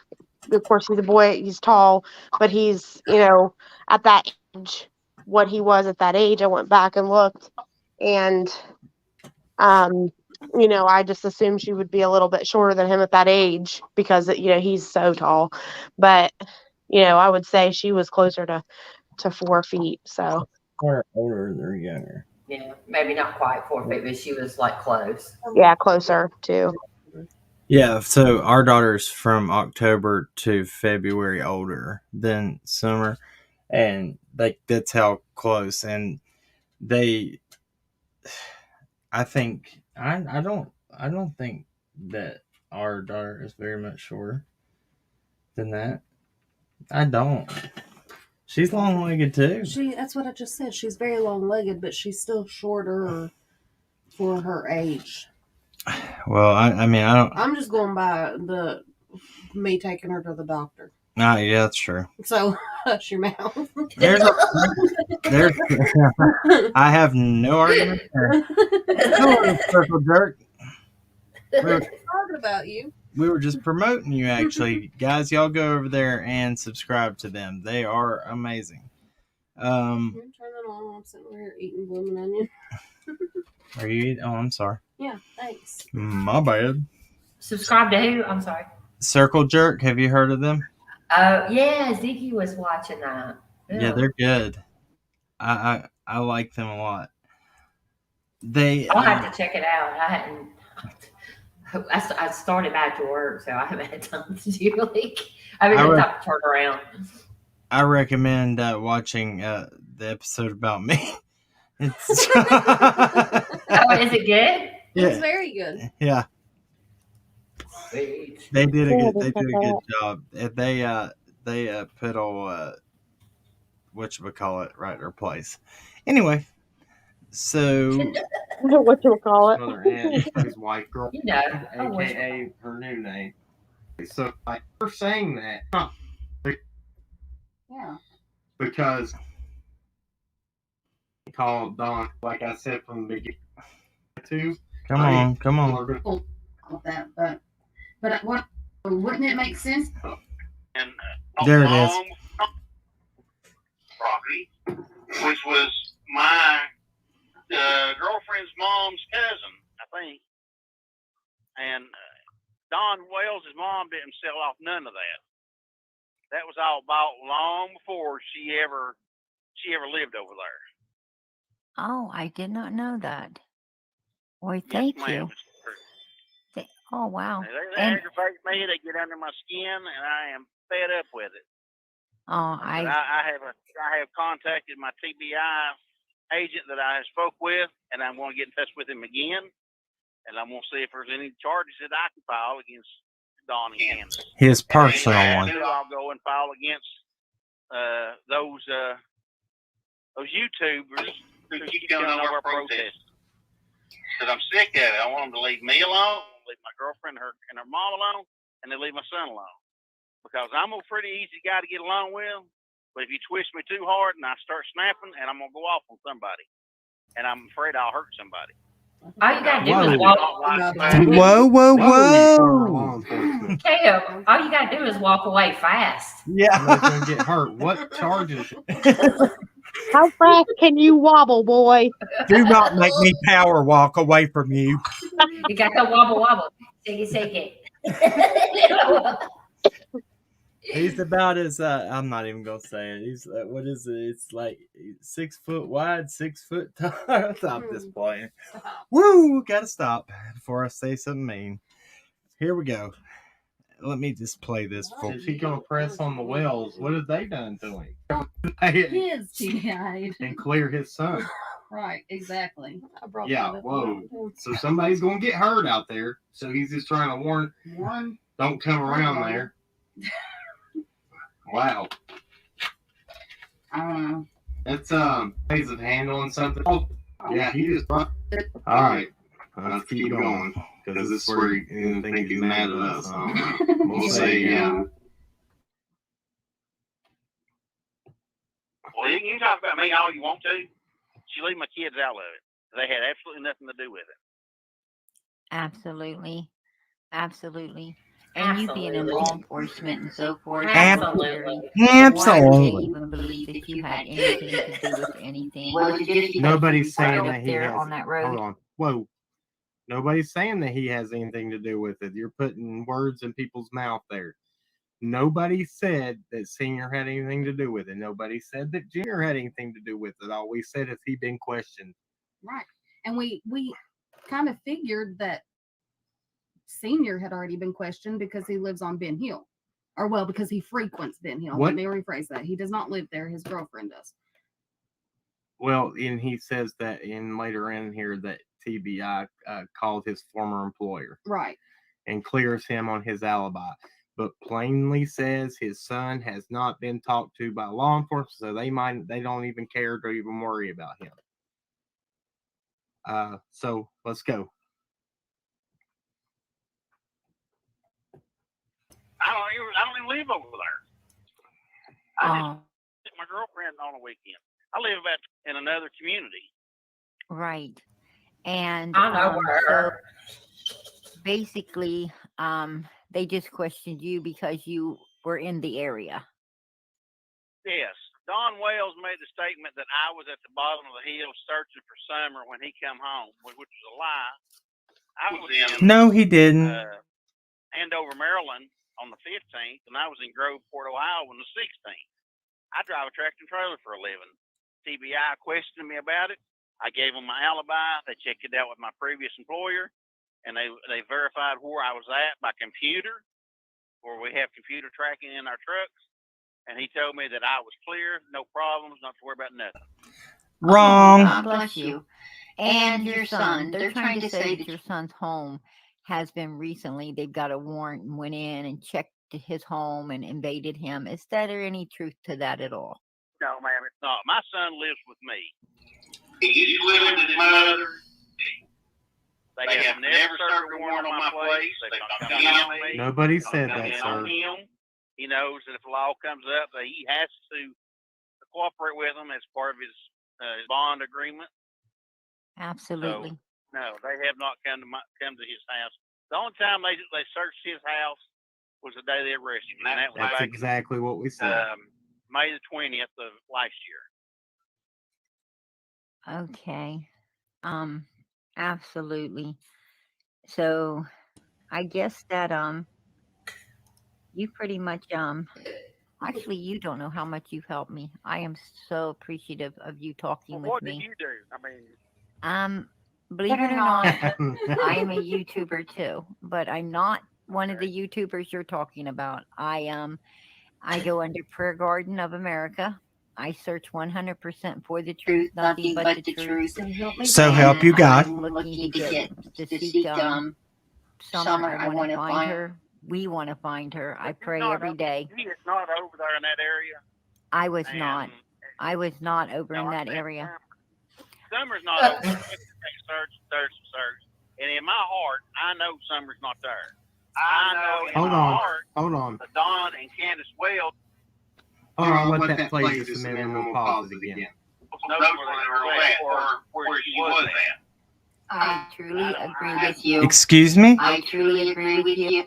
of course he's a boy, he's tall, but he's, you know, at that age, what he was at that age. I went back and looked, and you know, I just assumed she would be a little bit shorter than him at that age because, you know, he's so tall. But, you know, I would say she was closer to 4 feet. So they're older, they're younger. Yeah, maybe not quite 4 feet, but she was like close. Yeah, closer too. Yeah, so our daughter's from October to February older than Summer, and that's how close. And I think I don't think that our daughter is very much shorter than that. I don't. She's long-legged too. That's what I just said. She's very long-legged, but she's still shorter for her age. Well, I mean, I don't. I'm just going by me taking her to the doctor. Yeah, that's true. So hush your mouth. I have no argument there. Circle jerk. We're talking about you. we were just promoting you, actually. Guys, y'all go over there and subscribe to them. They are amazing. Turn that on. I'm sitting here eating blooming onion. Are you eating? Oh, I'm sorry. Yeah, thanks. My bad. Subscribe to who? I'm sorry. Circle Jerk. Have you heard of them? Yeah, Ziggy was watching that. Yeah, they're good. I like them a lot. I'll have to check it out. I hadn't. I started back to work, so I haven't had time to do I haven't had time to turn around. I recommend watching the episode about me. Oh, is it good? Yeah. It's very good. Yeah. Sweet. They did a good job. They put all whatchamacallit right in their place. Anyway, so Mother his wife, girl, aka her new name. So like we're saying that, Yeah. because called Don, like I said from the beginning. Too. Come on. That, but what wouldn't it make sense? And there it is. Property, which was my girlfriend's mom's cousin, I think. And Don Wells' mom didn't sell off none of that. That was all bought long before she ever lived over there. Oh, I did not know that. Boy, thank you. Oh, wow. They aggravate me. They get under my skin, and I am fed up with it. Oh, I have contacted my TBI agent that I spoke with, and I'm going to get in touch with him again, and I'm going to see if there's any charges that I can file against Don and Candace. His personal one. I'll go and file against those YouTubers who keep going over protesting. Because I'm sick of it. I want them to leave me alone, leave my girlfriend and her mom alone, and then leave my son alone. Because I'm a pretty easy guy to get along with, but if you twist me too hard and I start snapping, and I'm going to go off on somebody. And I'm afraid I'll hurt somebody. All you got to do is walk away. Whoa. Cam, all you got to do is walk away fast. Yeah. I'm not going to get hurt. What charges? How fast can you wobble, boy? Do not make me power walk away from you. You got to wobble. Shake it. He's about as I'm not even gonna say it. He's what is it? It's like 6 foot wide, 6 foot tall. Stop this point. Woo! Gotta stop before I say something mean. Here we go. Let me just play this for. Is he gonna press on the Wells? What have they done to him? His TBI and clear his son. Right, exactly. I brought Yeah, that up. whoa. So somebody's gonna get hurt out there. So he's just trying to warn. Don't come around there. Wow. I don't know. That's ways of handling something. Oh, yeah, he just. All right, let's keep going because this is where he thinks he's mad at us. We'll say, yeah. Well, you can talk about me all you want to. She leave my kids out of it. They had absolutely nothing to do with it. Absolutely. And you being in law enforcement and so forth. Absolutely. Why did you even believe that you had anything to do with anything? Nobody's saying that he there has. on that road. Hold on. Whoa. Nobody's saying that he has anything to do with it. You're putting words in people's mouth there. Nobody said that Senior had anything to do with it. Nobody said that Junior had anything to do with it. All we said is he'd been questioned. Right. And we kind of figured that Senior had already been questioned because he lives on Ben Hill. Or, well, because he frequents Ben Hill. What? Let me rephrase that. He does not live there. His girlfriend does. Well, and he says that later in here that TBI called his former employer. Right. And clears him on his alibi. But plainly says his son has not been talked to by law enforcement, so they don't even care to even worry about him. So let's go. I don't even live over there. I just my girlfriend on a weekend. I live in another community. Right. And I know so basically, They just questioned you because you were in the area. Yes. Don Wells made the statement that I was at the bottom of the hill searching for Summer when he come home, which was a lie. I was in No, he didn't. Andover, Maryland on the 15th, and I was in Groveport, Ohio on the 16th. I drive a tractor and trailer for a living. TBI questioned me about it. I gave them my alibi. They checked it out with my previous employer, and they verified where I was at by computer, where we have computer tracking in our trucks. And he told me that I was clear, no problems, not to worry about nothing. Wrong. God bless you. And your son. They're trying to say that your son's home has been recently. They've got a warrant and went in and checked his home and invaded him. Is there any truth to that at all? No, ma'am, it's not. My son lives with me. He's living with his mother. They have never served a warrant on my place. They've not come in on me. Nobody said Come that, in sir. on him. He knows that if a law comes up, that he has to cooperate with them as part of his bond agreement. Absolutely. So, no, they have not come to his house. The only time they searched his house was the day they arrested him. And that was That's back exactly what we said. May the 20th of last year. Okay. Absolutely. So I guess that you pretty much actually you don't know how much you've helped me. I am so appreciative of you talking with What me. did you do? I mean, Believe it or not, I am a YouTuber too, but I'm not one of the YouTubers you're talking about. I go under Prayer Garden of America. I search 100% for the truth, nothing but the truth. So help you God. I'm looking to seek Summer. I want to find her. We want to find her. I pray every day. He is not over there in that area. I was not. I was not over in that area. Summer's not over there. Search. And in my heart, I know Summer's not there. I know in my heart that Don and Candace Wells. Hold on, let that play just a minute and we'll pause it again. Knows where they were at or where she was at. I truly agree with you. Excuse me? I truly agree with you.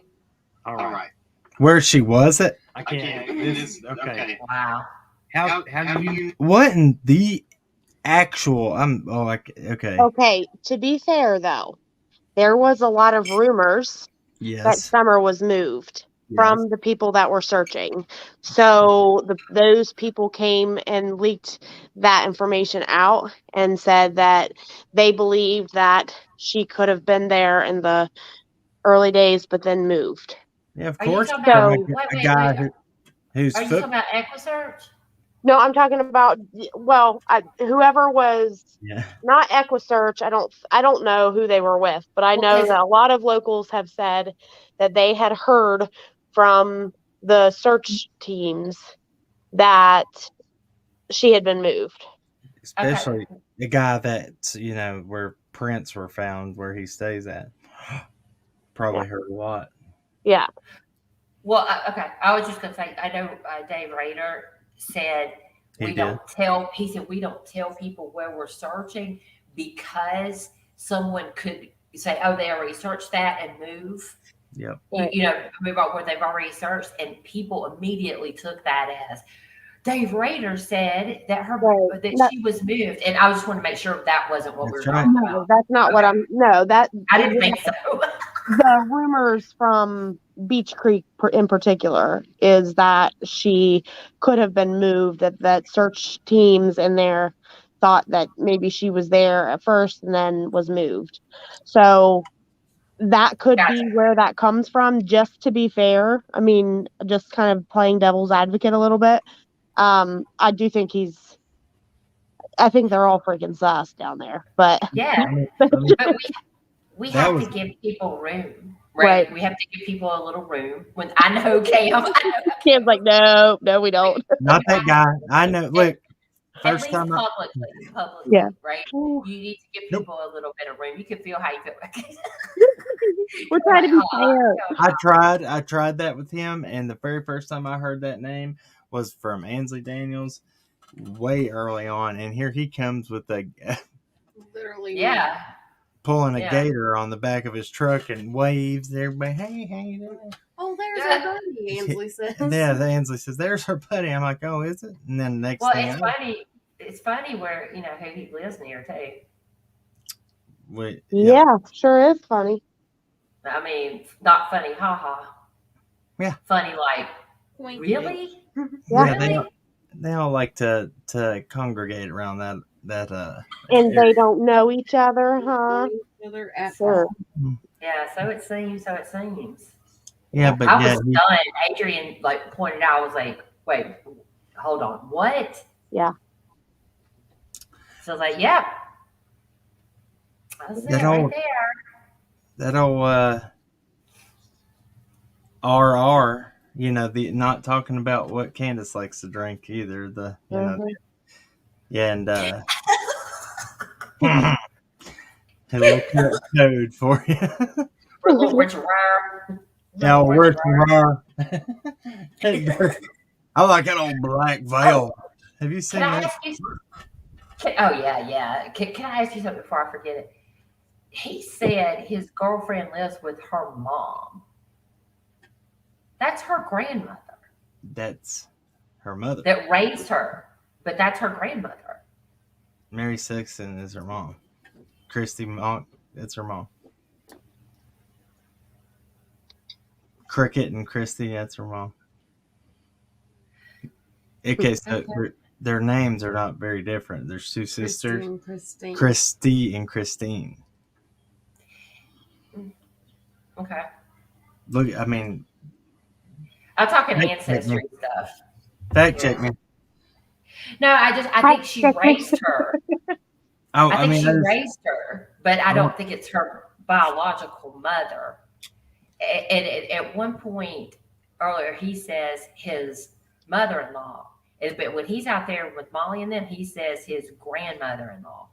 All right. Where she was at? I can't. Okay. Wow. How do you? What in the actual? Okay. Okay, to be fair though, there was a lot of rumors that Yes. Summer was moved from the people that were searching. So those people came and leaked that information out and said that they believed that she could have been there in the early days, but then moved. Yeah, of Are you course. talking about, A guy who's are you talking about EquiSearch? No, I'm talking about whoever was not EquiSearch. I don't know who they were with, but I know that a lot of locals have said that they had heard from the search teams that she had been moved. Especially the guy that where prints were found, where he stays at. Probably heard a lot. Yeah. Well, okay. I was just gonna say, I know Dave Rader said we don't tell people where we're searching because someone could say, oh, they already searched that and move. Yep. Move on where they've already searched, and people immediately took that as Dave Rader said that she was moved, and I just want to make sure that wasn't what we were talking about. No, that's not what I'm. No, that I didn't think so. The rumors from Beach Creek in particular is that she could have been moved, that search teams in there thought that maybe she was there at first and then was moved. So that could be where that comes from, just to be fair. I mean, just kind of playing devil's advocate a little bit. I do think I think they're all freaking sus down there, but yeah, but we have to give people room, right? We have to give people a little room. When I know Cam's like, no, we don't. Not that guy. I know. Look, first time publicly, yeah, right? You need to give people a little bit of room. You can feel how you feel. We're trying to be fair. I tried that with him, and the very first time I heard that name was from Ansley Daniels, way early on, and here he comes with literally pulling a Yeah. gator on the back of his truck and waves to everybody. Hey, how you doing? Oh, there's our buddy, Ansley says. Yeah, the Ansley says, "There's her buddy." I'm like, "Oh, is it?" And then next Well, thing, it's funny. It's funny where who he lives near too. Wait, Yeah, sure is funny. I mean, not funny, haha. Yeah. Funny, like Wink, really? yeah, Really? they all like to congregate around that And area. they don't know each other, huh? Each other at Sure. all. Yeah. So it seems. So it seems. Yeah, but I yeah, was stunned. Adrian pointed out. I was like, wait, hold on, what? Yeah. So I was like, yep. That's it that right old there. that old RR. The not talking about what Candace likes to drink either. The yeah, and a little code for you. For a little Richard Rare. Yeah, Richard Rare. I like that old black veil. Have you seen Can I that? ask you? Oh yeah. Can I ask you something before I forget it? He said his girlfriend lives with her mom. That's her grandmother. That's her mother. That raised her, but that's her grandmother. Mary Sexton is her mom. Christy Monk, that's her mom. Cricket and Christy, that's her mom. Okay, so their names are not very different. There's two sisters. Christy and Christine. Okay. Look, I mean, I'm talking ancestry stuff. Fact check me. No, I think she raised her. Oh, I think she raised her, but I don't think it's her biological mother. At one point earlier, he says his mother-in-law, but when he's out there with Molly and them, he says his grandmother-in-law.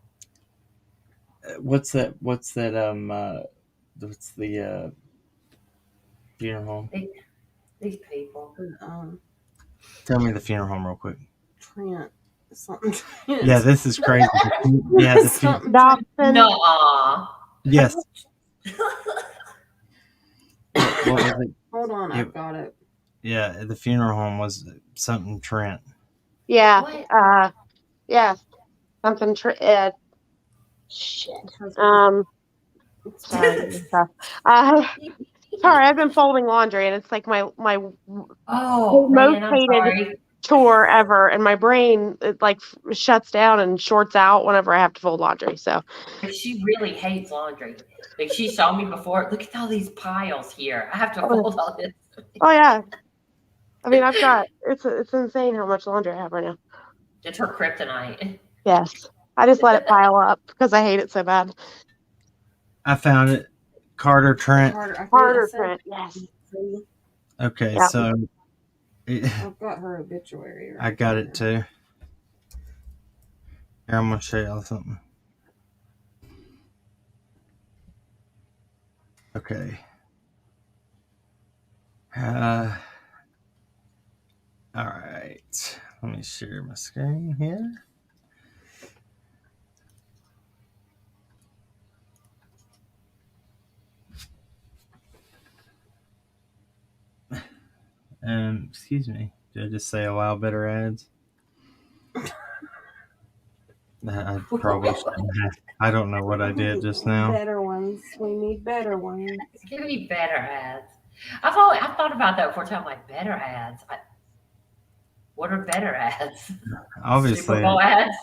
What's that? What's the funeral home? These people. Tell me the funeral home real quick. Trent. Something. Yeah, this is crazy. Yeah, No. Yes. What was it? Hold on, I've got it. Yeah, the funeral home was something Trent. Yeah. Yeah. Something. Shit. Sorry. Sorry, I've been folding laundry, and it's like my most hated chore ever, and my brain shuts down and shorts out whenever I have to fold laundry. So she really hates laundry. She saw me before. Look at all these piles here. I have to fold all this. Oh yeah. I mean, I've got it's insane how much laundry I have right now. It's her kryptonite. Yes, I just let it pile up because I hate it so bad. I found it. Carter Trent. Carter Trent. Yes. Okay, Yeah. so I've got her obituary. I got it too. Here, I'm gonna show y'all something. Okay. All right. Let me share my screen here. Excuse me. Did I just say allow better ads? I probably shouldn't have. I don't know what I did just now. Better ones. We need better ones. Give me better ads. I've thought about that before. I'm like, better ads. What are better ads? Obviously. Super Bowl ads.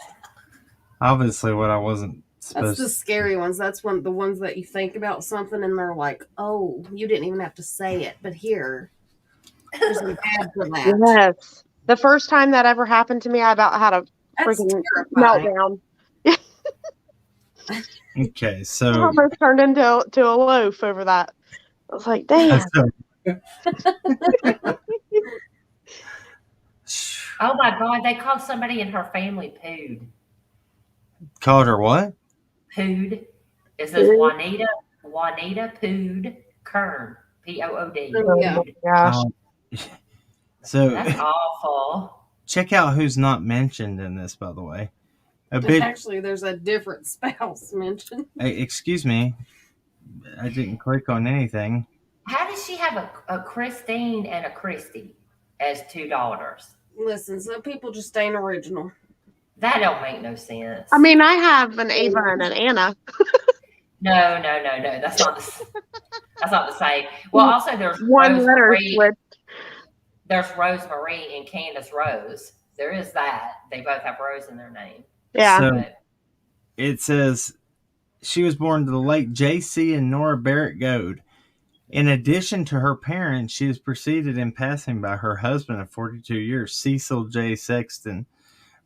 Obviously, what I wasn't supposed. That's the scary ones. That's the ones that you think about something and they're like, "Oh, you didn't even have to say it, but here, there's an ad for that." Yes. The first time that ever happened to me, I about had a freaking meltdown. Okay, so I almost turned into a loaf over that. I was like, damn. Oh my God! They called somebody in her family Pood. Called her what? Pood. It says Juanita Pood Kern. Pood. Oh my gosh. So that's awful. Check out who's not mentioned in this, by the way. Actually, there's a different spouse mentioned. Excuse me. I didn't click on anything. How does she have a Christine and a Christy as two daughters? Listen, some people just ain't original. That don't make no sense. I mean, I have an Ava and an Anna. No. That's not the same. Well, also there's One letter Rosemary. switch. There's Rosemary and Candace Rose. There is that. They both have Rose in their name. Yeah. So it says she was born to the late J.C. and Nora Barrett Goad. In addition to her parents, she is preceded in passing by her husband of 42 years, Cecil J. Sexton,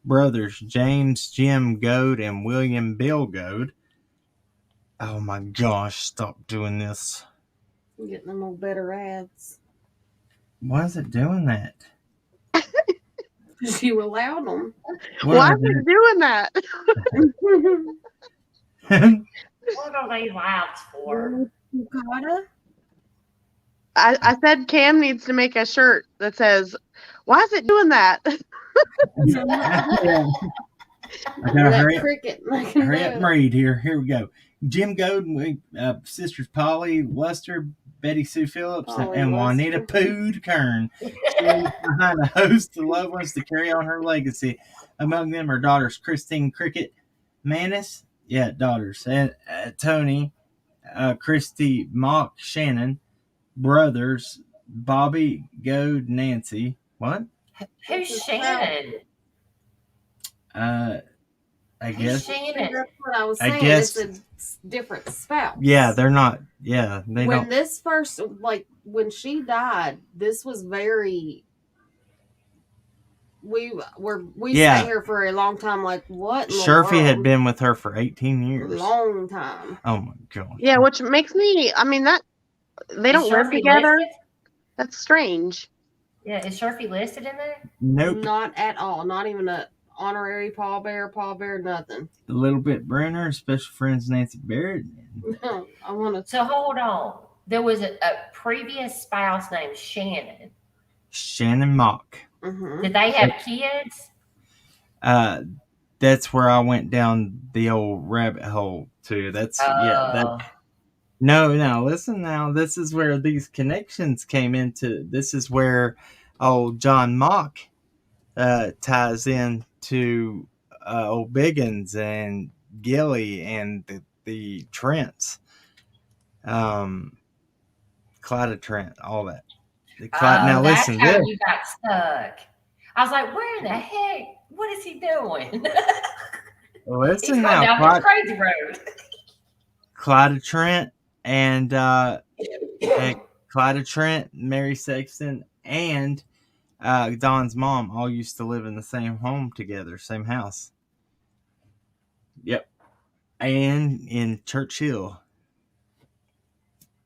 brothers James Jim Goad and William Bill Goad. Oh my gosh, stop doing this. I'm getting them all better ads. Why is it doing that? Because you allowed them. Why is it doing that? What are they labs for? Gotta. I said Cam needs to make a shirt that says, "Why is it doing that?" I gotta hurry up and read here. Here we go. Jim Goad, sisters Polly Luster, Betty Sue Phillips, and Juanita Pood Kern. She is behind a host of loved ones to carry on her legacy. Among them are daughters Christine Cricket Manis, daughters, and Tony, Christy Mock Shannon, brothers Bobby Goad Nancy. What? Who's Shannon? I guess. That's what I was saying. I guess it's a different spouse. Yeah, they're not. Yeah, they when don't. this first, when she died, this was very. We sat here for a long time. Like, what? Shurfy had been with her for 18 years. Long time. Oh my god. Yeah, which makes me. I mean, that they don't live together. Listed? That's strange. Yeah, is Shurfy listed in there? Nope. Not at all. Not even a honorary pallbearer, nothing. A little bit Bruner, special friends Nancy Barrett. I want to. So hold on. There was a previous spouse named Shannon. Shannon Mock. Mm-hmm. Did they have kids? That's where I went down the old rabbit hole too. No, listen now. This is where these connections came into. This is where old John Mock ties in to old Biggins and Gilly and the Trents. Clyda Trent, all that. Now that's listen, how you got stuck. I was like, where the heck? What is he doing? Listen He's now, going down this crazy road. Clyda Trent and Clyda Trent, Mary Sexton, and Don's mom all used to live in the same home together, same house. Yep. And in Churchill.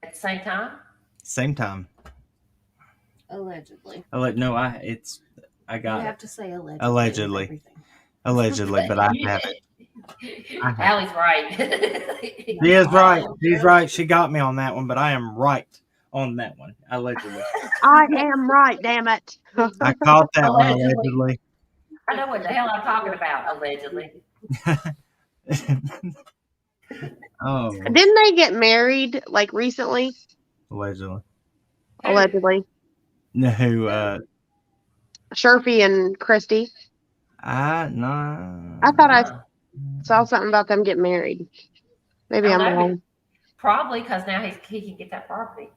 At the same time? Same time. Allegedly. I got you it. have to say allegedly. But I have it. Allie's right. He is right. He's right. She got me on that one, but I am right on that one. Allegedly. I am right, damn it. I caught that one allegedly. I know what the hell I'm talking about, allegedly. Oh. Didn't they get married like recently? Allegedly. No, Shurfy and Christy. No. I thought I saw something about them getting married. Maybe I'm wrong. Probably because now he can get that property.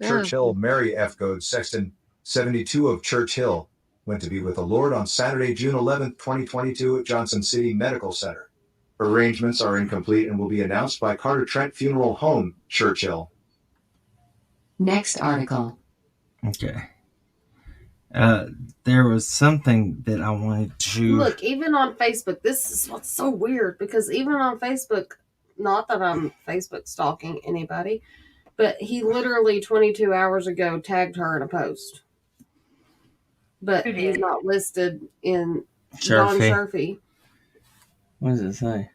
Churchill Mary F. Goad Sexton, 72 of Churchill, went to be with the Lord on Saturday, June 11th, 2022 at Johnson City Medical Center. Arrangements are incomplete and will be announced by Carter Trent Funeral Home, Churchill. Next article. Okay. There was something that I wanted to look. Even on Facebook, this is what's so weird because even on Facebook, not that I'm Facebook stalking anybody, but he literally 22 hours ago tagged her in a post. But he's not listed in Don Shurfy. What does it say?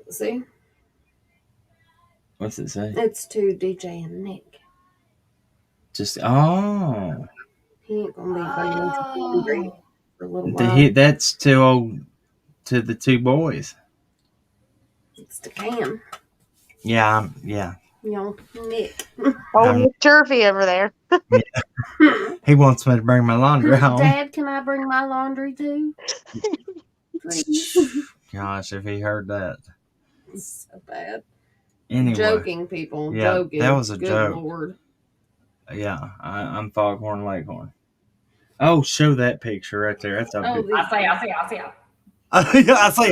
See? What's it say? It's to DJ and Nick. Just He ain't gonna be financially for a little while. That's to to the two boys. It's to Cam. Yeah. You know, Nick. Oh, Turfy over there. He wants me to bring my laundry home. Dad, can I bring my laundry too? Please. Gosh, if he heard that. It's so bad. Anyway. Joking, people. Yeah, Joking. that was a Good joke. Lord. Yeah, I'm Foghorn Leghorn. Oh, show that picture right there. That's a I'll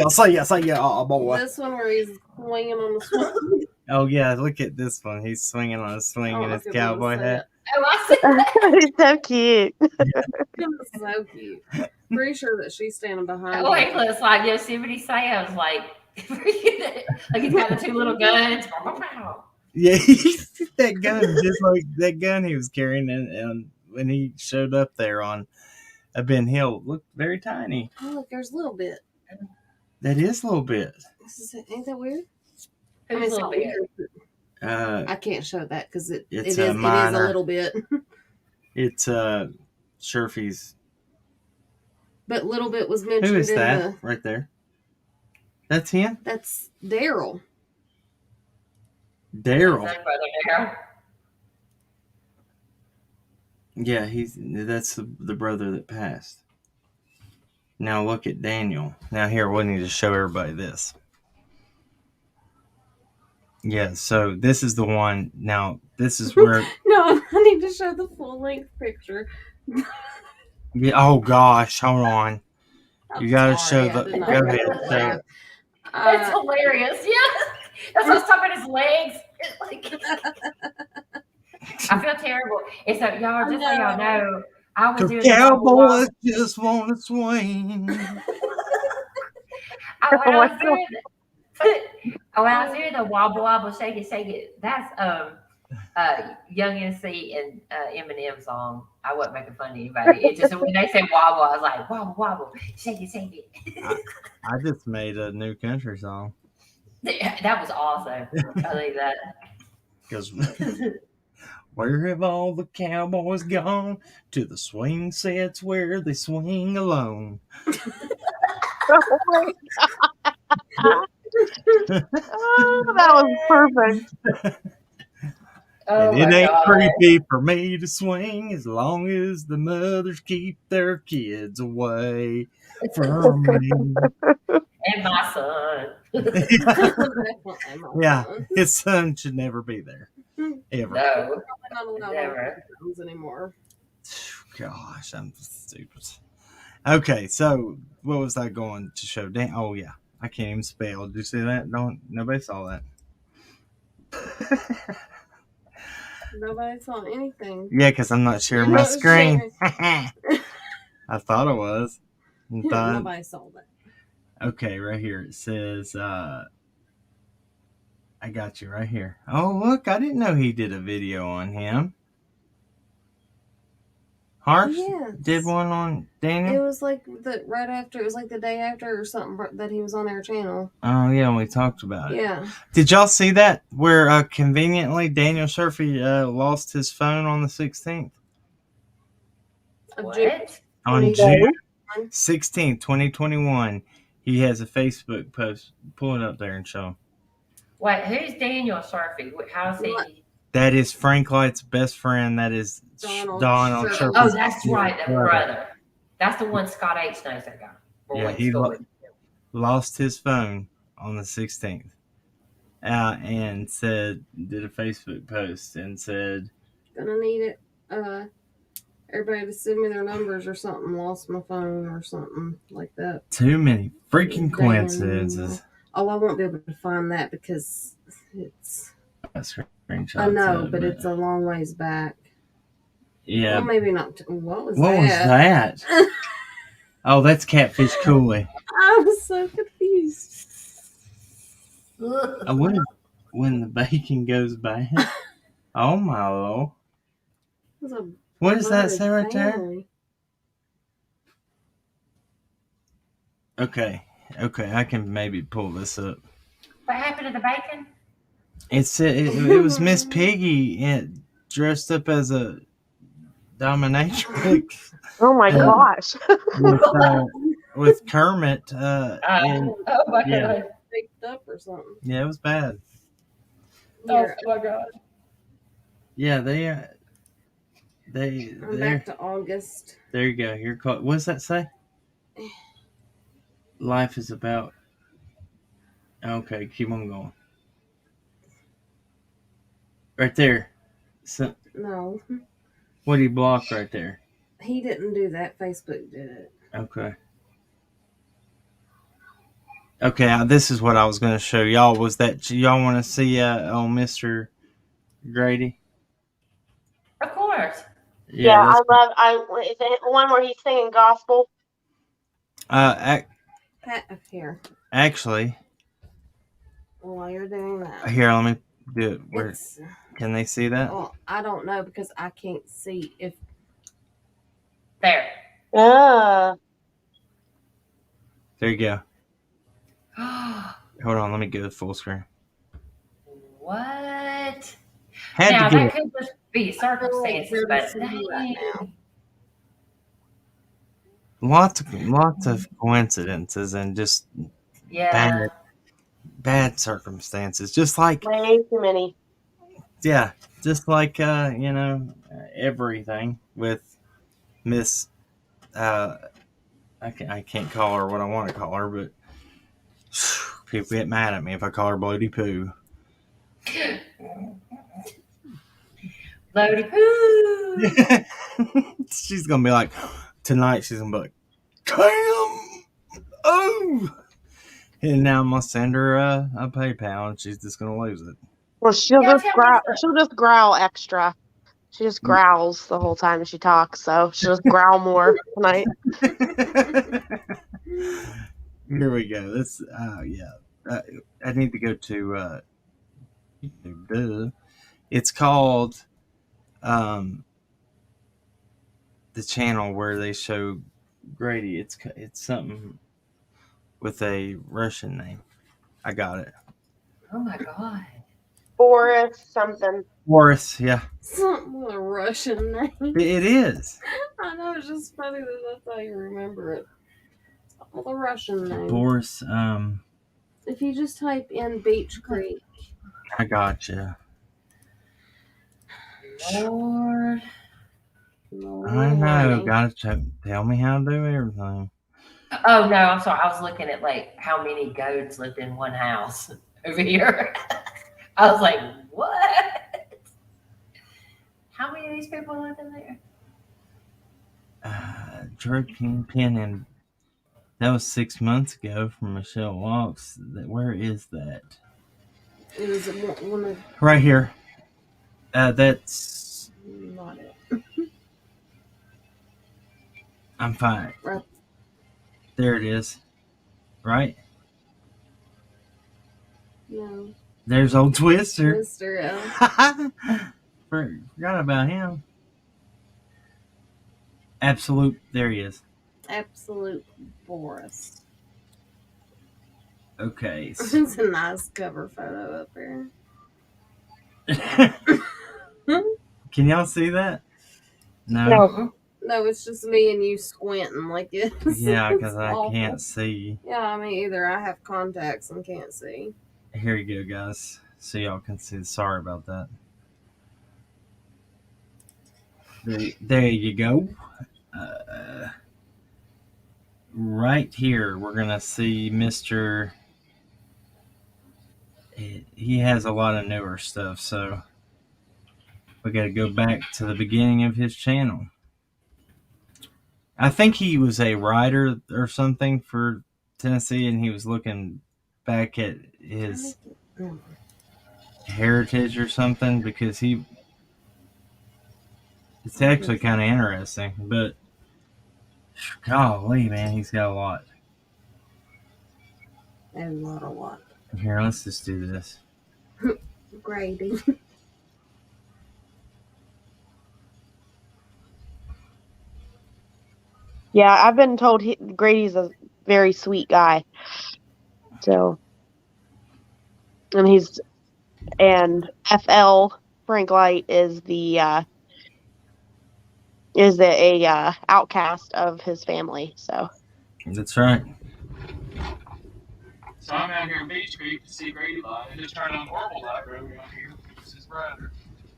see. I say. Oh, boy. This one where he's swinging on the swing. Oh, yeah, look at this one. He's swinging on a swing in his cowboy hat. Oh, I see that. He's so cute. It's so cute. Pretty sure that she's standing behind Oh, him. he looks like Yosemite Sam's, like he's got the two little guns. Yeah, that gun, just like that gun he was carrying, and when he showed up there on a Ben Hill, looked very tiny. Oh, look, there's a little bit. That is a little bit. Ain't that weird? Who's a little bit? I can't show that because it it's is a minor. little bit. It's Sherfy's. But little bit was mentioned. Who is in that right there? That's him? That's Daryl. Daryl. Yeah, that's the brother that passed. Now look at Daniel. Now here, we need to show everybody this. Yeah, so this is the one. Now this is where. No, I need to show the full length picture. Yeah. Oh gosh, hold on. You got to show the. Go ahead. So, It's hilarious. Yeah, that's what's stopping his legs. It's like I feel terrible. It's like y'all, just so y'all know, I was doing cowboys just want to swing. When I was doing the wobble wobble shake it, that's Young NC and Eminem song. I wasn't making fun of anybody. It just when they said wobble, I was like wobble wobble, shake it. I just made a new country song. That was awesome. I like that. Because where have all the cowboys gone? To the swing sets where they swing alone. Oh, that was perfect. And it ain't creepy for me to swing as long as the mothers keep their kids away from me. And my son. Yeah, his son should never be there. Ever. No, not never. Anymore. Gosh, I'm stupid. Okay, so what was I going to show? Oh yeah, I can't even spell. Did you see that? Nobody saw that. Nobody saw anything. Yeah, because I'm not sharing my screen. I thought it was. Nobody saw that. Okay, right here it says, I got you right here. Oh, look, I didn't know he did a video on him. Harsh did one on Daniel? It was like the day after or something that he was on our channel. Oh, yeah, we talked about it. Yeah. Did y'all see that where conveniently Daniel Sherfy lost his phone on the 16th? What? On June 16th, 2021. He has a Facebook post. Pull it up there and show him. Wait, who's Daniel Sherfy? How's he? That is Frank Light's best friend. That is Donald Sherfy. Oh, that's right, that brother. That's the one Scott H knows that guy. Yeah, he lost his phone on the 16th. And did a Facebook post and said, "Gonna need it. Everybody to send me their numbers or something. Lost my phone or something like that." Too many freaking coincidences. I won't be able to find that because it's. I know, but it's a long ways back. Yeah. Well, maybe not. What was What that? was that? Oh, that's Catfish Cooley. I was so confused. When the bacon goes bad. Oh my Lord. What does that say right there? Okay, I can maybe pull this up. What happened to the bacon? It was Miss Piggy dressed up as a dominatrix. Oh my gosh. with Kermit. And, oh my yeah. God. Picked up or something. Yeah, it was bad. Oh my God. Yeah, I'm back to August. There you go. You're called. What does that say? Life is about. Okay, keep on going. Right there. So, No, what do you block right there? he didn't do that. Facebook did it. Okay. Okay, this is what I was going to show y'all. Was that y'all want to see on Mr. Grady? Of course. Yeah, Yeah. is it one where he's singing gospel? Here. Actually, While you're doing that, here, let me do it. Where can they see that? Well, I don't know because I can't see if. There. There you go. Hold on, let me go full screen. What? Had now to that get could just be circumstances, but right now. lots of coincidences and just yeah. bad circumstances. Just like Way too many. yeah, just like everything with Miss. I can't call her what I want to call her, but people get mad at me if I call her Bloody Poo. Bloody Poo. She's gonna be like, tonight. She's gonna be like, damn, oh. And now I'm gonna send her a PayPal, and she's just gonna lose it. Well, she'll just growl. She'll just growl extra. She just growls the whole time she talks, so she'll just growl more tonight. Here we go. Let's. I need to go to. It's called. The channel where they show Grady. It's something with a Russian name. I got it. Oh my God. Boris something. Boris, yeah. Something with a Russian name. It is. I know, it's just funny that that's how you remember it. With a Russian name. Boris, If you just type in Beach Creek. I gotcha. Lord. I know. Gotta tell me how to do everything. Oh no, I'm sorry. I was looking at like how many goats lived in one house over here. I was like, what? How many of these people live in there? Drug Kingpin, and that was 6 months ago from Michelle Walks. Where is that? It was one of. Right here. That's. Not it. I'm fine. Right. There it is. Right? No. There's old Twister. Twister, yeah. Forgot about him. Absolute. There he is. Absolute Boris. Okay. It's a nice cover photo up here. Can y'all see that? No. No, it's just me and you squinting like this. Yeah, because I can't see. Yeah, I mean, either I have contacts and can't see. Here you go, guys. So y'all can see. Sorry about that. There you go. Right here, we're going to see Mr. He has a lot of newer stuff, so we got to go back to the beginning of his channel. I think he was a writer or something for Tennessee, and he was looking back at his heritage or something, because it's actually kind of interesting, but golly, man, he's got a lot. A lot. Here, let's just do this. Grady. Yeah, I've been told Grady's a very sweet guy. So, and FL Frank Light is a outcast of his family. So, That's right. So I'm out here in Beach Creek to see Grady Light. I just turned on Orville Light Road around here. This is his brother.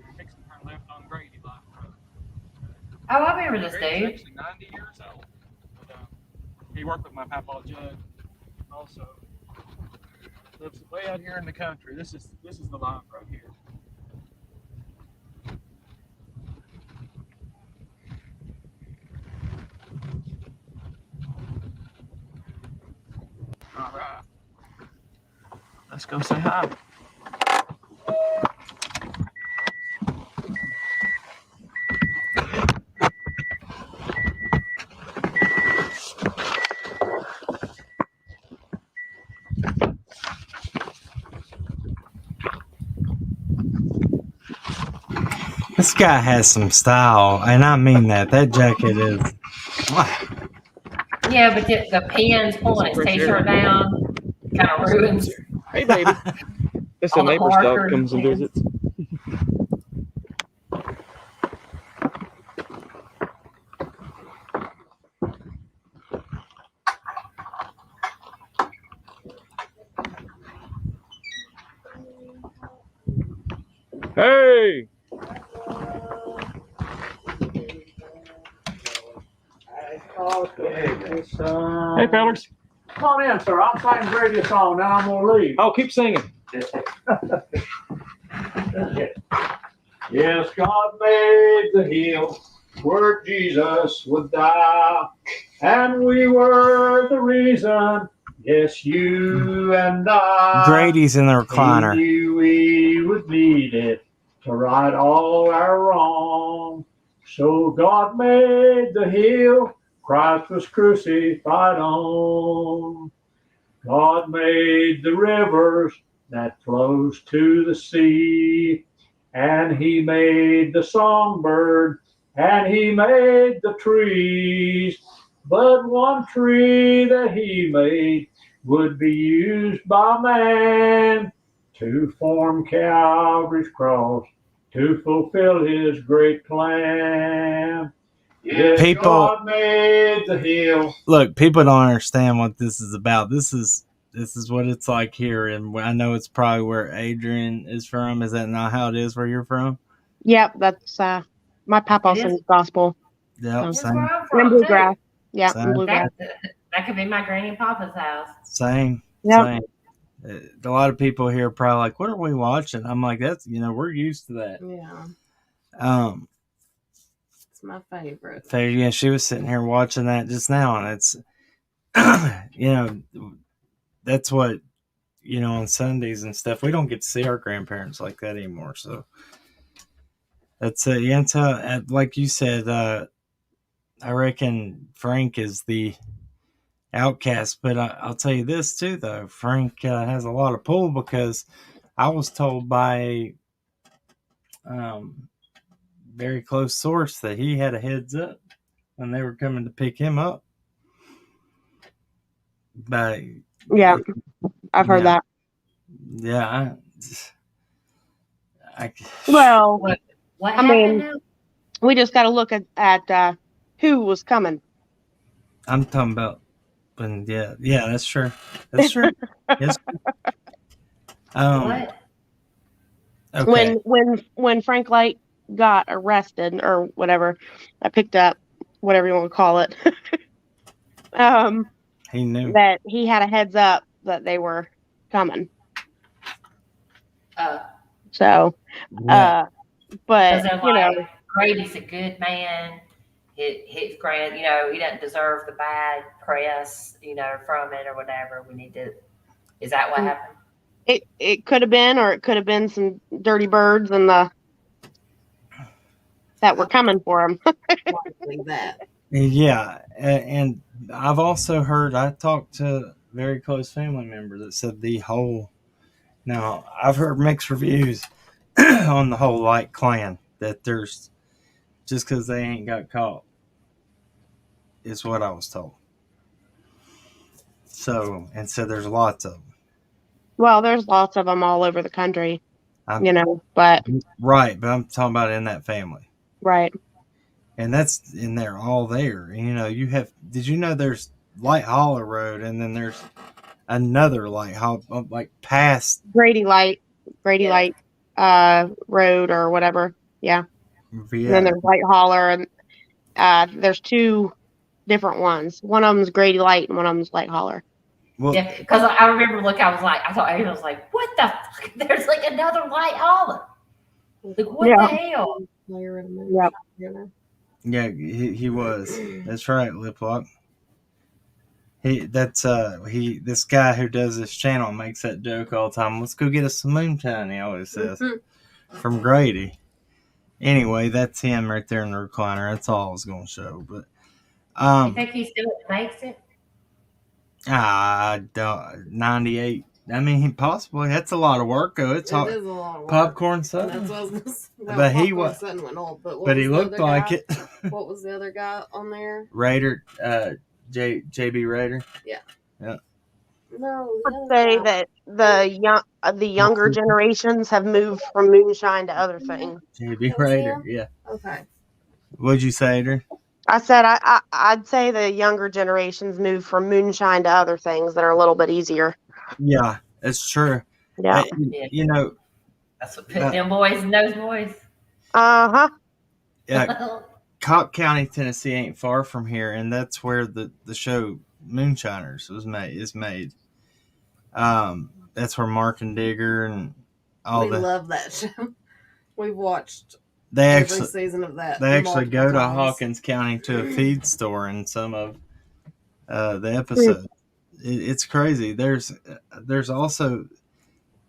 I'm fixing to turn left on Grady Light Road. Oh, I remember this Grady's dude. actually 90 years old. But, he worked with my papa Judd also. Lives way out here in the country. This is the line right here. All right. Let's go say hi. This guy has some style, and I mean that. That jacket is. Yeah, but the pins pulling his t-shirt down kind of ruins. Hey, baby. This All a the neighbor's dog markers comes and and visits. Hey! Hey, fellas. Come on in, sir. I'm singing Grady a song, then I'm gonna leave. Oh, keep singing. Yes, God made the hill where Jesus would die, and we were the reason. Yes, you and I. Grady's in the recliner. He knew we would need it to right all our wrong. So God made the hill Christ was crucified on. God made the rivers that flows to the sea, and he made the songbird, and he made the trees. But one tree that he made would be used by man to form Calvary's cross, to fulfill his great plan. Yes, People- God made the hill. Look, people don't understand what this is about. This is what it's like here, and I know it's probably where Adrian is from. Is that not how it is where you're from? Yep, that's my papa sings gospel. Yep, So- same. And bluegrass. Yeah, Same. and bluegrass. That could be my granny and papa's house. Same. Yep. Same. A lot of people here are probably like, "What are we watching?" I'm like, "That's we're used to that." Yeah, it's my favorite. Yeah, she was sitting here watching that just now, and it's that's what on Sundays and stuff. We don't get to see our grandparents like that anymore. So that's like you said. I reckon Frank is the outcast, but I'll tell you this too, though. Frank has a lot of pull because I was told by a very close source that he had a heads up when they were coming to pick him up. But yeah, I've heard that. Yeah, Well, What I happened mean, now? we just got to look at who was coming. I'm talking about, and yeah, that's true. That's true. Yes. What? Okay. When Frank Light got arrested or whatever, I picked up whatever you want to call it. He knew that he had a heads up that they were coming. So, Yeah. but Because they're like, Grady's a good man. His grand, he doesn't deserve the bad press, from it or whatever. We need to. Is that what happened? It could have been, or it could have been some dirty birds and that were coming for him. that. Yeah, and I've also heard. I talked to a very close family member that said the whole. Now I've heard mixed reviews on the whole Light clan. That there's just because they ain't got caught is what I was told. So there's lots of them. Well, there's lots of them all over the country, but right. But I'm talking about in that family, right. and that's in there all there. And, you have. Did you know there's Light Holler Road, and then there's another Light Holler, like past Grady Light Road or whatever. Yeah. And then there's Light Holler, and there's two different ones. One of them's Grady Light, and one of them's Light Holler. Well, yeah, because I remember, I thought Aaron was like, what the fuck? There's like another Light Holler. Like, what the hell? Yep. Yeah, he was. That's right, Lip Lock. This guy who does this channel makes that joke all the time. Let's go get us some moonshine, he always says. From Grady. Anyway, that's him right there in the recliner. That's all I was gonna show. But you think he still makes it? 98. I mean, possibly. That's a lot of work, though. It is a lot of work. Popcorn Sutton. But he was. But he looked like it. What was the other guy on there? Raider, JB Raider. Yeah. Yeah. No, I would say that the younger generations have moved from moonshine to other things. JB Raider, yeah. Okay. What'd you say, Adrian? I said I'd say the younger generations move from moonshine to other things that are a little bit easier. Yeah, it's true. Yeah. You know. That's what put them boys in those boys. Uh-huh. Yeah. Cobb County, Tennessee ain't far from here, and that's where the show Moonshiners is made. That's where Mark and Digger and all we love that show. We've watched every season of that. They actually go to Hawkins County to a feed store in some of the episodes. It's crazy. There's also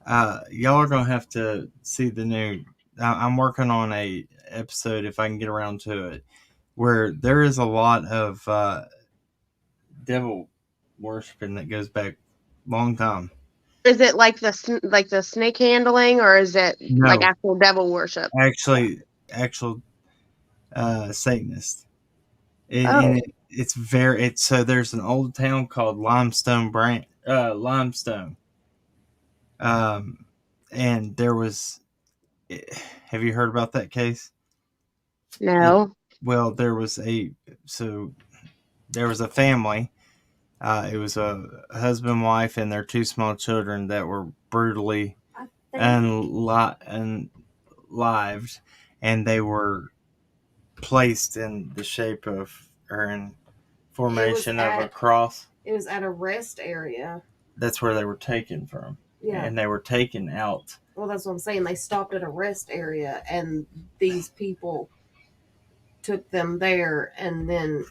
y'all are gonna have to see the new. I'm working on a episode, if I can get around to it, where there is a lot of devil worshiping that goes back long time. Is it like the snake handling, or is it like actual devil worship? Actual Satanist. So there's an old town called Limestone. And there was. Have you heard about that case? No. There was a family. It was a husband, wife, and their two small children that were brutally unlived, and they were placed in the shape of, or in formation of a cross. It was at a rest area. That's where they were taken from. Yeah. And they were taken out. Well, that's what I'm saying. They stopped at a rest area, and these people took them there, and then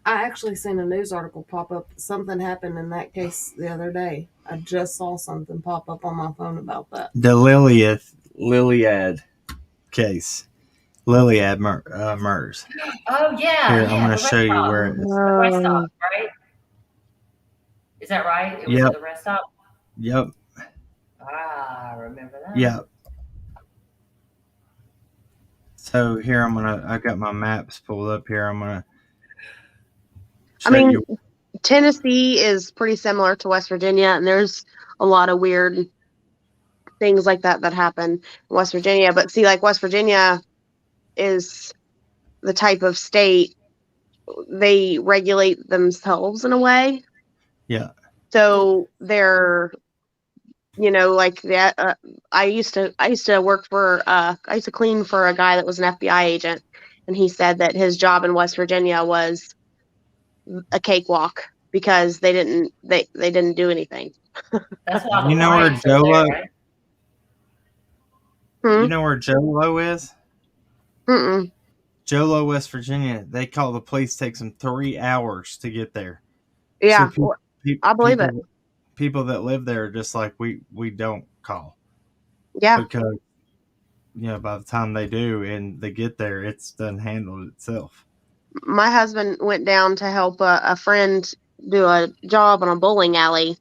I actually seen a news article pop up. Something happened in that case the other day. I just saw something pop up on my phone about that. The Liliad case. Liliad murders. Oh, yeah. Here, I'm going to show you where it is. The rest stop, right? Is that right? It was at the rest stop? Yep. I remember that. Yeah. So here I got my maps pulled up here. I'm gonna. Tennessee is pretty similar to West Virginia, and there's a lot of weird things like that happen in West Virginia. But see, like West Virginia is the type of state, they regulate themselves in a way. Yeah. So they're, like that. I used to work for. I used to clean for a guy that was an FBI agent, and he said that his job in West Virginia was a cakewalk because they didn't do anything. That's why you know where Jolo. You know where Jolo is? Mm-mm. Jolo, West Virginia. They call the police. Takes them 3 hours to get there. Yeah, so I believe it. People that live there are just like we don't call. Yeah. Because by the time they do and they get there, it's done handled itself. My husband went down to help a friend do a job on a bowling alley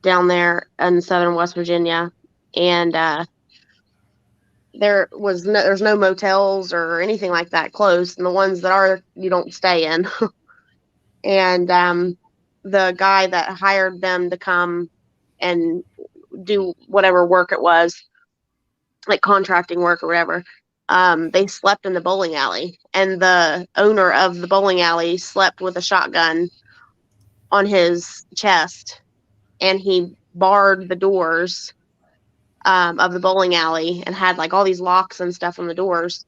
down there in southern West Virginia, and there's no motels or anything like that close, and the ones that are, you don't stay in. And the guy that hired them to come and do whatever work it was, like contracting work or whatever, they slept in the bowling alley, and the owner of the bowling alley slept with a shotgun on his chest, and he barred the doors of the bowling alley and had like all these locks and stuff on the doors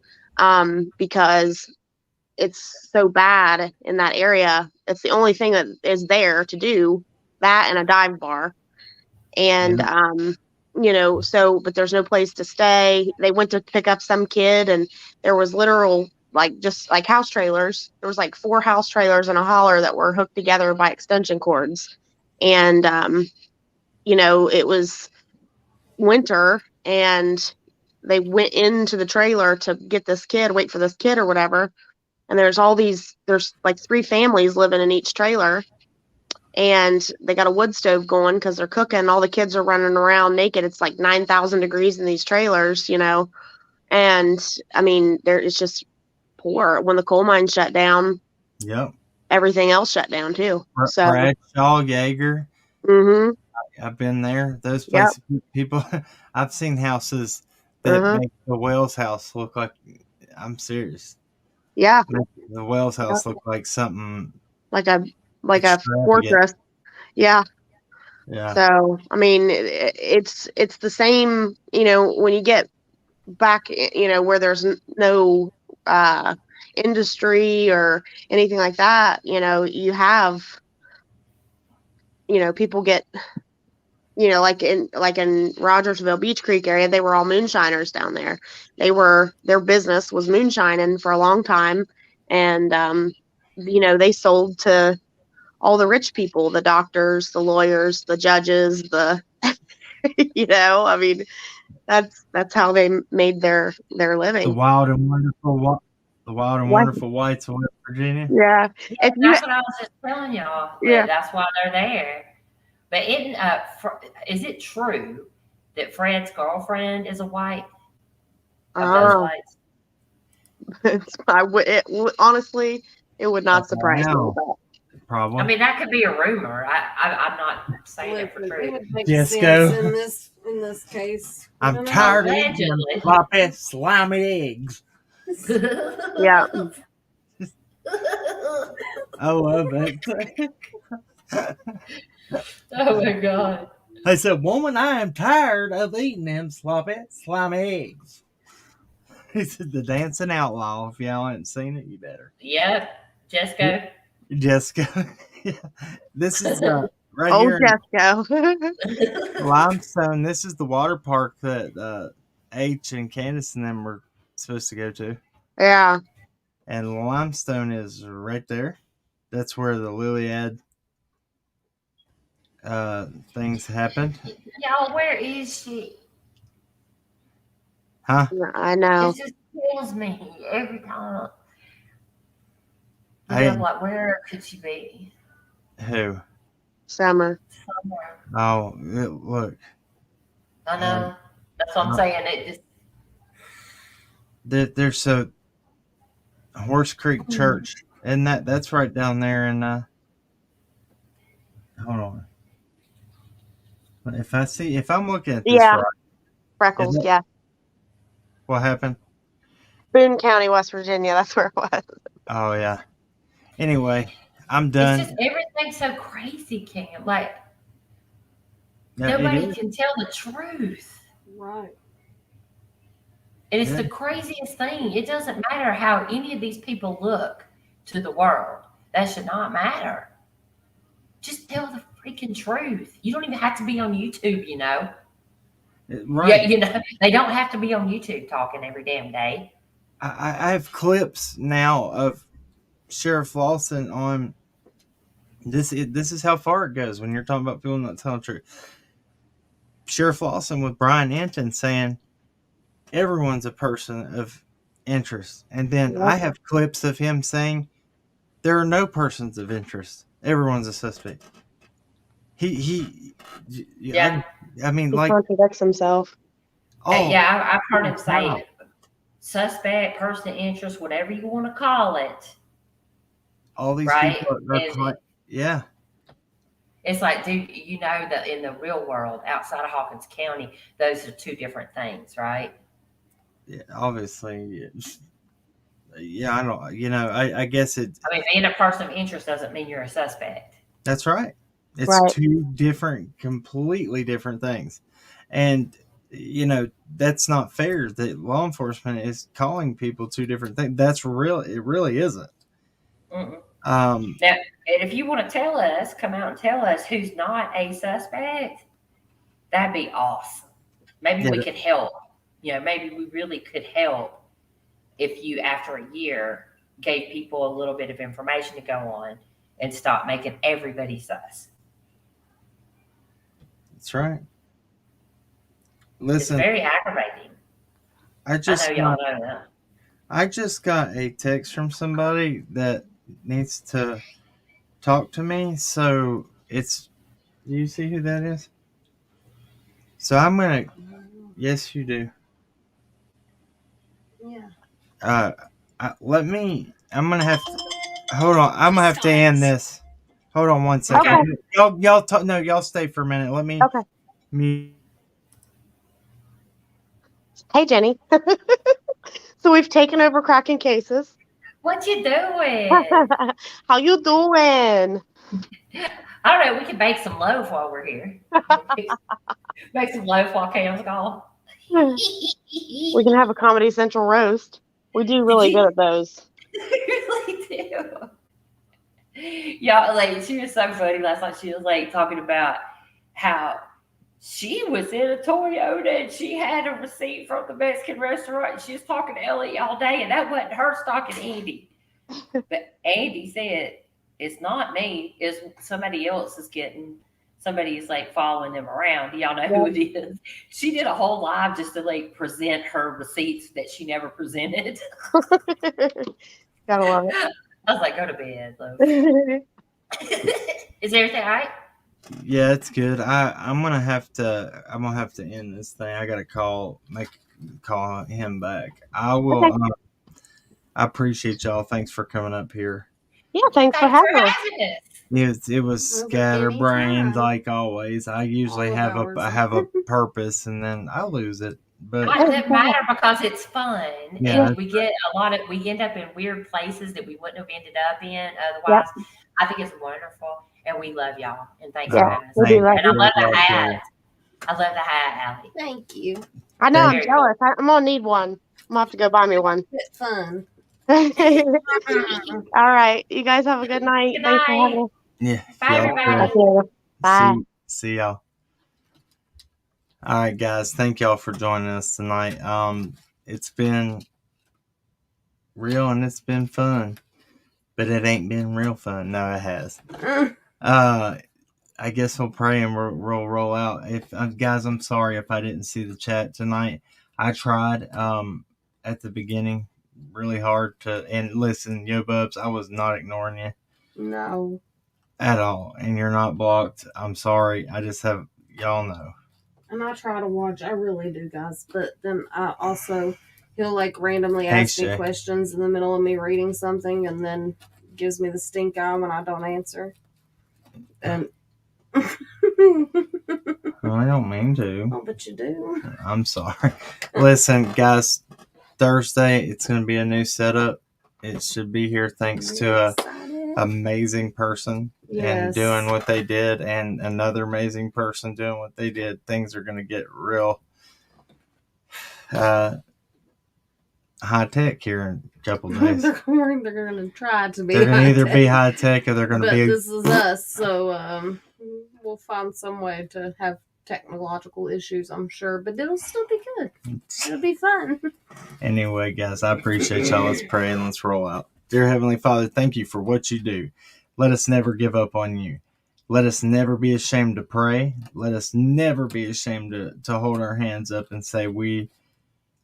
because it's so bad in that area. It's the only thing that is there to do, that and a dive bar. And but there's no place to stay. They went to pick up some kid, and there was literal just like house trailers. There was like 4 house trailers and a hauler that were hooked together by extension cords. And it was winter, and they went into the trailer to wait for this kid or whatever. And there's like 3 families living in each trailer, and they got a wood stove going because they're cooking. All the kids are running around naked. It's like 9,000 degrees in these trailers, and I mean, it's just poor. When the coal mine shut down, Yep. everything else shut down too. So Bradshaw, Yeager. Mm-hmm. I've been there. Those places, people. I've seen houses that make the Wells house look like. I'm serious. Yeah. The Wells house looked like something like a fortress. Yeah. Yeah. So I mean, it's the same. When you get back, where there's no industry or anything like that, you have, people get, like in Rogersville, Beach Creek area, they were all moonshiners down there. Their business was moonshining for a long time. And, they sold to all the rich people, the doctors, the lawyers, the judges, I mean, that's how they made their living. The wild and wonderful whites of West Virginia. Yeah. That's what I was just telling y'all. Yeah. That's why they're there. But is it true that Fred's girlfriend is a white? Of those whites? Honestly, it would not surprise me. Probably. I mean, that could be a rumor. I'm not saying it for true. It would make Yes, sense go. in this case. I'm tired of eating floppy, slimy eggs. Yeah. I love it. Oh my God. I said, woman, I am tired of eating them sloppy, slimy eggs. He said, the dancing outlaw. If y'all haven't seen it, you better. Yep. Jesco. Jesco. Yeah. This is right Old here. Jesco. Limestone. This is the water park that H and Candace and them were supposed to go to. Yeah. And Limestone is right there. That's where the Liliad things happened. Y'all, where is she? Huh? I know. It just kills me every time. I'm like, where could she be? Who? Summer. Somewhere. Oh, look. I know. That's what I'm saying. It just. There's so Horse Creek Church, and that's right down there. And hold on. If I'm looking at this right, Freckles. Yeah. What happened? Boone County, West Virginia. That's where it was. Oh yeah. Anyway, I'm done. It's just everything's so crazy, Cam. Like Yeah, nobody can tell the truth. Right. And it's the craziest thing. It doesn't matter how any of these people look to the world. That should not matter. Just tell the freaking truth. You don't even have to be on YouTube, Right. Yeah, they don't have to be on YouTube talking every damn day. I have clips now of Sheriff Lawson on this. This is how far it goes when you're talking about people not telling the truth. Sheriff Lawson with Brian Anton saying everyone's a person of interest, and then I have clips of him saying there are no persons of interest. Everyone's a suspect. Yeah. I mean, he like contradicts himself. Oh, yeah, I've heard him say it. Suspect, person of interest, whatever you want to call it. All these right? people are yeah. It's like, dude, that in the real world, outside of Hawkins County, those are two different things, right? Yeah, obviously. Yeah, I don't. I guess it. I mean, being a person of interest doesn't mean you're a suspect. That's right. It's Right. two completely different things. And, that's not fair that law enforcement is calling people two different things. It really isn't. Mm-mm. Now, and if you want to tell us, come out and tell us who's not a suspect, that'd be awesome. Maybe we could help. Maybe we really could help if you, after a year, gave people a little bit of information to go on and stop making everybody sus. That's right. Listen, it's very aggravating. I know y'all know that. I just got a text from somebody that needs to talk to me. So do you see who that is? So I'm going to, yes, you do. Yeah. I'm going to have to, hold on. I'm going to have to end this. Hold on one second. Okay. Y'all stay for a minute. Let me. Okay. Hey, Jenny. So we've taken over cracking cases. What you doing? How you doing? I don't know. We can bake some loaf while we're here. Make some loaf while Cam's gone. We can have a Comedy Central roast. We do really good at those. We really do. Y'all, she was so funny last night. She was talking about how she was in a Toyota and she had a receipt from the Mexican restaurant. And she was talking to Ellie all day, and that wasn't her stalking Andy. But Andy said, it's not me. It's somebody else somebody's following them around. Do y'all know who it is? She did a whole live just to present her receipts that she never presented. Gotta love it. I was like, go to bed, Loaf. Is everything all right? Yeah, it's good. I'm gonna have to end this thing. I gotta call him back. I will. Okay. I appreciate y'all. Thanks for coming up here. Yeah, thanks for having us. It was scatterbrained like always. I usually have a purpose and then I lose it. But it doesn't matter because it's fun. Yeah. And we end up in weird places that we wouldn't have ended up in otherwise. Yep. I think it's wonderful. And we love y'all. And thanks for having us. And I love the hat. I love the hat, Allie. Thank you. I know, I'm jealous. I'm going to need one. I'm going to have to go buy me one. It's fun. All right. You guys have a good night. Good Thanks for having night. us. Yeah. Bye, everybody. Bye. See y'all. All right, guys. Thank y'all for joining us tonight. It's been real and it's been fun, but it ain't been real fun. No, it has. I guess we'll pray and we'll roll out. Guys, I'm sorry if I didn't see the chat tonight. I tried at the beginning really hard and listen, Yo Bubs, I was not ignoring you. No. At all. And you're not blocked. I'm sorry. I just have, y'all know. And I try to watch. I really do, guys. But then I also, he'll randomly ask me questions in the middle of me reading something and then gives me the stink eye when I don't answer. And I don't mean to. Oh, but you do. I'm sorry. Listen, guys, Thursday, it's going to be a new setup. It should be here thanks to an amazing person and doing what they did and another amazing person doing what they did. Things are going to get real high tech here in a couple of days. They're going to try to be. They're going to either be high tech or they're going to be. This is us, so we'll find some way to have technological issues, I'm sure, but it'll still be good. It'll be fun. Anyway, guys, I appreciate y'all. Let's pray and let's roll out. Dear Heavenly Father, thank you for what you do. Let us never give up on you. Let us never be ashamed to pray. Let us never be ashamed to hold our hands up and say we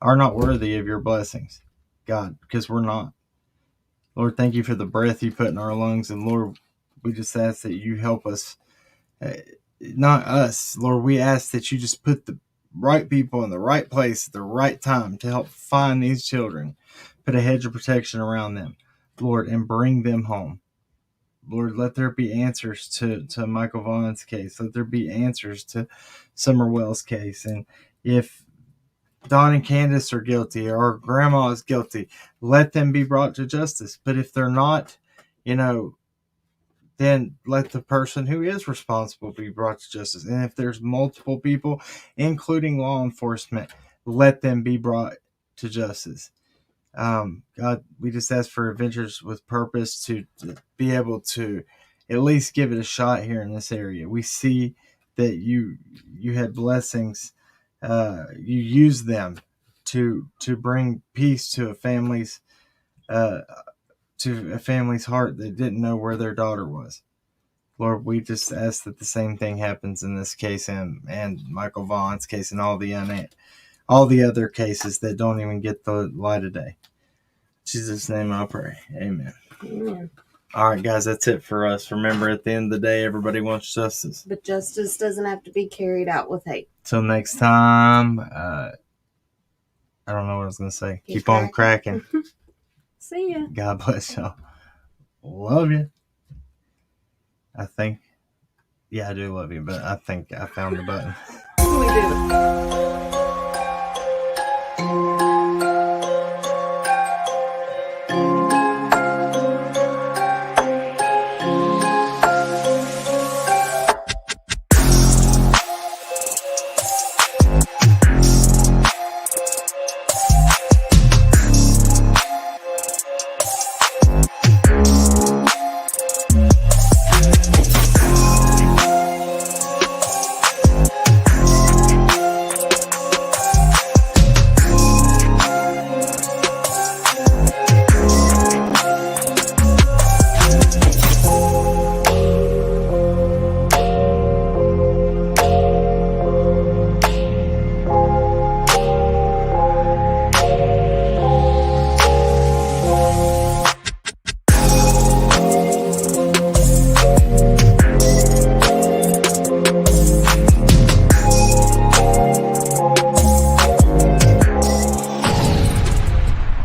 are not worthy of your blessings, God, because we're not. Lord, thank you for the breath you put in our lungs. And Lord, we just ask that you help us. Not us, Lord. We ask that you just put the right people in the right place at the right time to help find these children. Put a hedge of protection around them, Lord, and bring them home. Lord, let there be answers to Michael Vaughn's case. Let there be answers to Summer Wells' case. And if Don and Candace are guilty or Grandma is guilty, let them be brought to justice. But if they're not, then then let the person who is responsible be brought to justice. And if there's multiple people, including law enforcement, let them be brought to justice. God, we just ask for Adventures with Purpose to be able to at least give it a shot here in this area. We see that you had blessings. You use them to bring peace to a family's heart that didn't know where their daughter was. Lord, we just ask that the same thing happens in this case and Michael Vaughn's case and all the other cases that don't even get the light of day. In Jesus' name I pray. Amen. Amen. All right, guys, that's it for us. Remember, at the end of the day, everybody wants justice. But justice doesn't have to be carried out with hate. Till next time, I don't know what I was going to say. Keep on cracking. See ya. God bless y'all. Love you. I do love you, but I think I found the button. We do.